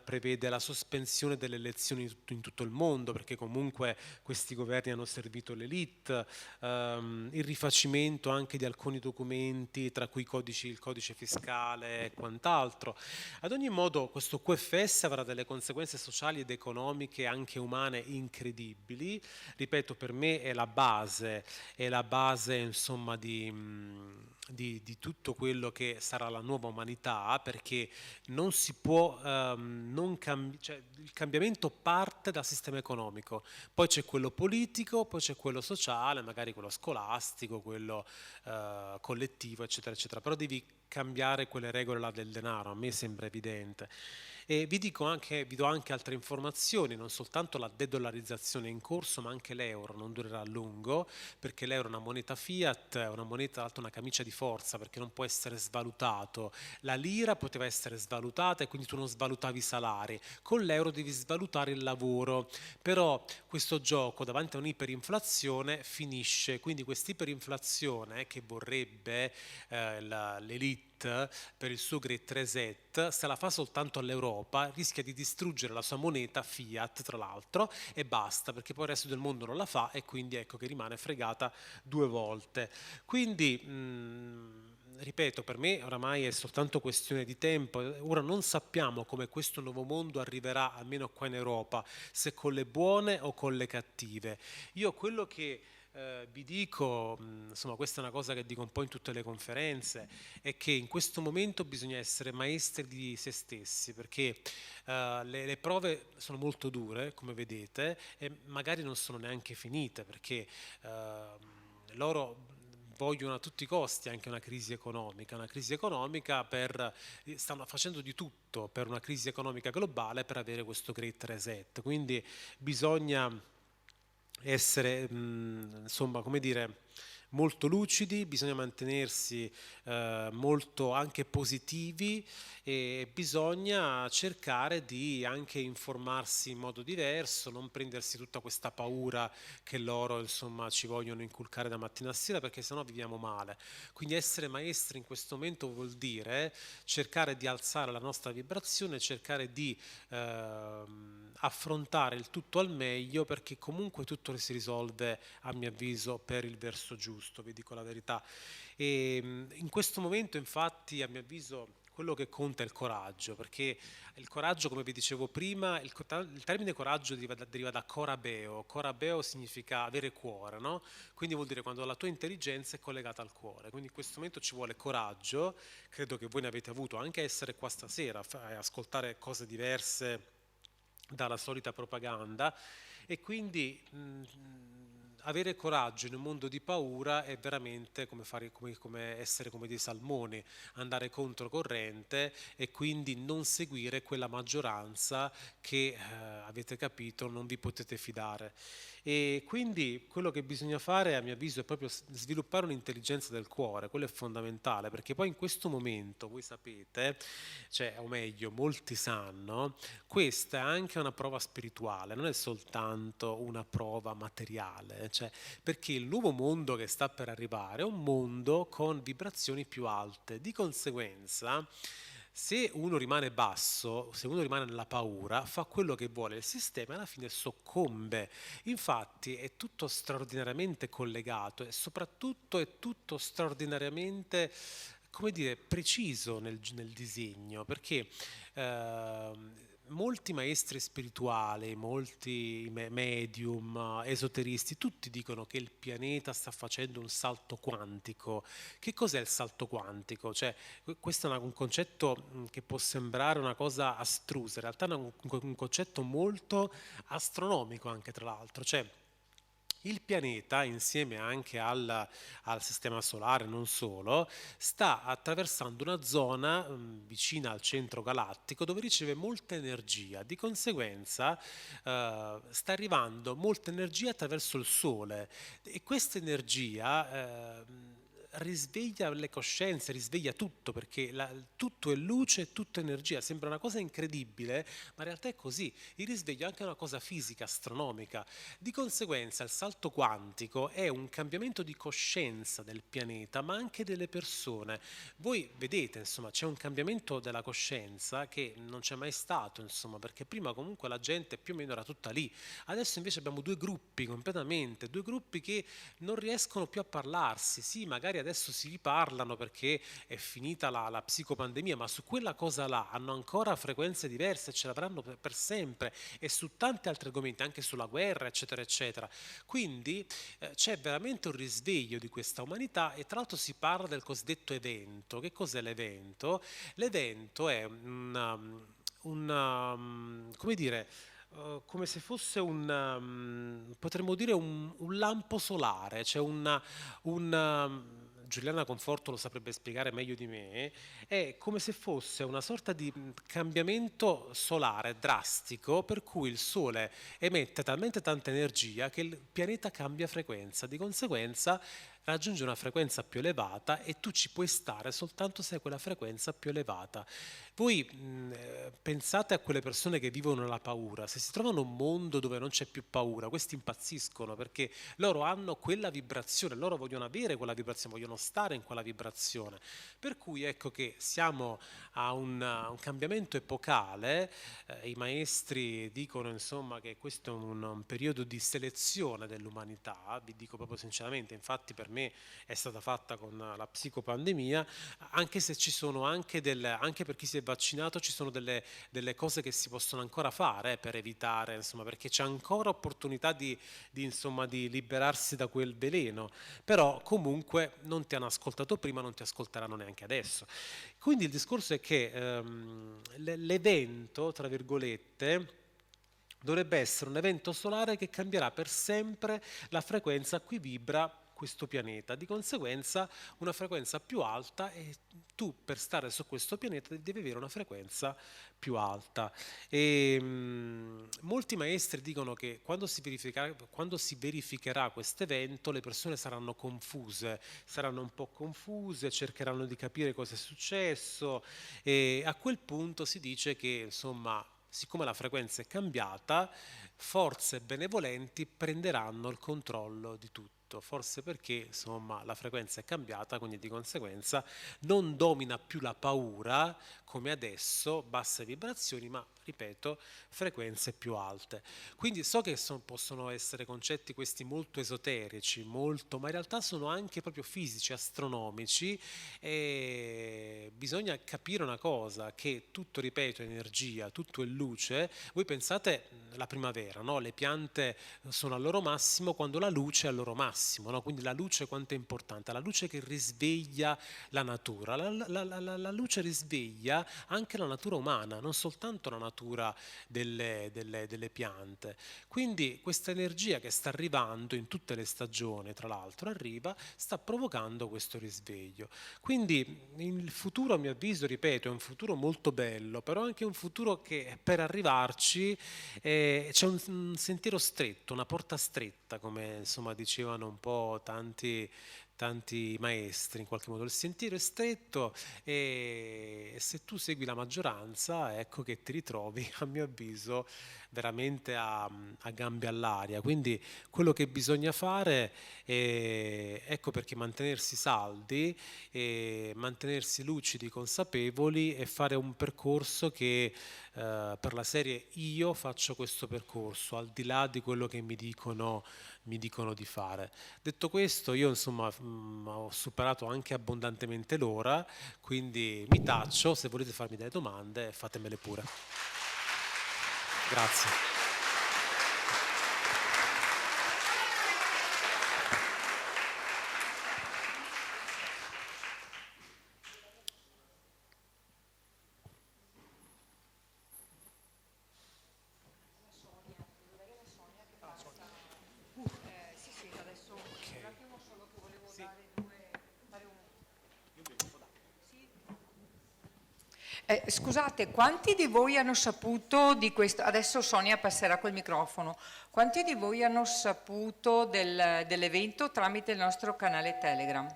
prevede la sospensione delle elezioni in tutto il mondo, perché comunque questi governi hanno servito l'elite, il rifacimento anche di alcuni documenti, tra cui il codice fiscale e quant'altro. Ad ogni modo questo QFS avrà delle conseguenze sociali ed economiche, anche umane, incredibili. Ripeto, per me è la base insomma di tutto quello che sarà la nuova umanità, perché non si può cioè, il cambiamento parte dal sistema economico, poi c'è quello politico, poi c'è quello sociale, magari quello scolastico, quello collettivo, eccetera, eccetera, però devi cambiare quelle regole là del denaro, a me sembra evidente. E vi do anche altre informazioni, non soltanto la de-dollarizzazione in corso, ma anche l'euro non durerà a lungo, perché l'euro è una moneta fiat, è una moneta, tra l'altro una camicia di forza, perché non può essere svalutato. La lira poteva essere svalutata e quindi tu non svalutavi i salari, con l'euro devi svalutare il lavoro, però questo gioco davanti a un'iperinflazione finisce, quindi questa iperinflazione che vorrebbe l'elite per il suo Great Reset, se la fa soltanto all'Europa rischia di distruggere la sua moneta fiat, tra l'altro, e basta, perché poi il resto del mondo non la fa, e quindi ecco che rimane fregata due volte. Quindi ripeto, per me oramai è soltanto questione di tempo. Ora non sappiamo come questo nuovo mondo arriverà, almeno qua in Europa, se con le buone o con le cattive. Io quello che vi dico, insomma questa è una cosa che dico un po' in tutte le conferenze, è che in questo momento bisogna essere maestri di se stessi, perché le prove sono molto dure, come vedete, e magari non sono neanche finite, perché loro vogliono a tutti i costi anche una crisi economica stanno facendo di tutto per una crisi economica globale per avere questo Great Reset, quindi bisogna essere, insomma, come dire, molto lucidi, bisogna mantenersi molto anche positivi, e bisogna cercare di anche informarsi in modo diverso, non prendersi tutta questa paura che loro insomma ci vogliono inculcare da mattina a sera, perché sennò viviamo male. Quindi essere maestri in questo momento vuol dire cercare di alzare la nostra vibrazione, cercare di affrontare il tutto al meglio, perché comunque tutto si risolve, a mio avviso, per il verso giusto, vi dico la verità. E in questo momento infatti, a mio avviso, quello che conta è il coraggio, perché il coraggio, come vi dicevo prima, il termine coraggio deriva da corabeo. Corabeo significa avere cuore, no? Quindi vuol dire quando la tua intelligenza è collegata al cuore. Quindi in questo momento ci vuole coraggio, credo che voi ne avete avuto, anche essere qua stasera e ascoltare cose diverse dalla solita propaganda, e quindi avere coraggio in un mondo di paura è veramente come essere come dei salmoni, andare controcorrente e quindi non seguire quella maggioranza che avete capito non vi potete fidare. E quindi quello che bisogna fare, a mio avviso, è proprio sviluppare un'intelligenza del cuore. Quello è fondamentale, perché poi in questo momento, voi sapete, cioè, o meglio, molti sanno, questa è anche una prova spirituale, non è soltanto una prova materiale, cioè, perché il nuovo mondo che sta per arrivare è un mondo con vibrazioni più alte. Di conseguenza, Se uno rimane basso, se uno rimane nella paura, fa quello che vuole il sistema e alla fine soccombe. Infatti è tutto straordinariamente collegato e soprattutto è tutto straordinariamente, come dire, preciso nel disegno, perché molti maestri spirituali, molti medium, esoteristi, tutti dicono che il pianeta sta facendo un salto quantico. Che cos'è il salto quantico? Cioè, questo è un concetto che può sembrare una cosa astrusa, in realtà è un concetto molto astronomico anche tra l'altro. Cioè, il pianeta, insieme anche al sistema solare, non solo, sta attraversando una zona vicina al centro galattico dove riceve molta energia. Di conseguenza sta arrivando molta energia attraverso il Sole e questa energia risveglia le coscienze, risveglia tutto, perché tutto è luce, tutto è energia. Sembra una cosa incredibile, ma in realtà è così. Il risveglio è anche una cosa fisica, astronomica. Di conseguenza il salto quantico è un cambiamento di coscienza del pianeta, ma anche delle persone. Voi vedete, insomma, c'è un cambiamento della coscienza che non c'è mai stato, insomma, perché prima comunque la gente più o meno era tutta lì. Adesso invece abbiamo due gruppi completamente, due gruppi che non riescono più a parlarsi. Sì, magari adesso si riparlano perché è finita la psicopandemia, ma su quella cosa là hanno ancora frequenze diverse, ce l'avranno per sempre, e su tanti altri argomenti, anche sulla guerra, eccetera, eccetera. Quindi c'è veramente un risveglio di questa umanità e tra l'altro si parla del cosiddetto evento. Che cos'è l'evento? L'evento è come dire, come se fosse potremmo dire un lampo solare, cioè Giuliana Conforto lo saprebbe spiegare meglio di me, è come se fosse una sorta di cambiamento solare drastico per cui il Sole emette talmente tanta energia che il pianeta cambia frequenza, di conseguenza raggiunge una frequenza più elevata e tu ci puoi stare soltanto se hai quella frequenza più elevata. Voi pensate a quelle persone che vivono nella paura, se si trovano un mondo dove non c'è più paura, questi impazziscono perché loro hanno quella vibrazione, loro vogliono avere quella vibrazione, vogliono stare in quella vibrazione. Per cui ecco che siamo a un cambiamento epocale, i maestri dicono insomma che questo è un periodo di selezione dell'umanità, vi dico proprio sinceramente, infatti per me è stata fatta con la psicopandemia, anche se ci sono anche anche per chi si è vaccinato ci sono delle cose che si possono ancora fare per evitare, insomma, perché c'è ancora opportunità insomma, di liberarsi da quel veleno, però comunque non ti hanno ascoltato prima, non ti ascolteranno neanche adesso. Quindi il discorso è che l'evento, tra virgolette, dovrebbe essere un evento solare che cambierà per sempre la frequenza a cui vibra questo pianeta, di conseguenza una frequenza più alta e tu per stare su questo pianeta devi avere una frequenza più alta. E, molti maestri dicono che quando si verificherà questo evento le persone saranno confuse, saranno un po' confuse, cercheranno di capire cosa è successo e a quel punto si dice che insomma siccome la frequenza è cambiata, forze benevolenti prenderanno il controllo di tutto. Forse perché insomma la frequenza è cambiata, quindi di conseguenza non domina più la paura come adesso, basse vibrazioni, ma ripeto, frequenze più alte. Quindi so che possono essere concetti questi molto esoterici, molto, ma in realtà sono anche proprio fisici, astronomici e bisogna capire una cosa, che tutto, ripeto, è energia, tutto è luce. Voi pensate la primavera, no? Le piante sono al loro massimo quando la luce è al loro massimo, no? Quindi la luce quanto è importante? La luce che risveglia la natura, la luce risveglia anche la natura umana, non soltanto la natura delle piante. Quindi questa energia che sta arrivando in tutte le stagioni, tra l'altro arriva, sta provocando questo risveglio. Quindi il futuro, a mio avviso, ripeto, è un futuro molto bello, però anche un futuro che per arrivarci c'è un sentiero stretto, una porta stretta, come insomma dicevano un po' tanti tanti maestri, in qualche modo il sentiero è stretto e se tu segui la maggioranza, ecco che ti ritrovi, a mio avviso, veramente a gambe all'aria. Quindi quello che bisogna fare è, ecco perché mantenersi saldi, mantenersi lucidi, consapevoli e fare un percorso che per la serie io faccio questo percorso, al di là di quello che mi dicono di fare. Detto questo, io insomma ho superato anche abbondantemente l'ora, quindi mi taccio, se volete farmi delle domande fatemele pure. Grazie. Scusate, quanti di voi hanno saputo di questo? Adesso Sonia passerà col microfono. Quanti di voi hanno saputo dell'evento tramite il nostro canale Telegram?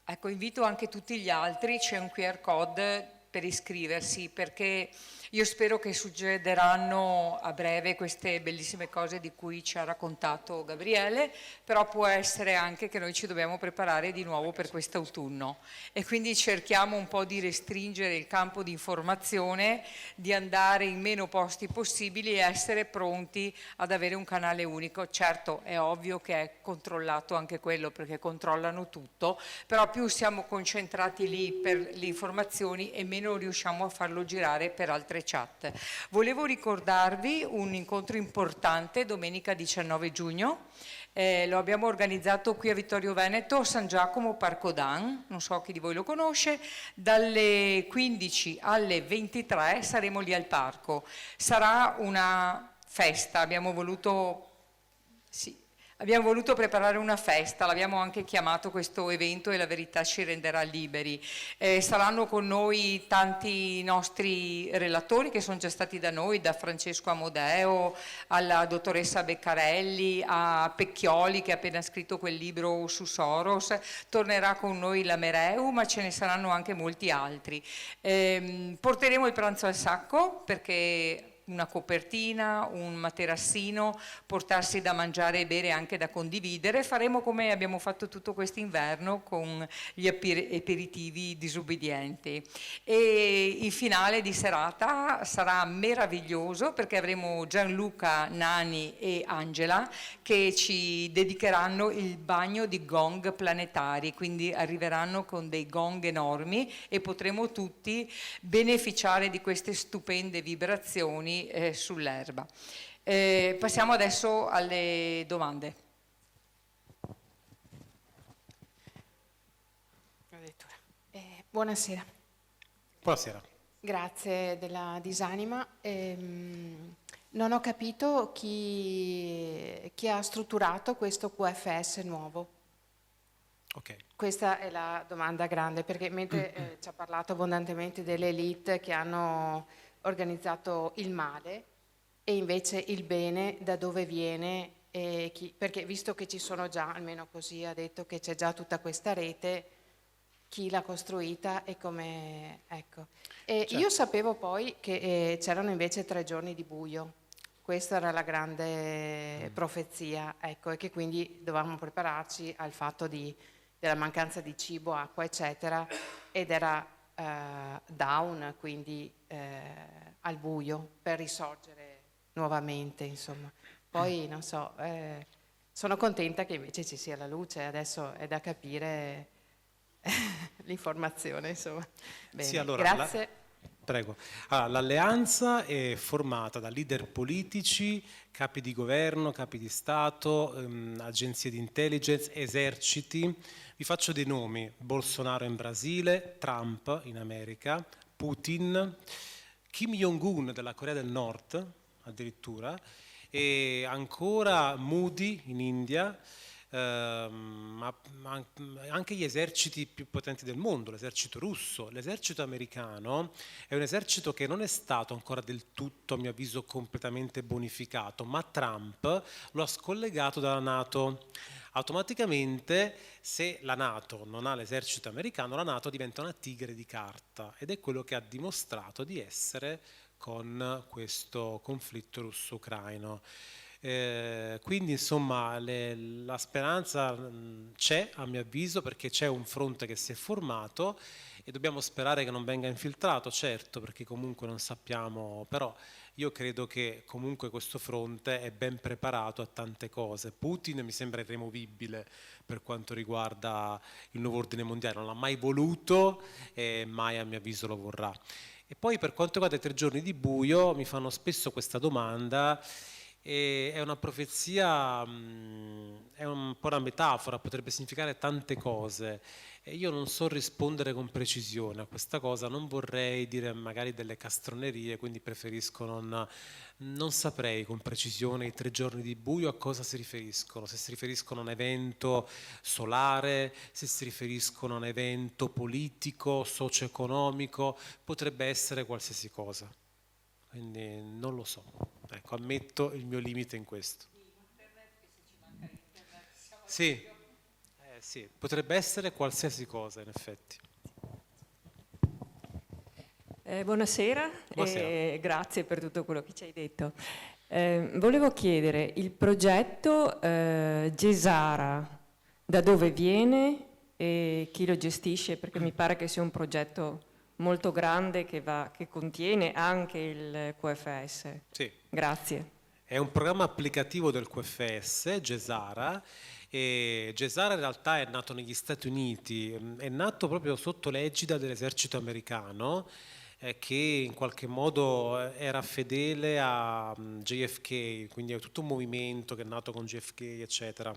Ecco, invito anche tutti gli altri, c'è un QR code per iscriversi, perché io spero che succederanno a breve queste bellissime cose di cui ci ha raccontato Gabriele, però può essere anche che noi ci dobbiamo preparare di nuovo per quest'autunno e quindi cerchiamo un po' di restringere il campo di informazione, di andare in meno posti possibili e essere pronti ad avere un canale unico. Certo, è ovvio che è controllato anche quello perché controllano tutto, però più siamo concentrati lì per le informazioni e meno riusciamo a farlo girare per altre chat. Volevo ricordarvi un incontro importante domenica 19 giugno, lo abbiamo organizzato qui a Vittorio Veneto, San Giacomo Parco Dan, non so chi di voi lo conosce, dalle 15 alle 23 saremo lì al parco. Sarà una festa, abbiamo voluto preparare una festa, l'abbiamo anche chiamato questo evento e la verità ci renderà liberi. Saranno con noi tanti nostri relatori che sono già stati da noi, da Francesco Amodeo alla dottoressa Beccarelli, a Pecchioli che ha appena scritto quel libro su Soros, tornerà con noi la Mereu, ma ce ne saranno anche molti altri. Porteremo il pranzo al sacco perché una copertina, un materassino, portarsi da mangiare e bere anche da condividere. Faremo come abbiamo fatto tutto quest'inverno con gli aperitivi disubbidienti. E il finale di serata sarà meraviglioso perché avremo Gianluca, Nani e Angela che ci dedicheranno il bagno di gong planetari, quindi arriveranno con dei gong enormi e potremo tutti beneficiare di queste stupende vibrazioni sull'erba. Passiamo adesso alle domande. Buonasera. Buonasera. Grazie della disanima. Non ho capito chi ha strutturato questo QFS nuovo. Ok. Questa è la domanda grande, perché mentre ci ha parlato abbondantemente delle elite che hanno organizzato il male e invece il bene da dove viene, perché visto che ci sono già, almeno così ha detto che c'è già tutta questa rete, chi l'ha costruita e come, ecco. E certo. Io sapevo poi che c'erano invece 3 giorni di buio, questa era la grande profezia, ecco, e che quindi dovevamo prepararci al fatto della mancanza di cibo, acqua, eccetera, ed era down, quindi al buio, per risorgere nuovamente, insomma. Poi, non so, sono contenta che invece ci sia la luce, adesso è da capire l'informazione, insomma. Bene, sì, allora, grazie. Prego. Allora, l'alleanza è formata da leader politici, capi di governo, capi di Stato, agenzie di intelligence, eserciti. Vi faccio dei nomi: Bolsonaro in Brasile, Trump in America, Putin, Kim Jong-un della Corea del Nord addirittura, e ancora Modi in India, ma anche gli eserciti più potenti del mondo, l'esercito russo, l'esercito americano è un esercito che non è stato ancora del tutto, a mio avviso, completamente bonificato, ma Trump lo ha scollegato dalla NATO. Automaticamente, se la NATO non ha l'esercito americano, la NATO diventa una tigre di carta, ed è quello che ha dimostrato di essere con questo conflitto russo-ucraino. Quindi insomma la speranza c'è, a mio avviso, perché c'è un fronte che si è formato e dobbiamo sperare che non venga infiltrato, certo, perché comunque non sappiamo, però io credo che comunque questo fronte è ben preparato a tante cose. Putin mi sembra irremovibile per quanto riguarda il nuovo ordine mondiale, non l'ha mai voluto e mai, a mio avviso, lo vorrà. E poi per quanto riguarda i 3 giorni di buio, mi fanno spesso questa domanda, e è una profezia, è un po' una metafora, potrebbe significare tante cose. E io non so rispondere con precisione a questa cosa, non vorrei dire magari delle castronerie, quindi preferisco non saprei con precisione i 3 giorni di buio a cosa si riferiscono, se si riferiscono a un evento solare, se si riferiscono a un evento politico, socio-economico, potrebbe essere qualsiasi cosa, quindi non lo so. Ecco, ammetto il mio limite in questo. Sì, sì, potrebbe essere qualsiasi cosa in effetti. Buonasera, Buonasera. e grazie per tutto quello che ci hai detto. Volevo chiedere, il progetto Gesara, da dove viene e chi lo gestisce? Perché mi pare che sia un progetto molto grande che contiene anche il QFS. Sì. Grazie. È un programma applicativo del QFS, Gesara, e Gesara in realtà è nato negli Stati Uniti, è nato proprio sotto l'egida dell'esercito americano, che in qualche modo era fedele a JFK, quindi è tutto un movimento che è nato con JFK, eccetera.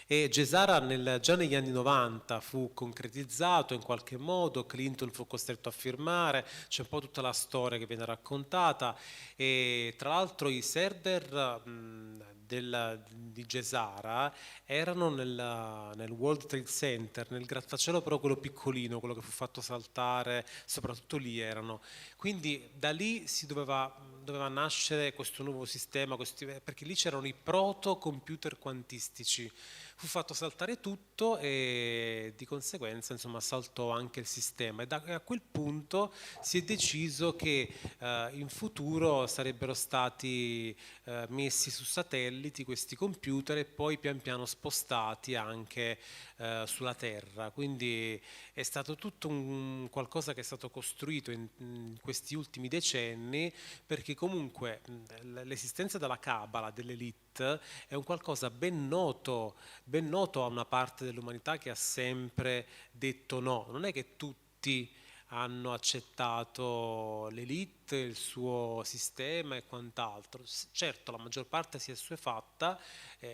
E Gesara già negli anni 90 fu concretizzato in qualche modo, Clinton fu costretto a firmare, c'è un po' tutta la storia che viene raccontata, e tra l'altro i server di Gesara erano nel World Trade Center, nel grattacielo però quello piccolino, quello che fu fatto saltare, soprattutto lì erano. Quindi da lì doveva nascere questo nuovo sistema, perché lì c'erano i proto-computer quantistici. Fu fatto saltare tutto e di conseguenza insomma saltò anche il sistema, e a quel punto si è deciso che in futuro sarebbero stati messi su satelliti questi computer e poi pian piano spostati anche sulla Terra, quindi è stato tutto qualcosa che è stato costruito in questi ultimi decenni, perché comunque l'esistenza della cabala, dell'elite, è un qualcosa ben noto a una parte dell'umanità che ha sempre detto no. Non è che tutti hanno accettato l'elite, il suo sistema e quant'altro. Certo, la maggior parte si è assuefatta,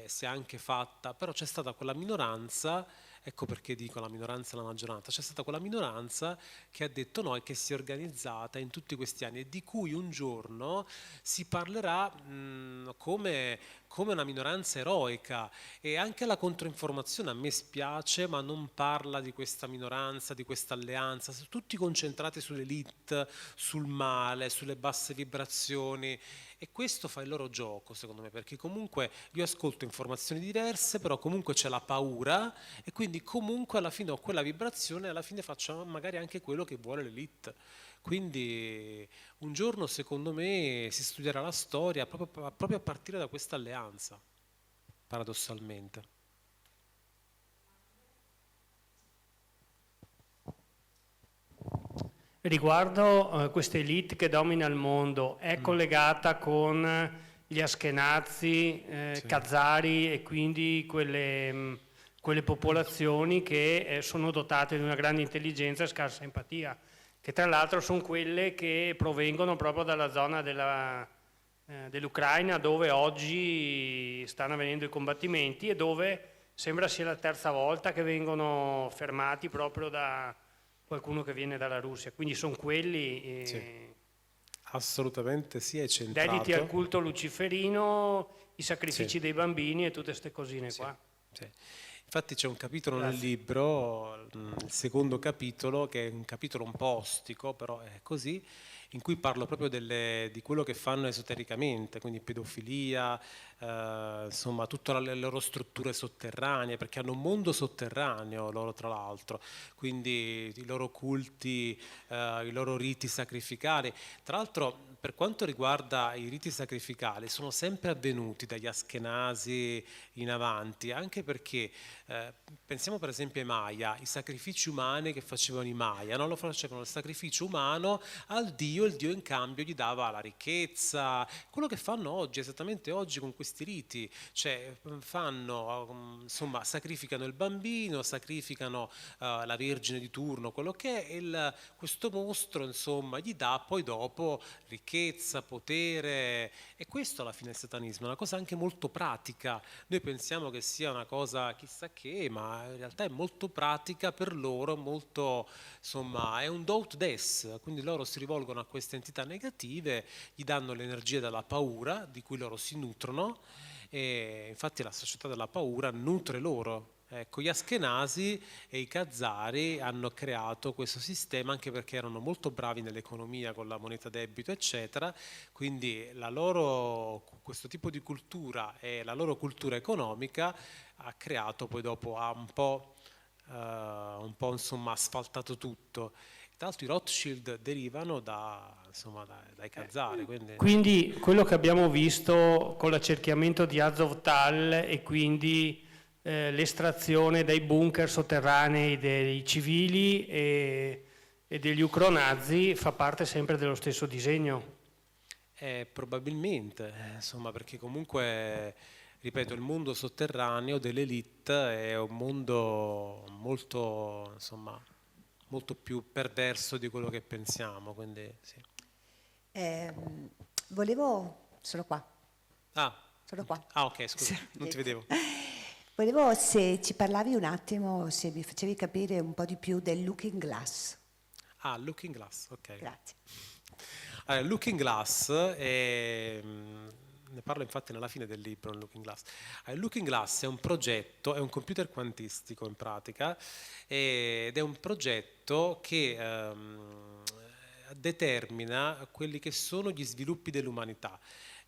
si è anche fatta, però c'è stata quella minoranza. Ecco perché dico la minoranza e la maggioranza. C'è stata quella minoranza che ha detto no e che si è organizzata in tutti questi anni, e di cui un giorno si parlerà come una minoranza eroica. E anche la controinformazione a me spiace, ma non parla di questa minoranza, di questa alleanza, tutti concentrati sull'elite, sul male, sulle basse vibrazioni. E questo fa il loro gioco, secondo me, perché comunque io ascolto informazioni diverse, però comunque c'è la paura, e quindi comunque alla fine ho quella vibrazione e alla fine faccio magari anche quello che vuole l'elite. Quindi un giorno, secondo me, si studierà la storia proprio a partire da questa alleanza, paradossalmente. Riguardo questa elite che domina il mondo, è collegata con gli Ashkenazi, Sì. Khazari, e quindi quelle popolazioni che sono dotate di una grande intelligenza e scarsa empatia, che tra l'altro sono quelle che provengono proprio dalla zona dell'Ucraina, dove oggi stanno avvenendo i combattimenti e dove sembra sia la terza volta che vengono fermati proprio da qualcuno che viene dalla Russia. Quindi sono quelli Sì. Assolutamente sì, è centrato. dediti al culto luciferino, i sacrifici Sì. dei bambini e tutte queste cosine Sì, qua. sì. Infatti c'è un capitolo nel Grazie. libro, il secondo capitolo, che è un capitolo un po' ostico, però è così, in cui parlo proprio di quello che fanno esotericamente, quindi pedofilia, insomma, tutte le loro strutture sotterranee, perché hanno un mondo sotterraneo loro tra l'altro, quindi i loro culti, i loro riti sacrificali. Tra l'altro, per quanto riguarda i riti sacrificali, sono sempre avvenuti dagli Askenasi in avanti, anche perché pensiamo per esempio ai Maya, i sacrifici umani che facevano i Maya, no? Lo facevano il sacrificio umano al Dio, il Dio in cambio gli dava la ricchezza, quello che fanno oggi, esattamente oggi con questi riti, cioè fanno, insomma, sacrificano il bambino, sacrificano la Vergine di turno, quello che è, e questo mostro, insomma, gli dà poi dopo ricchezza, potere, e questo alla fine è il satanismo, è una cosa anche molto pratica. Noi pensiamo che sia una cosa chissà che, ma in realtà è molto pratica per loro, molto, insomma, è un do ut des, quindi loro si rivolgono a queste entità negative, gli danno l'energia della paura di cui loro si nutrono, e infatti la società della paura nutre loro. Ecco, gli Askenasi e i Khazari hanno creato questo sistema anche perché erano molto bravi nell'economia con la moneta debito, eccetera, quindi questo tipo di cultura e la loro cultura economica ha creato poi dopo, ha un po' insomma asfaltato tutto. Tra l'altro i Rothschild derivano dai Khazari, quindi Quindi quello che abbiamo visto con l'accerchiamento di Azovtal e quindi l'estrazione dai bunker sotterranei dei civili e degli ucronazi fa parte sempre dello stesso disegno. probabilmente, insomma, perché comunque, ripeto, il mondo sotterraneo dell'elite è un mondo molto, insomma, molto più perverso di quello che pensiamo, quindi sì. Sono qua, Ah, sono qua. ok, scusa, non ti vedevo. Volevo se ci parlavi un attimo, se mi facevi capire un po' di più del Looking Glass. Ah, Looking Glass, ok. Grazie. Allora, Looking Glass ne parlo infatti nella fine del libro, Looking Glass. Looking Glass è un progetto, è un computer quantistico in pratica, ed è un progetto che determina quelli che sono gli sviluppi dell'umanità.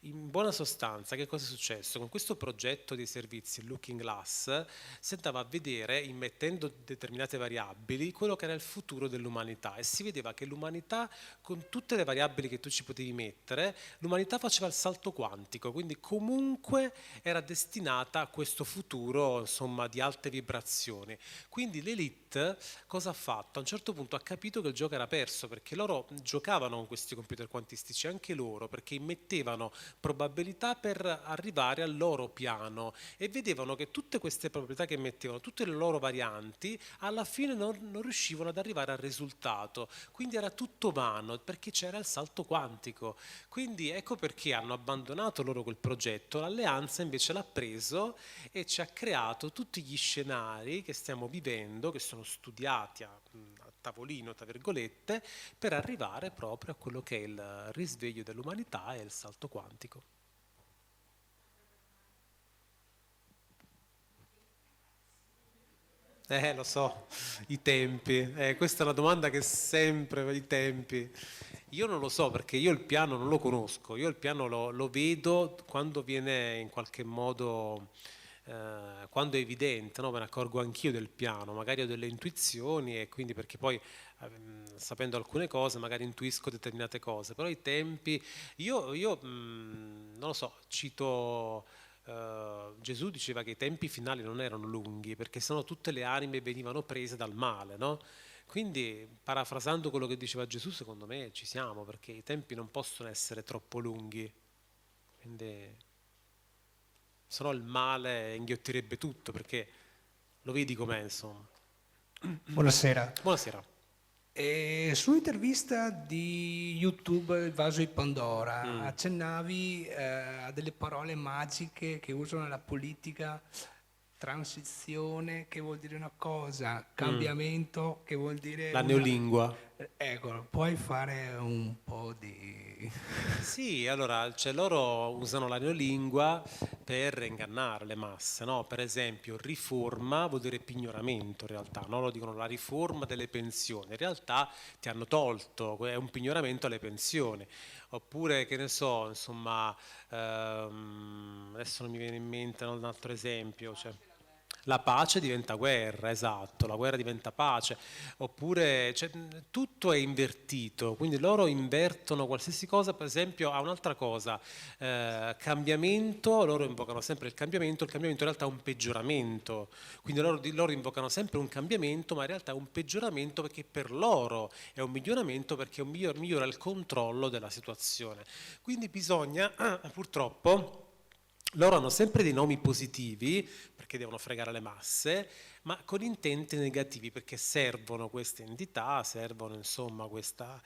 In buona sostanza, che cosa è successo? Con questo progetto dei servizi Looking Glass si andava a vedere, immettendo determinate variabili, quello che era il futuro dell'umanità, e si vedeva che l'umanità, con tutte le variabili che tu ci potevi mettere, l'umanità faceva il salto quantico, quindi comunque era destinata a questo futuro, insomma, di alte vibrazioni. Quindi l'elite cosa ha fatto? A un certo punto ha capito che il gioco era perso, perché loro giocavano con questi computer quantistici, anche loro, perché immettevano probabilità per arrivare al loro piano, e vedevano che tutte queste probabilità che mettevano, tutte le loro varianti, alla fine non riuscivano ad arrivare al risultato, quindi era tutto vano perché c'era il salto quantico. Quindi ecco perché hanno abbandonato loro quel progetto, l'Alleanza invece l'ha preso e ci ha creato tutti gli scenari che stiamo vivendo, che sono studiati a tavolino, tra virgolette, per arrivare proprio a quello che è il risveglio dell'umanità e il salto quantico. Lo so, i tempi. Questa è una domanda che sempre, i tempi. Io non lo so perché io il piano non lo conosco, io il piano lo vedo quando viene in qualche modo, quando è evidente, no? Me ne accorgo anch'io del piano, magari ho delle intuizioni e quindi perché poi sapendo alcune cose magari intuisco determinate cose, però i tempi, io non lo so, cito... Gesù diceva che i tempi finali non erano lunghi perché sennò tutte le anime venivano prese dal male, no? Quindi parafrasando quello che diceva Gesù, secondo me ci siamo, perché i tempi non possono essere troppo lunghi, quindi sennò il male inghiottirebbe tutto, perché lo vedi com'è, insomma. Buonasera. Buonasera. Su un'intervista di YouTube, Il vaso di Pandora, accennavi a delle parole magiche che usano nella politica: transizione, che vuol dire una cosa, cambiamento, che vuol dire... La neolingua. Ecco, puoi fare un po' di neolingui. Sì, allora, cioè loro usano la neolingua per ingannare le masse, no? Per esempio, riforma vuol dire pignoramento in realtà, no? Loro dicono la riforma delle pensioni, in realtà ti hanno tolto, è un pignoramento alle pensioni. Oppure, che ne so, insomma, adesso non mi viene in mente un altro esempio, cioè, la pace diventa guerra, esatto, la guerra diventa pace, oppure cioè, tutto è invertito, quindi loro invertono qualsiasi cosa, per esempio a un'altra cosa, cambiamento, loro invocano sempre il cambiamento in realtà è un peggioramento, quindi loro invocano sempre un cambiamento, ma in realtà è un peggioramento perché per loro è un miglioramento perché migliora il controllo della situazione. Quindi bisogna, purtroppo, loro hanno sempre dei nomi positivi perché devono fregare le masse, ma con intenti negativi perché servono queste entità, servono insomma questa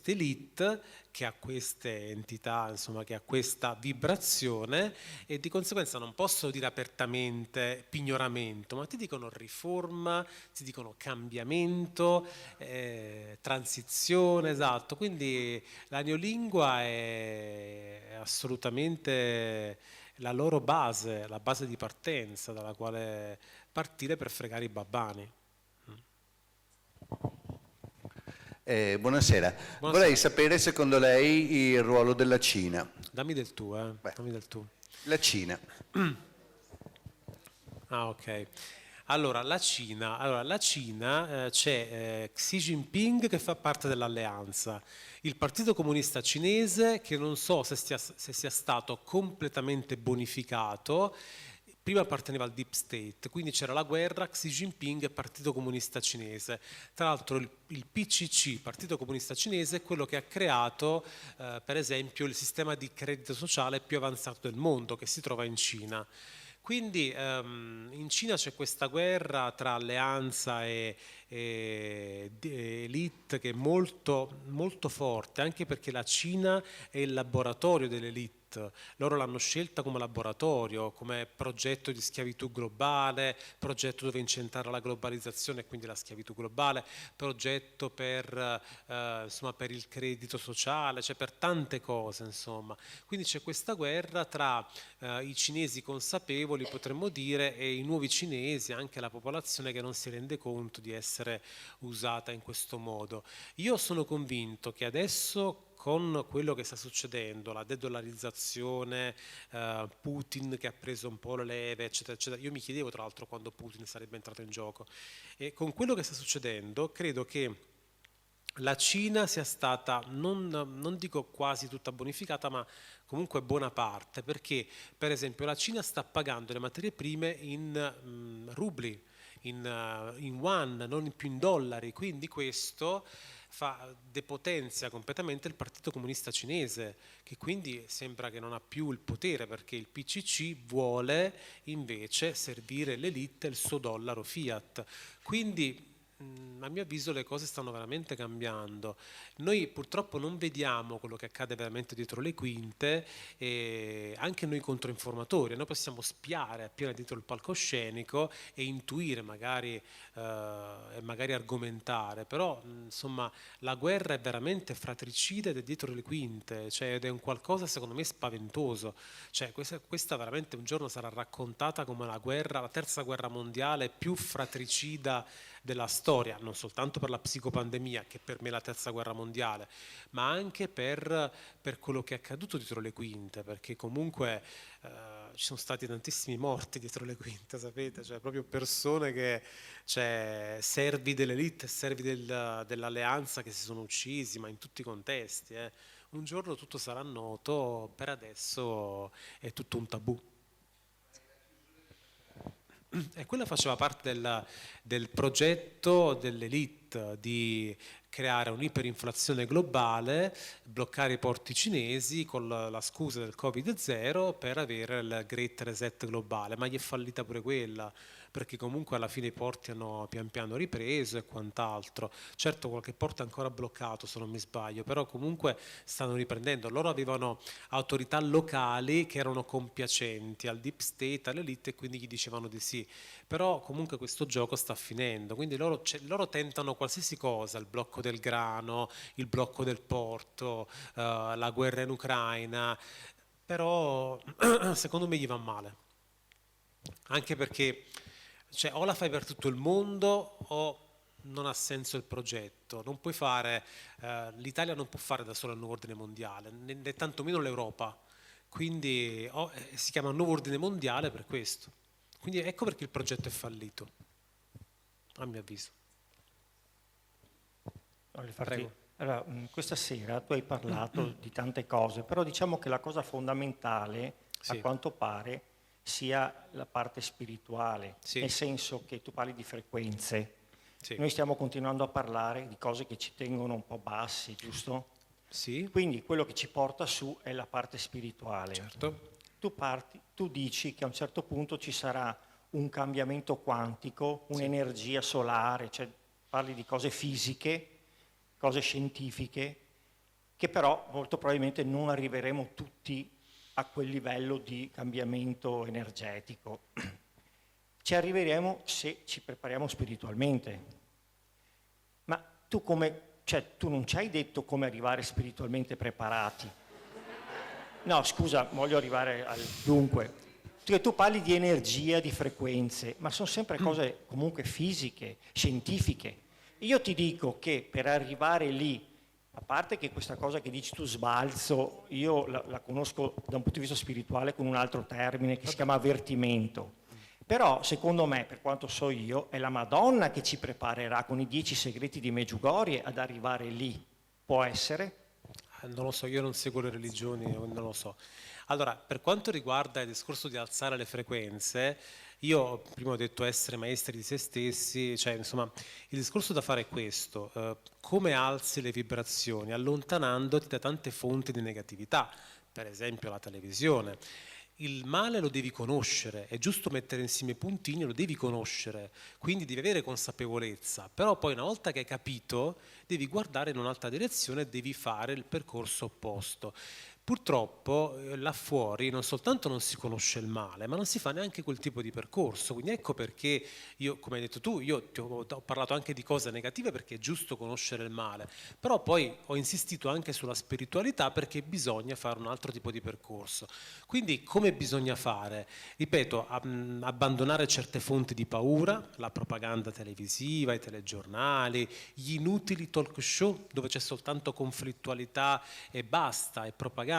elite che ha queste entità, insomma che ha questa vibrazione e di conseguenza non possono dire apertamente pignoramento, ma ti dicono riforma, ti dicono cambiamento, transizione, esatto. Quindi la neolingua è assolutamente la loro base, la base di partenza dalla quale partire per fregare i babbani. Buonasera. Buonasera. Vorrei sapere secondo lei il ruolo della Cina. Dammi del tuo, dammi del tuo. La Cina. Ah, ok. Allora, la Cina c'è Xi Jinping che fa parte dell'alleanza, il Partito Comunista Cinese che non so se sia stato completamente bonificato, prima apparteneva al Deep State, quindi c'era la guerra Xi Jinping e Partito Comunista Cinese. Tra l'altro il PCC, Partito Comunista Cinese, è quello che ha creato per esempio il sistema di credito sociale più avanzato del mondo che si trova in Cina. Quindi in Cina c'è questa guerra tra alleanza e elite che è molto, molto forte, anche perché la Cina è il laboratorio dell'elite. Loro l'hanno scelta come laboratorio, come progetto di schiavitù globale, progetto dove incentrare la globalizzazione e quindi la schiavitù globale, progetto insomma, per il credito sociale, cioè per tante cose, insomma. Quindi c'è questa guerra tra i cinesi consapevoli, potremmo dire, e i nuovi cinesi, anche la popolazione che non si rende conto di essere usata in questo modo. Io sono convinto che adesso con quello che sta succedendo, la de-dollarizzazione, Putin che ha preso un po' le leve, eccetera, eccetera. Io mi chiedevo tra l'altro quando Putin sarebbe entrato in gioco. E con quello che sta succedendo credo che la Cina sia stata, non dico quasi tutta bonificata, ma comunque buona parte, perché per esempio la Cina sta pagando le materie prime in rubli, in yuan, non più in dollari, quindi questo depotenzia completamente il Partito Comunista Cinese, che quindi sembra che non ha più il potere perché il PCC vuole invece servire l'elite e il suo dollaro fiat. Quindi a mio avviso le cose stanno veramente cambiando. Noi purtroppo non vediamo quello che accade veramente dietro le quinte, e anche noi controinformatori, noi possiamo spiare appena dietro il palcoscenico e intuire magari e magari argomentare, però insomma la guerra è veramente fratricida ed è dietro le quinte, cioè, ed è un qualcosa secondo me spaventoso, cioè questa veramente un giorno sarà raccontata come la terza guerra mondiale più fratricida della storia, non soltanto per la psicopandemia, che per me è la terza guerra mondiale, ma anche per quello che è accaduto dietro le quinte, perché comunque ci sono stati tantissimi morti dietro le quinte, sapete, cioè proprio persone che, cioè servi dell'elite, servi dell'alleanza che si sono uccisi, ma in tutti i contesti. Un giorno tutto sarà noto, per adesso è tutto un tabù. E quella faceva parte del progetto dell'elite di creare un'iperinflazione globale, bloccare i porti cinesi con la scusa del Covid-0 per avere il Great Reset globale, ma gli è fallita pure quella, perché comunque alla fine i porti hanno pian piano ripreso e quant'altro. Certo qualche porto è ancora bloccato se non mi sbaglio, però comunque stanno riprendendo. Loro avevano autorità locali che erano compiacenti al deep state, all'elite, e quindi gli dicevano di sì. Però comunque questo gioco sta finendo, quindi loro tentano qualsiasi cosa, il blocco del grano, il blocco del porto, la guerra in Ucraina, però secondo me gli va male. Anche perché o la fai per tutto il mondo o non ha senso il progetto. Non puoi fare, l'Italia non può fare da sola il nuovo ordine mondiale, né tantomeno l'Europa. Quindi si chiama nuovo ordine mondiale per questo. Quindi ecco perché il progetto è fallito, a mio avviso. Prego. Allora, questa sera tu hai parlato di tante cose, però diciamo che la cosa fondamentale, Sì. a quanto pare, sia la parte spirituale, Sì. nel senso che tu parli di frequenze. Sì. Noi stiamo continuando a parlare di cose che ci tengono un po' bassi, giusto? Sì, Quindi quello che ci porta su è la parte spirituale. certo. Tu dici che a un certo punto ci sarà un cambiamento quantico, un'energia solare, cioè parli di cose fisiche, cose scientifiche, che però molto probabilmente non arriveremo tutti a quel livello di cambiamento energetico. Ci arriveremo se ci prepariamo spiritualmente. Ma tu tu non ci hai detto come arrivare spiritualmente preparati. No, scusa, voglio arrivare al dunque. Tu parli di energia, di frequenze, ma sono sempre cose comunque fisiche, scientifiche. Io ti dico che per arrivare lì, a parte che questa cosa che dici tu sbalzo, io la conosco da un punto di vista spirituale con un altro termine che si chiama avvertimento. Però secondo me, per quanto so io, è la Madonna che ci preparerà con i 10 segreti di Medjugorje ad arrivare lì. Può essere? Non lo so, io non seguo le religioni, non lo so. Allora, per quanto riguarda il discorso di alzare le frequenze, io prima ho detto essere maestri di se stessi, cioè insomma il discorso da fare è questo, come alzi le vibrazioni allontanandoti da tante fonti di negatività, per esempio la televisione. Il male lo devi conoscere, è giusto mettere insieme i puntini, lo devi conoscere, quindi devi avere consapevolezza, però poi una volta che hai capito devi guardare in un'altra direzione e devi fare il percorso opposto. Purtroppo là fuori non soltanto non si conosce il male, ma non si fa neanche quel tipo di percorso, quindi ecco perché io, come hai detto tu, io ti ho parlato anche di cose negative perché è giusto conoscere il male, però poi ho insistito anche sulla spiritualità perché bisogna fare un altro tipo di percorso. Quindi come bisogna fare? Ripeto, abbandonare certe fonti di paura, la propaganda televisiva, i telegiornali, gli inutili talk show dove c'è soltanto conflittualità e basta, e propaganda.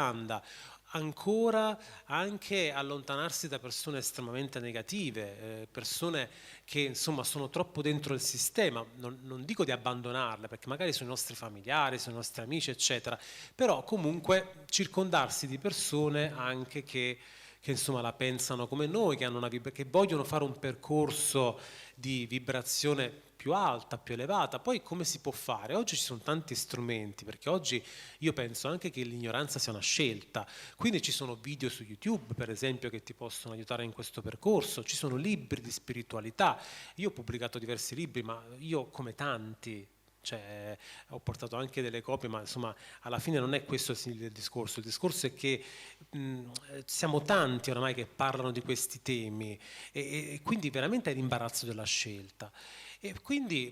Ancora anche allontanarsi da persone estremamente negative, persone che insomma sono troppo dentro il sistema, non dico di abbandonarle perché magari sono i nostri familiari, sono i nostri amici eccetera, però comunque circondarsi di persone anche che insomma la pensano come noi, che vogliono fare un percorso di vibrazione più alta, più elevata. Poi come si può fare? Oggi ci sono tanti strumenti, perché oggi io penso anche che l'ignoranza sia una scelta, quindi ci sono video su YouTube per esempio che ti possono aiutare in questo percorso, ci sono libri di spiritualità, io ho pubblicato diversi libri, ma io come tanti, cioè, ho portato anche delle copie, ma insomma alla fine non è questo il discorso è che siamo tanti oramai che parlano di questi temi e quindi veramente è l'imbarazzo della scelta e quindi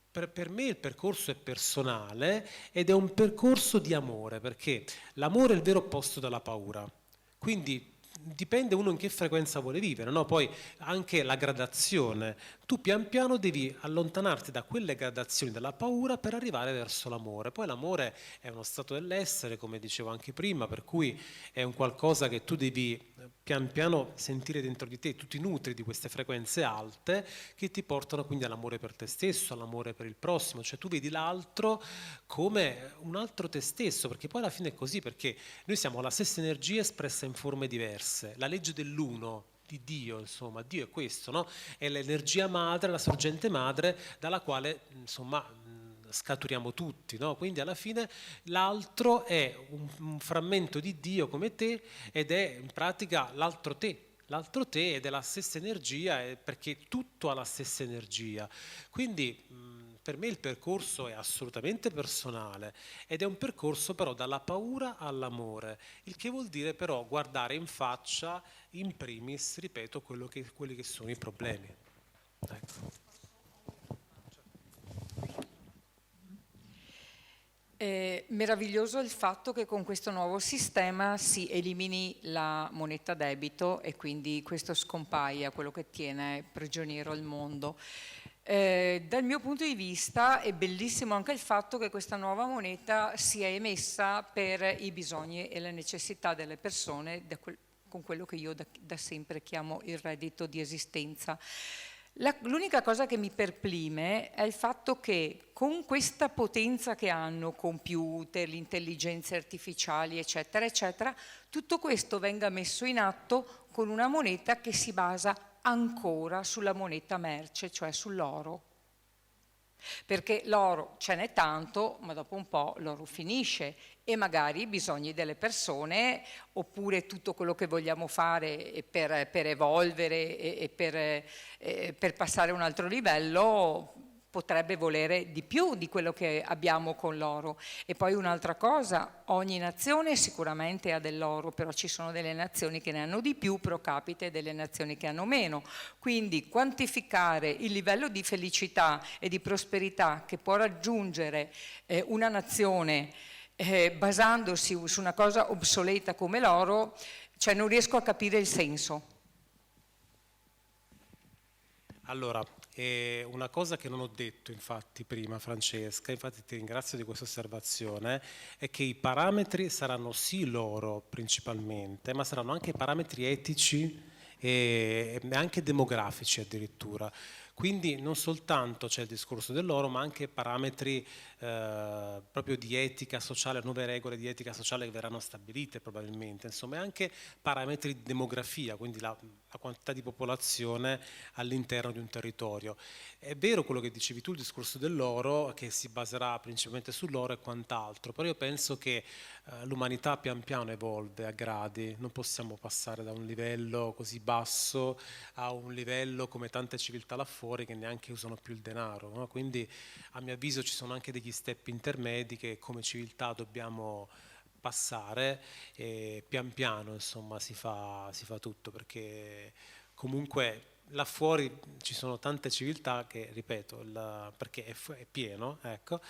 per me il percorso è personale ed è un percorso di amore, perché l'amore è il vero opposto della paura, quindi dipende uno in che frequenza vuole vivere, no? Poi anche la gradazione, tu pian piano devi allontanarti da quelle gradazioni della paura per arrivare verso l'amore. Poi l'amore è uno stato dell'essere, come dicevo anche prima, per cui è un qualcosa che tu devi pian piano sentire dentro di te, tu ti nutri di queste frequenze alte che ti portano quindi all'amore per te stesso, all'amore per il prossimo, cioè tu vedi l'altro come un altro te stesso, perché poi alla fine è così, perché noi siamo la stessa energia espressa in forme diverse, la legge dell'uno di Dio, insomma, Dio è questo, no? È l'energia madre, la sorgente madre dalla quale insomma scaturiamo tutti, no? Quindi alla fine l'altro è un frammento di Dio come te ed è in pratica l'altro te, l'altro tè è della stessa energia, perché tutto ha la stessa energia. Quindi per me il percorso è assolutamente personale ed è un percorso però dalla paura all'amore, il che vuol dire però guardare in faccia in primis, ripeto, quelli che sono i problemi. Ecco. È meraviglioso il fatto che con questo nuovo sistema si elimini la moneta debito e quindi questo scompaia, quello che tiene prigioniero il mondo. Dal mio punto di vista è bellissimo anche il fatto che questa nuova moneta sia emessa per i bisogni e le necessità delle persone, con quello che io da sempre chiamo il reddito di esistenza. L'unica cosa che mi perplime è il fatto che con questa potenza che hanno, computer, le intelligenze artificiali, eccetera, eccetera, tutto questo venga messo in atto con una moneta che si basa ancora sulla moneta merce, cioè sull'oro. Perché l'oro ce n'è tanto, ma dopo un po' l'oro finisce e magari i bisogni delle persone, oppure tutto quello che vogliamo fare per evolvere e per passare a un altro livello potrebbe volere di più di quello che abbiamo con l'oro. E poi un'altra cosa, ogni nazione sicuramente ha dell'oro, però ci sono delle nazioni che ne hanno di più pro capite e delle nazioni che hanno meno. Quindi quantificare il livello di felicità e di prosperità che può raggiungere una nazione basandosi su una cosa obsoleta come l'oro, cioè non riesco a capire il senso. Allora, una cosa che non ho detto infatti prima, Francesca, infatti ti ringrazio di questa osservazione, è che i parametri saranno sì l'oro principalmente, ma saranno anche parametri etici e anche demografici addirittura. Quindi non soltanto c'è il discorso dell'oro, ma anche parametri proprio di etica sociale, nuove regole di etica sociale che verranno stabilite probabilmente, insomma, e anche parametri di demografia, quindi la quantità di popolazione all'interno di un territorio. È vero quello che dicevi tu, il discorso dell'oro, che si baserà principalmente sull'oro e quant'altro, però io penso che l'umanità pian piano evolve a gradi, non possiamo passare da un livello così basso a un livello come tante civiltà là fuori che neanche usano più il denaro, no? Quindi a mio avviso ci sono anche degli step intermedi che come civiltà dobbiamo passare e pian piano insomma si fa tutto, perché comunque là fuori ci sono tante civiltà che, ripeto, perché è pieno, ecco,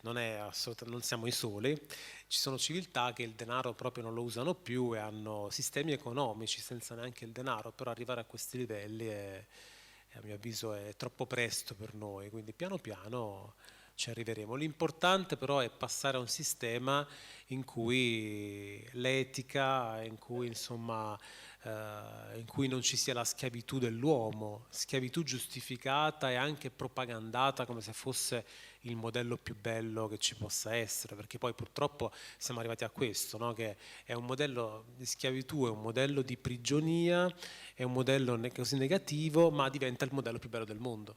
non siamo i soli, ci sono civiltà che il denaro proprio non lo usano più e hanno sistemi economici senza neanche il denaro, però arrivare a questi livelli a mio avviso è troppo presto per noi, quindi piano piano ci arriveremo. L'importante però è passare a un sistema in cui l'etica, in cui insomma in cui non ci sia la schiavitù dell'uomo, schiavitù giustificata e anche propagandata come se fosse il modello più bello che ci possa essere, perché poi purtroppo siamo arrivati a questo, no? Che è un modello di schiavitù, è un modello di prigionia, è un modello così negativo, ma diventa il modello più bello del mondo,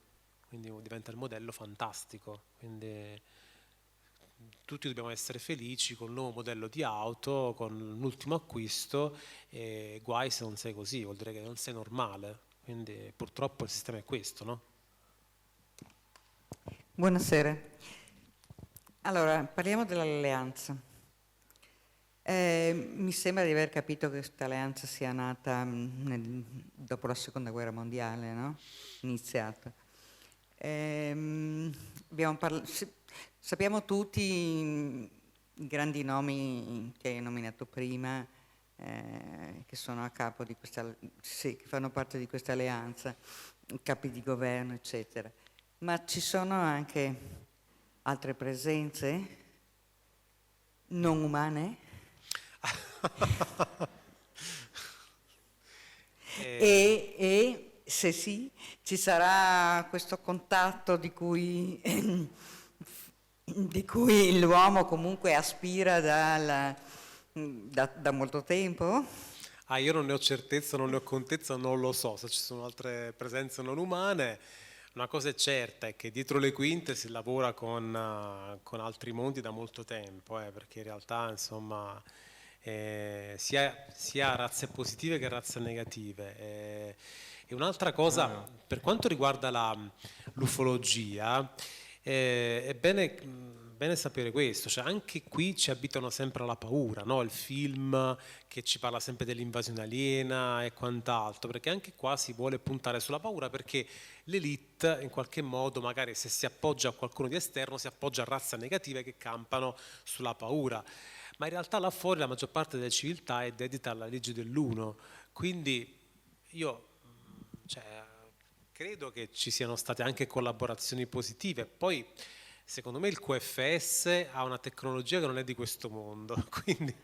quindi diventa il modello fantastico, quindi tutti dobbiamo essere felici con il nuovo modello di auto, con l'ultimo acquisto, e guai se non sei così, vuol dire che non sei normale, quindi purtroppo il sistema è questo, no? Buonasera. Allora, parliamo dell'alleanza. Mi sembra di aver capito che questa alleanza sia nata dopo la seconda guerra mondiale, no? Iniziata. Sappiamo tutti i grandi nomi che hai nominato prima, che sono a capo di questa, sì, che fanno parte di questa alleanza, capi di governo, eccetera. Ma ci sono anche altre presenze non umane? E se sì, ci sarà questo contatto di cui l'uomo comunque aspira da molto tempo? Io non ne ho certezza, non ne ho contezza, non lo so se ci sono altre presenze non umane. Una cosa è certa, è che dietro le quinte si lavora con altri mondi da molto tempo, perché in realtà insomma sia razze positive che razze negative. E un'altra cosa, per quanto riguarda l'ufologia, è bene sapere questo, cioè anche qui ci abituano sempre alla paura, no? Il film che ci parla sempre dell'invasione aliena e quant'altro, perché anche qua si vuole puntare sulla paura, perché l'elite in qualche modo, magari se si appoggia a qualcuno di esterno, si appoggia a razze negative che campano sulla paura. Ma in realtà là fuori la maggior parte delle civiltà è dedita alla legge dell'uno, quindi io credo che ci siano state anche collaborazioni positive. Poi secondo me il QFS ha una tecnologia che non è di questo mondo, quindi,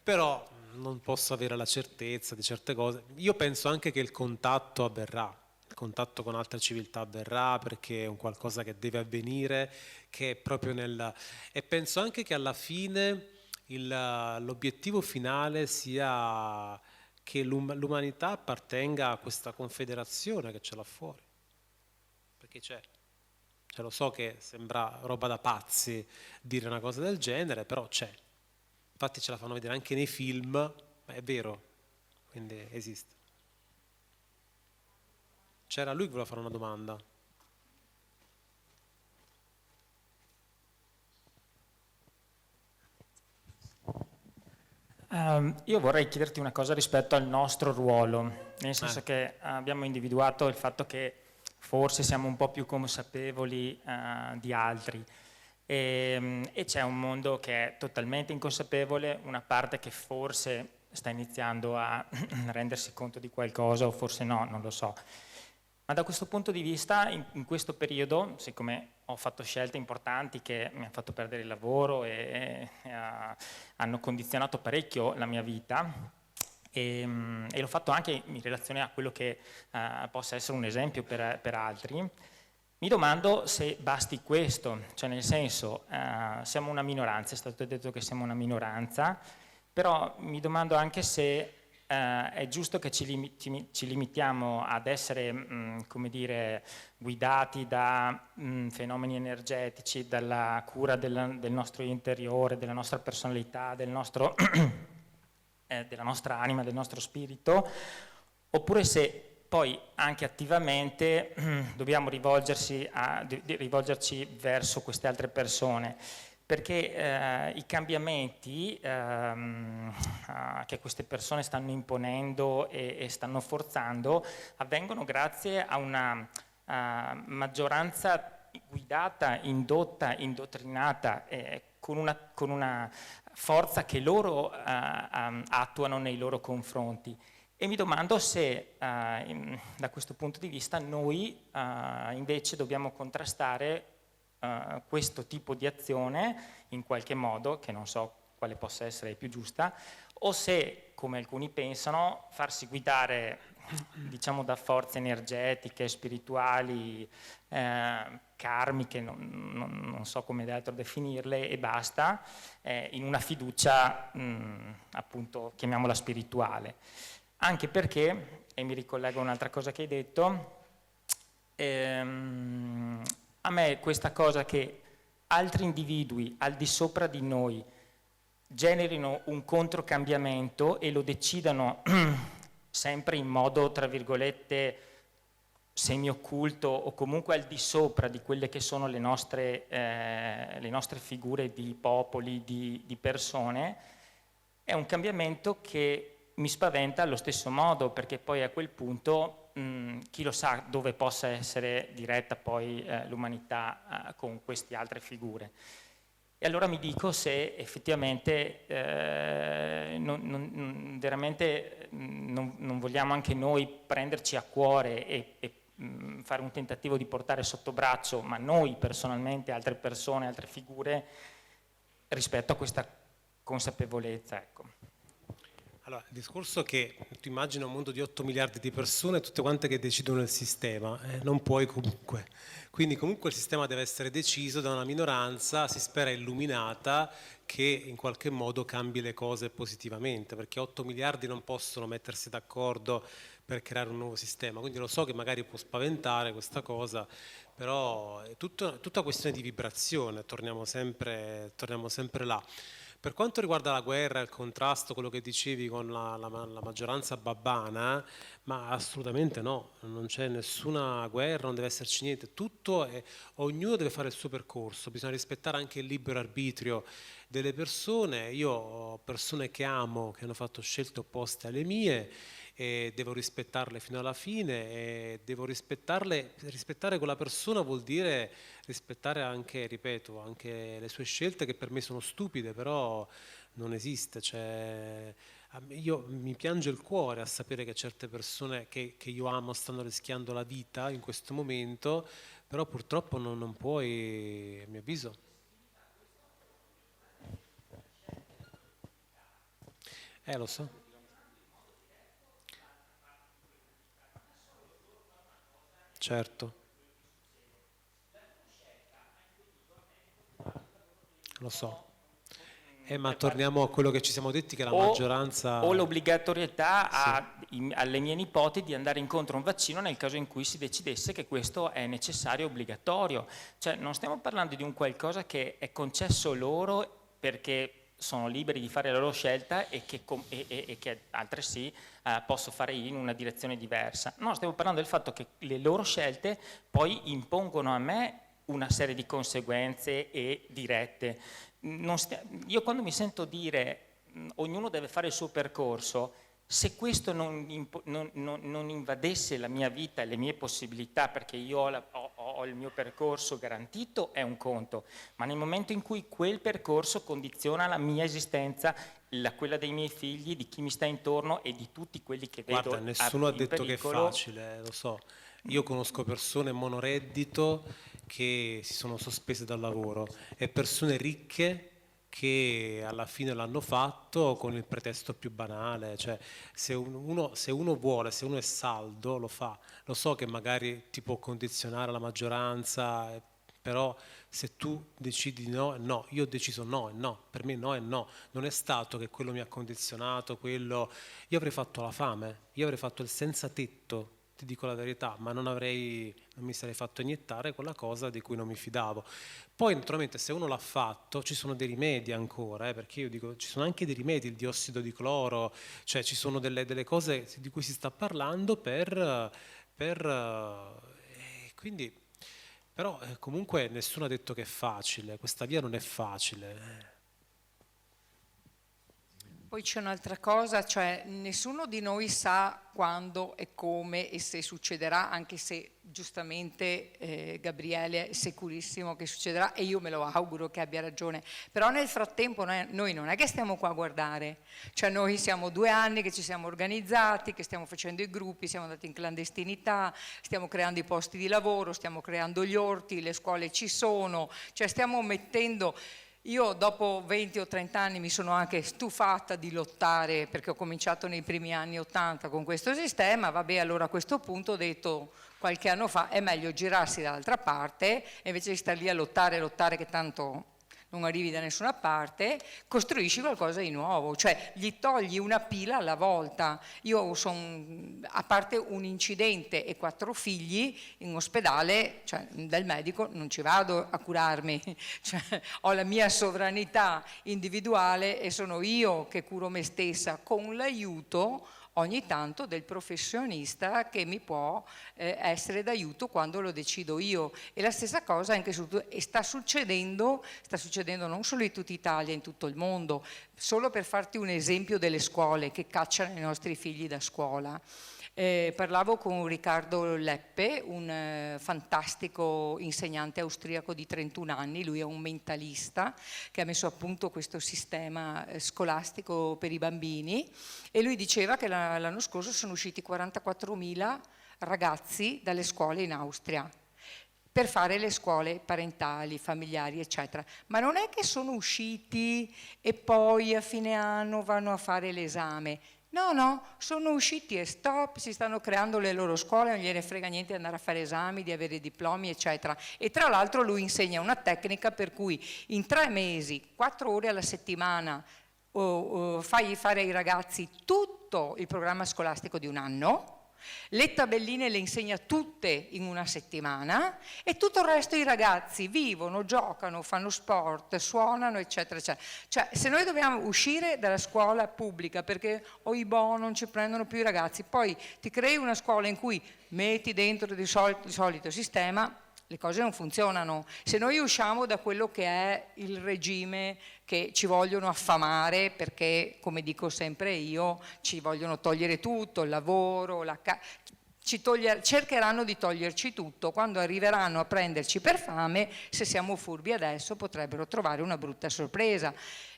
però non posso avere la certezza di certe cose. Io penso anche che il contatto avverrà, il contatto con altre civiltà avverrà, perché è un qualcosa che deve avvenire, che è proprio e penso anche che alla fine l'obiettivo finale sia che l'umanità appartenga a questa confederazione che ce l'ha fuori, perché c'è. Cioè, lo so che sembra roba da pazzi dire una cosa del genere, però c'è. Infatti ce la fanno vedere anche nei film, ma è vero, quindi esiste. C'era lui che voleva fare una domanda. Io vorrei chiederti una cosa rispetto al nostro ruolo, nel senso che abbiamo individuato il fatto che forse siamo un po' più consapevoli di altri e c'è un mondo che è totalmente inconsapevole, una parte che forse sta iniziando a rendersi conto di qualcosa o forse no, non lo so. Ma da questo punto di vista, in questo periodo, siccome ho fatto scelte importanti che mi hanno fatto perdere il lavoro e hanno condizionato parecchio la mia vita, e l'ho fatto anche in relazione a quello che possa essere un esempio per altri, mi domando se basti questo, cioè nel senso siamo una minoranza, è stato detto che siamo una minoranza, però mi domando anche se è giusto che ci limitiamo ad essere, come dire, guidati da fenomeni energetici, dalla cura del nostro interiore, della nostra personalità, della nostra anima, del nostro spirito, oppure se poi anche attivamente dobbiamo rivolgerci verso queste altre persone. Perché i cambiamenti che queste persone stanno imponendo e stanno forzando avvengono grazie a una maggioranza guidata, indotta, indottrinata, con una forza che loro attuano nei loro confronti. E mi domando se da questo punto di vista noi invece dobbiamo contrastare questo tipo di azione in qualche modo, che non so quale possa essere più giusta, o se, come alcuni pensano, farsi guidare diciamo da forze energetiche, spirituali, karmiche, non so come altro definirle, e basta, in una fiducia appunto chiamiamola spirituale. Anche perché, e mi ricollego a un'altra cosa che hai detto, a me questa cosa che altri individui al di sopra di noi generino un controcambiamento e lo decidano sempre in modo, tra virgolette, semi-occulto o comunque al di sopra di quelle che sono le nostre figure di popoli, di persone, è un cambiamento che mi spaventa allo stesso modo, perché poi a quel punto chi lo sa dove possa essere diretta poi l'umanità con queste altre figure. E allora mi dico se effettivamente veramente non vogliamo anche noi prenderci a cuore e fare un tentativo di portare sotto braccio, ma noi personalmente, altre persone, altre figure, rispetto a questa consapevolezza, ecco. Allora, il discorso è che tu immagini un mondo di 8 miliardi di persone, tutte quante che decidono il sistema, non puoi comunque. Quindi comunque il sistema deve essere deciso da una minoranza, si spera illuminata, che in qualche modo cambi le cose positivamente, perché 8 miliardi non possono mettersi d'accordo per creare un nuovo sistema. Quindi lo so che magari può spaventare questa cosa, però è tutta questione di vibrazione, torniamo sempre là. Per quanto riguarda la guerra, il contrasto, quello che dicevi con la maggioranza babbana, ma assolutamente no, non c'è nessuna guerra, non deve esserci niente, ognuno deve fare il suo percorso, bisogna rispettare anche il libero arbitrio delle persone. Io ho persone che amo, che hanno fatto scelte opposte alle mie, e devo rispettarle fino alla fine, e devo rispettare quella persona vuol dire rispettare anche, ripeto, anche le sue scelte, che per me sono stupide, però non esiste, cioè, io mi piange il cuore a sapere che certe persone che io amo stanno rischiando la vita in questo momento, però purtroppo non puoi, a mio avviso. Lo so. Certo. Lo so. Ma torniamo a quello che ci siamo detti, che la maggioranza... O l'obbligatorietà alle mie nipoti di andare incontro a un vaccino nel caso in cui si decidesse che questo è necessario e obbligatorio. Cioè non stiamo parlando di un qualcosa che è concesso loro perché sono liberi di fare la loro scelta e che altresì posso fare io in una direzione diversa. No, stiamo parlando del fatto che le loro scelte poi impongono a me una serie di conseguenze e dirette. Io quando mi sento dire ognuno deve fare il suo percorso, se questo non invadesse la mia vita e le mie possibilità, perché io ho il mio percorso garantito, è un conto, ma nel momento in cui quel percorso condiziona la mia esistenza, quella dei miei figli, di chi mi sta intorno e di tutti quelli che vedo. Guarda, nessuno ha detto che è facile, lo so. Io conosco persone monoreddito che si sono sospese dal lavoro e persone ricche che alla fine l'hanno fatto con il pretesto più banale, cioè se uno vuole, se uno è saldo lo fa. Lo so che magari ti può condizionare la maggioranza, però se tu decidi no, io ho deciso no e no, per me no e no, non è stato che quello mi ha condizionato, io avrei fatto la fame, io avrei fatto il senza tetto, ti dico la verità, ma non mi sarei fatto iniettare quella cosa di cui non mi fidavo. Poi naturalmente se uno l'ha fatto ci sono dei rimedi ancora, perché io dico ci sono anche dei rimedi, il diossido di cloro, cioè ci sono delle cose di cui si sta parlando quindi, però comunque nessuno ha detto che è facile, questa via non è facile. Poi c'è un'altra cosa, cioè nessuno di noi sa quando e come e se succederà, anche se giustamente Gabriele è sicurissimo che succederà e io me lo auguro che abbia ragione, però nel frattempo noi non è che stiamo qua a guardare, cioè noi siamo 2 anni che ci siamo organizzati, che stiamo facendo i gruppi, siamo andati in clandestinità, stiamo creando i posti di lavoro, stiamo creando gli orti, le scuole ci sono, cioè stiamo mettendo... Io dopo 20 o 30 anni mi sono anche stufata di lottare, perché ho cominciato nei primi anni 80 con questo sistema, vabbè, allora a questo punto ho detto qualche anno fa è meglio girarsi dall'altra parte e invece di stare lì a lottare che tanto non arrivi da nessuna parte, costruisci qualcosa di nuovo, cioè gli togli una pila alla volta. Io a parte un incidente e 4 figli in ospedale, cioè dal medico non ci vado a curarmi, cioè, ho la mia sovranità individuale e sono io che curo me stessa con l'aiuto ogni tanto del professionista che mi può essere d'aiuto quando lo decido io. E la stessa cosa anche sta succedendo non solo in tutta Italia, in tutto il mondo. Solo per farti un esempio delle scuole che cacciano i nostri figli da scuola. Parlavo con Riccardo Leppe, un fantastico insegnante austriaco di 31 anni, lui è un mentalista che ha messo a punto questo sistema scolastico per i bambini e lui diceva che l'anno scorso sono usciti 44.000 ragazzi dalle scuole in Austria per fare le scuole parentali, familiari, eccetera. Ma non è che sono usciti e poi a fine anno vanno a fare l'esame. No, sono usciti e stop, si stanno creando le loro scuole, non gliene frega niente di andare a fare esami, di avere diplomi, eccetera. E tra l'altro lui insegna una tecnica per cui in 3 mesi, 4 ore alla settimana, fai fare ai ragazzi tutto il programma scolastico di un anno, Le tabelline le insegna tutte in una settimana e tutto il resto i ragazzi vivono, giocano, fanno sport, suonano, eccetera, eccetera. Cioè, se noi dobbiamo uscire dalla scuola pubblica perché non ci prendono più i ragazzi, poi ti crei una scuola in cui metti dentro il solito sistema, le cose non funzionano. Se noi usciamo da quello che è il regime che ci vogliono affamare, perché come dico sempre io, ci vogliono togliere tutto, il lavoro, cercheranno di toglierci tutto, quando arriveranno a prenderci per fame, se siamo furbi adesso potrebbero trovare una brutta sorpresa.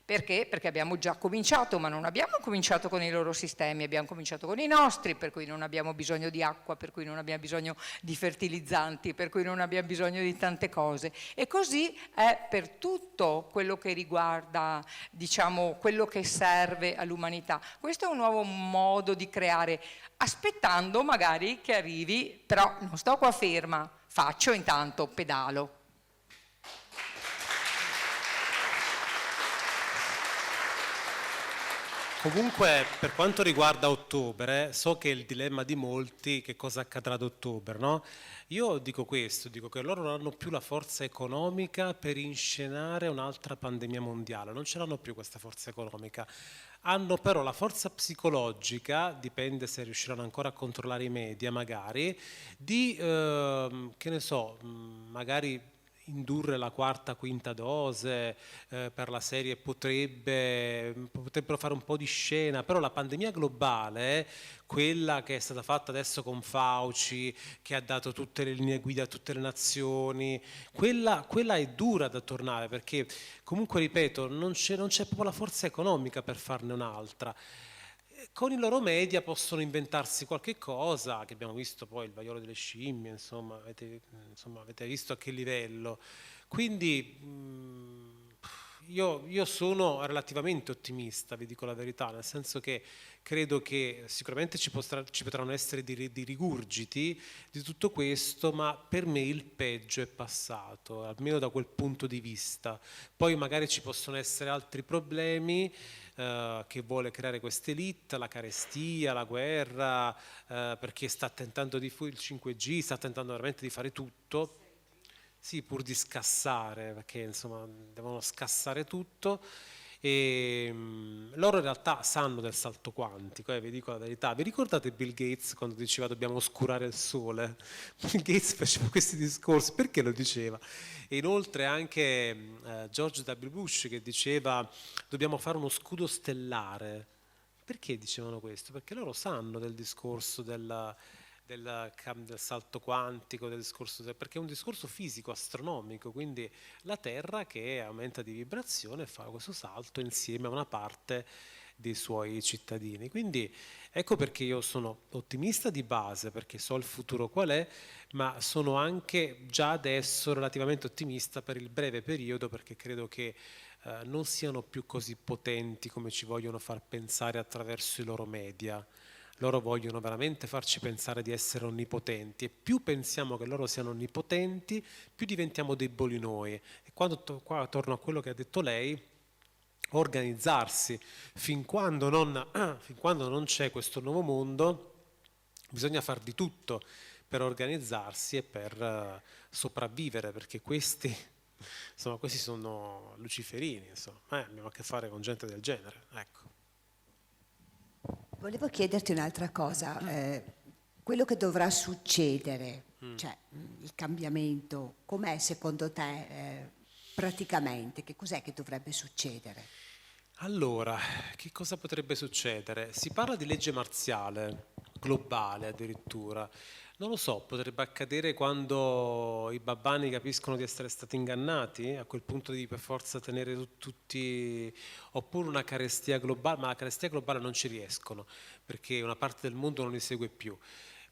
Perché? Perché abbiamo già cominciato, ma non abbiamo cominciato con i loro sistemi, abbiamo cominciato con i nostri, per cui non abbiamo bisogno di acqua, per cui non abbiamo bisogno di fertilizzanti, per cui non abbiamo bisogno di tante cose. E così è per tutto quello che riguarda, diciamo, quello che serve all'umanità. Questo è un nuovo modo di creare, aspettando magari che arrivi, però non sto qua ferma, faccio intanto, pedalo. Comunque, per quanto riguarda ottobre, so che è il dilemma di molti, che cosa accadrà ad ottobre, no? Io dico questo, dico che loro non hanno più la forza economica per inscenare un'altra pandemia mondiale, non ce l'hanno più questa forza economica. Hanno però la forza psicologica, dipende se riusciranno ancora a controllare i media magari, di, che ne so, magari indurre la quarta, quinta dose per la serie potrebbero fare un po' di scena, però la pandemia globale, quella che è stata fatta adesso con Fauci, che ha dato tutte le linee guida a tutte le nazioni, quella è dura da tornare, perché comunque, ripeto, non c'è proprio la forza economica per farne un'altra. Con i loro media possono inventarsi qualche cosa, che abbiamo visto poi il vaiolo delle scimmie, insomma, avete visto a che livello. Quindi io sono relativamente ottimista, vi dico la verità, nel senso che credo che sicuramente ci potranno essere dei rigurgiti di tutto questo, ma per me il peggio è passato, almeno da quel punto di vista. Poi magari ci possono essere altri problemi che vuole creare questa elite, la carestia, la guerra, perché sta tentando il 5G, sta tentando veramente di fare tutto, sì, pur di scassare, perché insomma devono scassare tutto. E loro in realtà sanno del salto quantico, vi dico la verità. Vi ricordate Bill Gates quando diceva dobbiamo oscurare il sole? Bill Gates faceva questi discorsi, perché lo diceva? E inoltre anche George W. Bush che diceva dobbiamo fare uno scudo stellare. Perché dicevano questo? Perché loro sanno del discorso del salto quantico, perché è un discorso fisico, astronomico, quindi la Terra che aumenta di vibrazione e fa questo salto insieme a una parte dei suoi cittadini. Quindi ecco perché io sono ottimista di base, perché so il futuro qual è, ma sono anche già adesso relativamente ottimista per il breve periodo, perché credo che non siano più così potenti come ci vogliono far pensare attraverso i loro media. Loro vogliono veramente farci pensare di essere onnipotenti, e più pensiamo che loro siano onnipotenti, più diventiamo deboli noi. E qua torno a quello che ha detto lei, organizzarsi. Fin quando non c'è questo nuovo mondo, bisogna far di tutto per organizzarsi e per sopravvivere, perché questi sono luciferini, insomma. Abbiamo a che fare con gente del genere, ecco. Volevo chiederti un'altra cosa, quello che dovrà succedere, cioè il cambiamento, com'è secondo te praticamente, che cos'è che dovrebbe succedere? Allora, che cosa potrebbe succedere? Si parla di legge marziale, globale addirittura. Non lo so, potrebbe accadere quando i babbani capiscono di essere stati ingannati, a quel punto di per forza tenere tutti, oppure una carestia globale, ma la carestia globale non ci riescono, perché una parte del mondo non li segue più.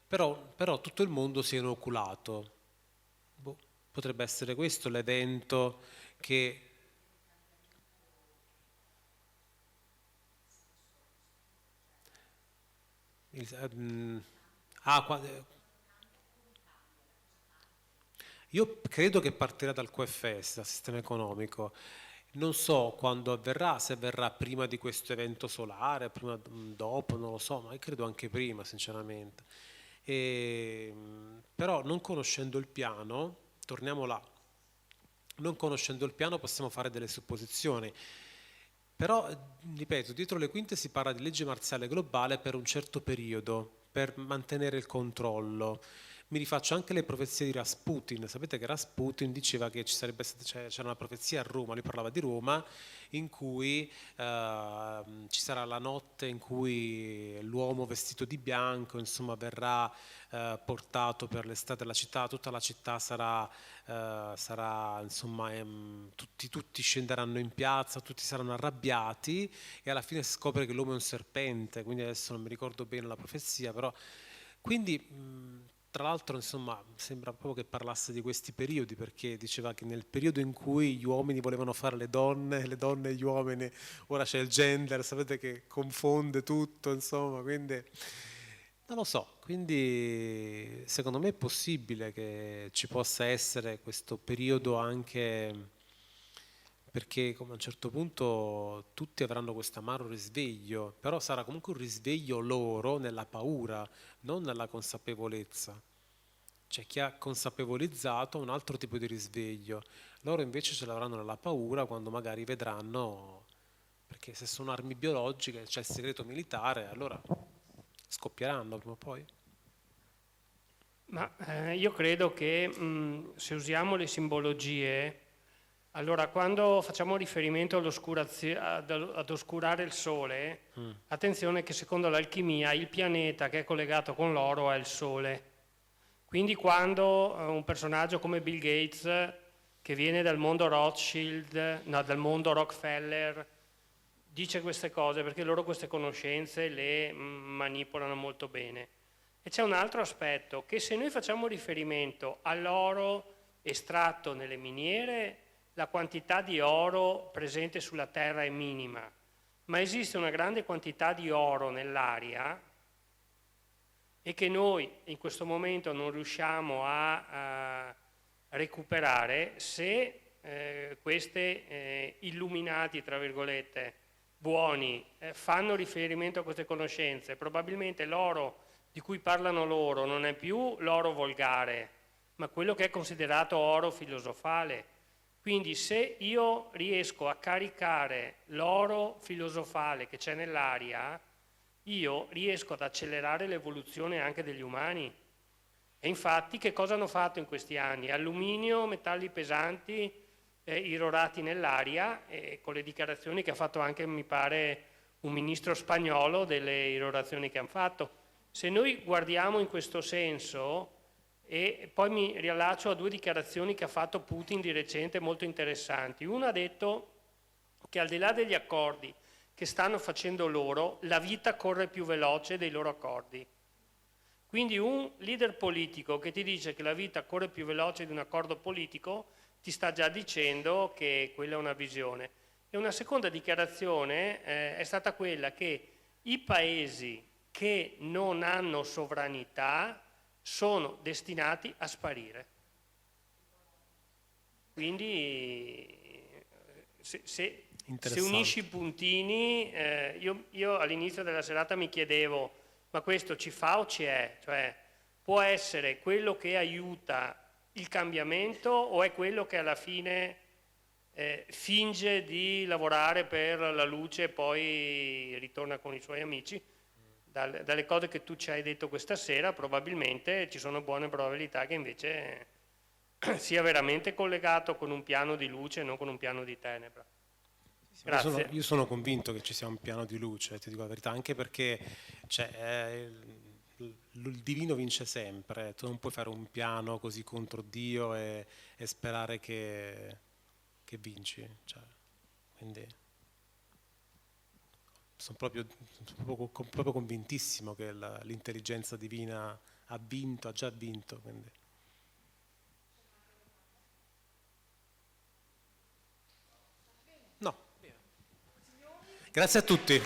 Però tutto il mondo si è inoculato. Potrebbe essere questo l'evento che... Io credo che partirà dal QFS, dal sistema economico. Non so quando avverrà, se avverrà prima di questo evento solare, prima dopo, non lo so, ma io credo anche prima, sinceramente. Però non conoscendo il piano, torniamo là, non conoscendo il piano possiamo fare delle supposizioni. Però, ripeto, dietro le quinte si parla di legge marziale globale per un certo periodo, per mantenere il controllo. Mi rifaccio anche le profezie di Rasputin. Sapete che Rasputin diceva che c'era una profezia a Roma, lui parlava di Roma, in cui ci sarà la notte in cui l'uomo vestito di bianco, insomma, verrà portato per le strade della città, tutta la città sarà insomma, tutti scenderanno in piazza, tutti saranno arrabbiati e alla fine si scopre che l'uomo è un serpente, quindi adesso non mi ricordo bene la profezia, però quindi tra l'altro, insomma, sembra proprio che parlasse di questi periodi, perché diceva che nel periodo in cui gli uomini volevano fare le donne e gli uomini, ora c'è il gender, sapete che confonde tutto, insomma, quindi non lo so, quindi secondo me è possibile che ci possa essere questo periodo anche perché come a un certo punto tutti avranno questo amaro risveglio, però sarà comunque un risveglio loro nella paura, non nella consapevolezza. C'è chi ha consapevolizzato un altro tipo di risveglio, loro invece ce l'avranno nella paura quando magari vedranno, perché se sono armi biologiche, c'è il segreto militare, allora scoppieranno prima o poi. Ma io credo che se usiamo le simbologie, allora quando facciamo riferimento ad oscurare il Sole, attenzione che secondo l'alchimia il pianeta che è collegato con l'oro è il Sole. Quindi quando un personaggio come Bill Gates, che viene dal mondo Rothschild, no, dal mondo Rockefeller, dice queste cose perché loro queste conoscenze le manipolano molto bene. E c'è un altro aspetto, che se noi facciamo riferimento all'oro estratto nelle miniere, la quantità di oro presente sulla Terra è minima, ma esiste una grande quantità di oro nell'aria e che noi in questo momento non riusciamo a recuperare se queste illuminati, tra virgolette, buoni, fanno riferimento a queste conoscenze. Probabilmente l'oro di cui parlano loro non è più l'oro volgare, ma quello che è considerato oro filosofale. Quindi se io riesco a caricare l'oro filosofale che c'è nell'aria, io riesco ad accelerare l'evoluzione anche degli umani. E infatti che cosa hanno fatto in questi anni? Alluminio, metalli pesanti irrorati nell'aria, con le dichiarazioni che ha fatto anche, mi pare, un ministro spagnolo delle irrorazioni che hanno fatto. Se noi guardiamo in questo senso, e poi mi riallaccio a due dichiarazioni che ha fatto Putin di recente molto interessanti. Uno ha detto che al di là degli accordi che stanno facendo loro, la vita corre più veloce dei loro accordi. Quindi un leader politico che ti dice che la vita corre più veloce di un accordo politico ti sta già dicendo che quella è una visione. E una seconda dichiarazione è stata quella che i paesi che non hanno sovranità sono destinati a sparire. Quindi se unisci i puntini, io all'inizio della serata mi chiedevo, ma questo ci fa o ci è? Cioè, può essere quello che aiuta il cambiamento o è quello che alla fine finge di lavorare per la luce e poi ritorna con i suoi amici? Dalle cose che tu ci hai detto questa sera probabilmente ci sono buone probabilità che invece sia veramente collegato con un piano di luce e non con un piano di tenebra. Grazie. Io sono convinto che ci sia un piano di luce, ti dico la verità, anche perché il divino vince sempre, tu non puoi fare un piano così contro Dio e sperare che vinci, quindi sono proprio convintissimo che l'intelligenza divina ha già vinto. Quindi. No. Grazie a tutti.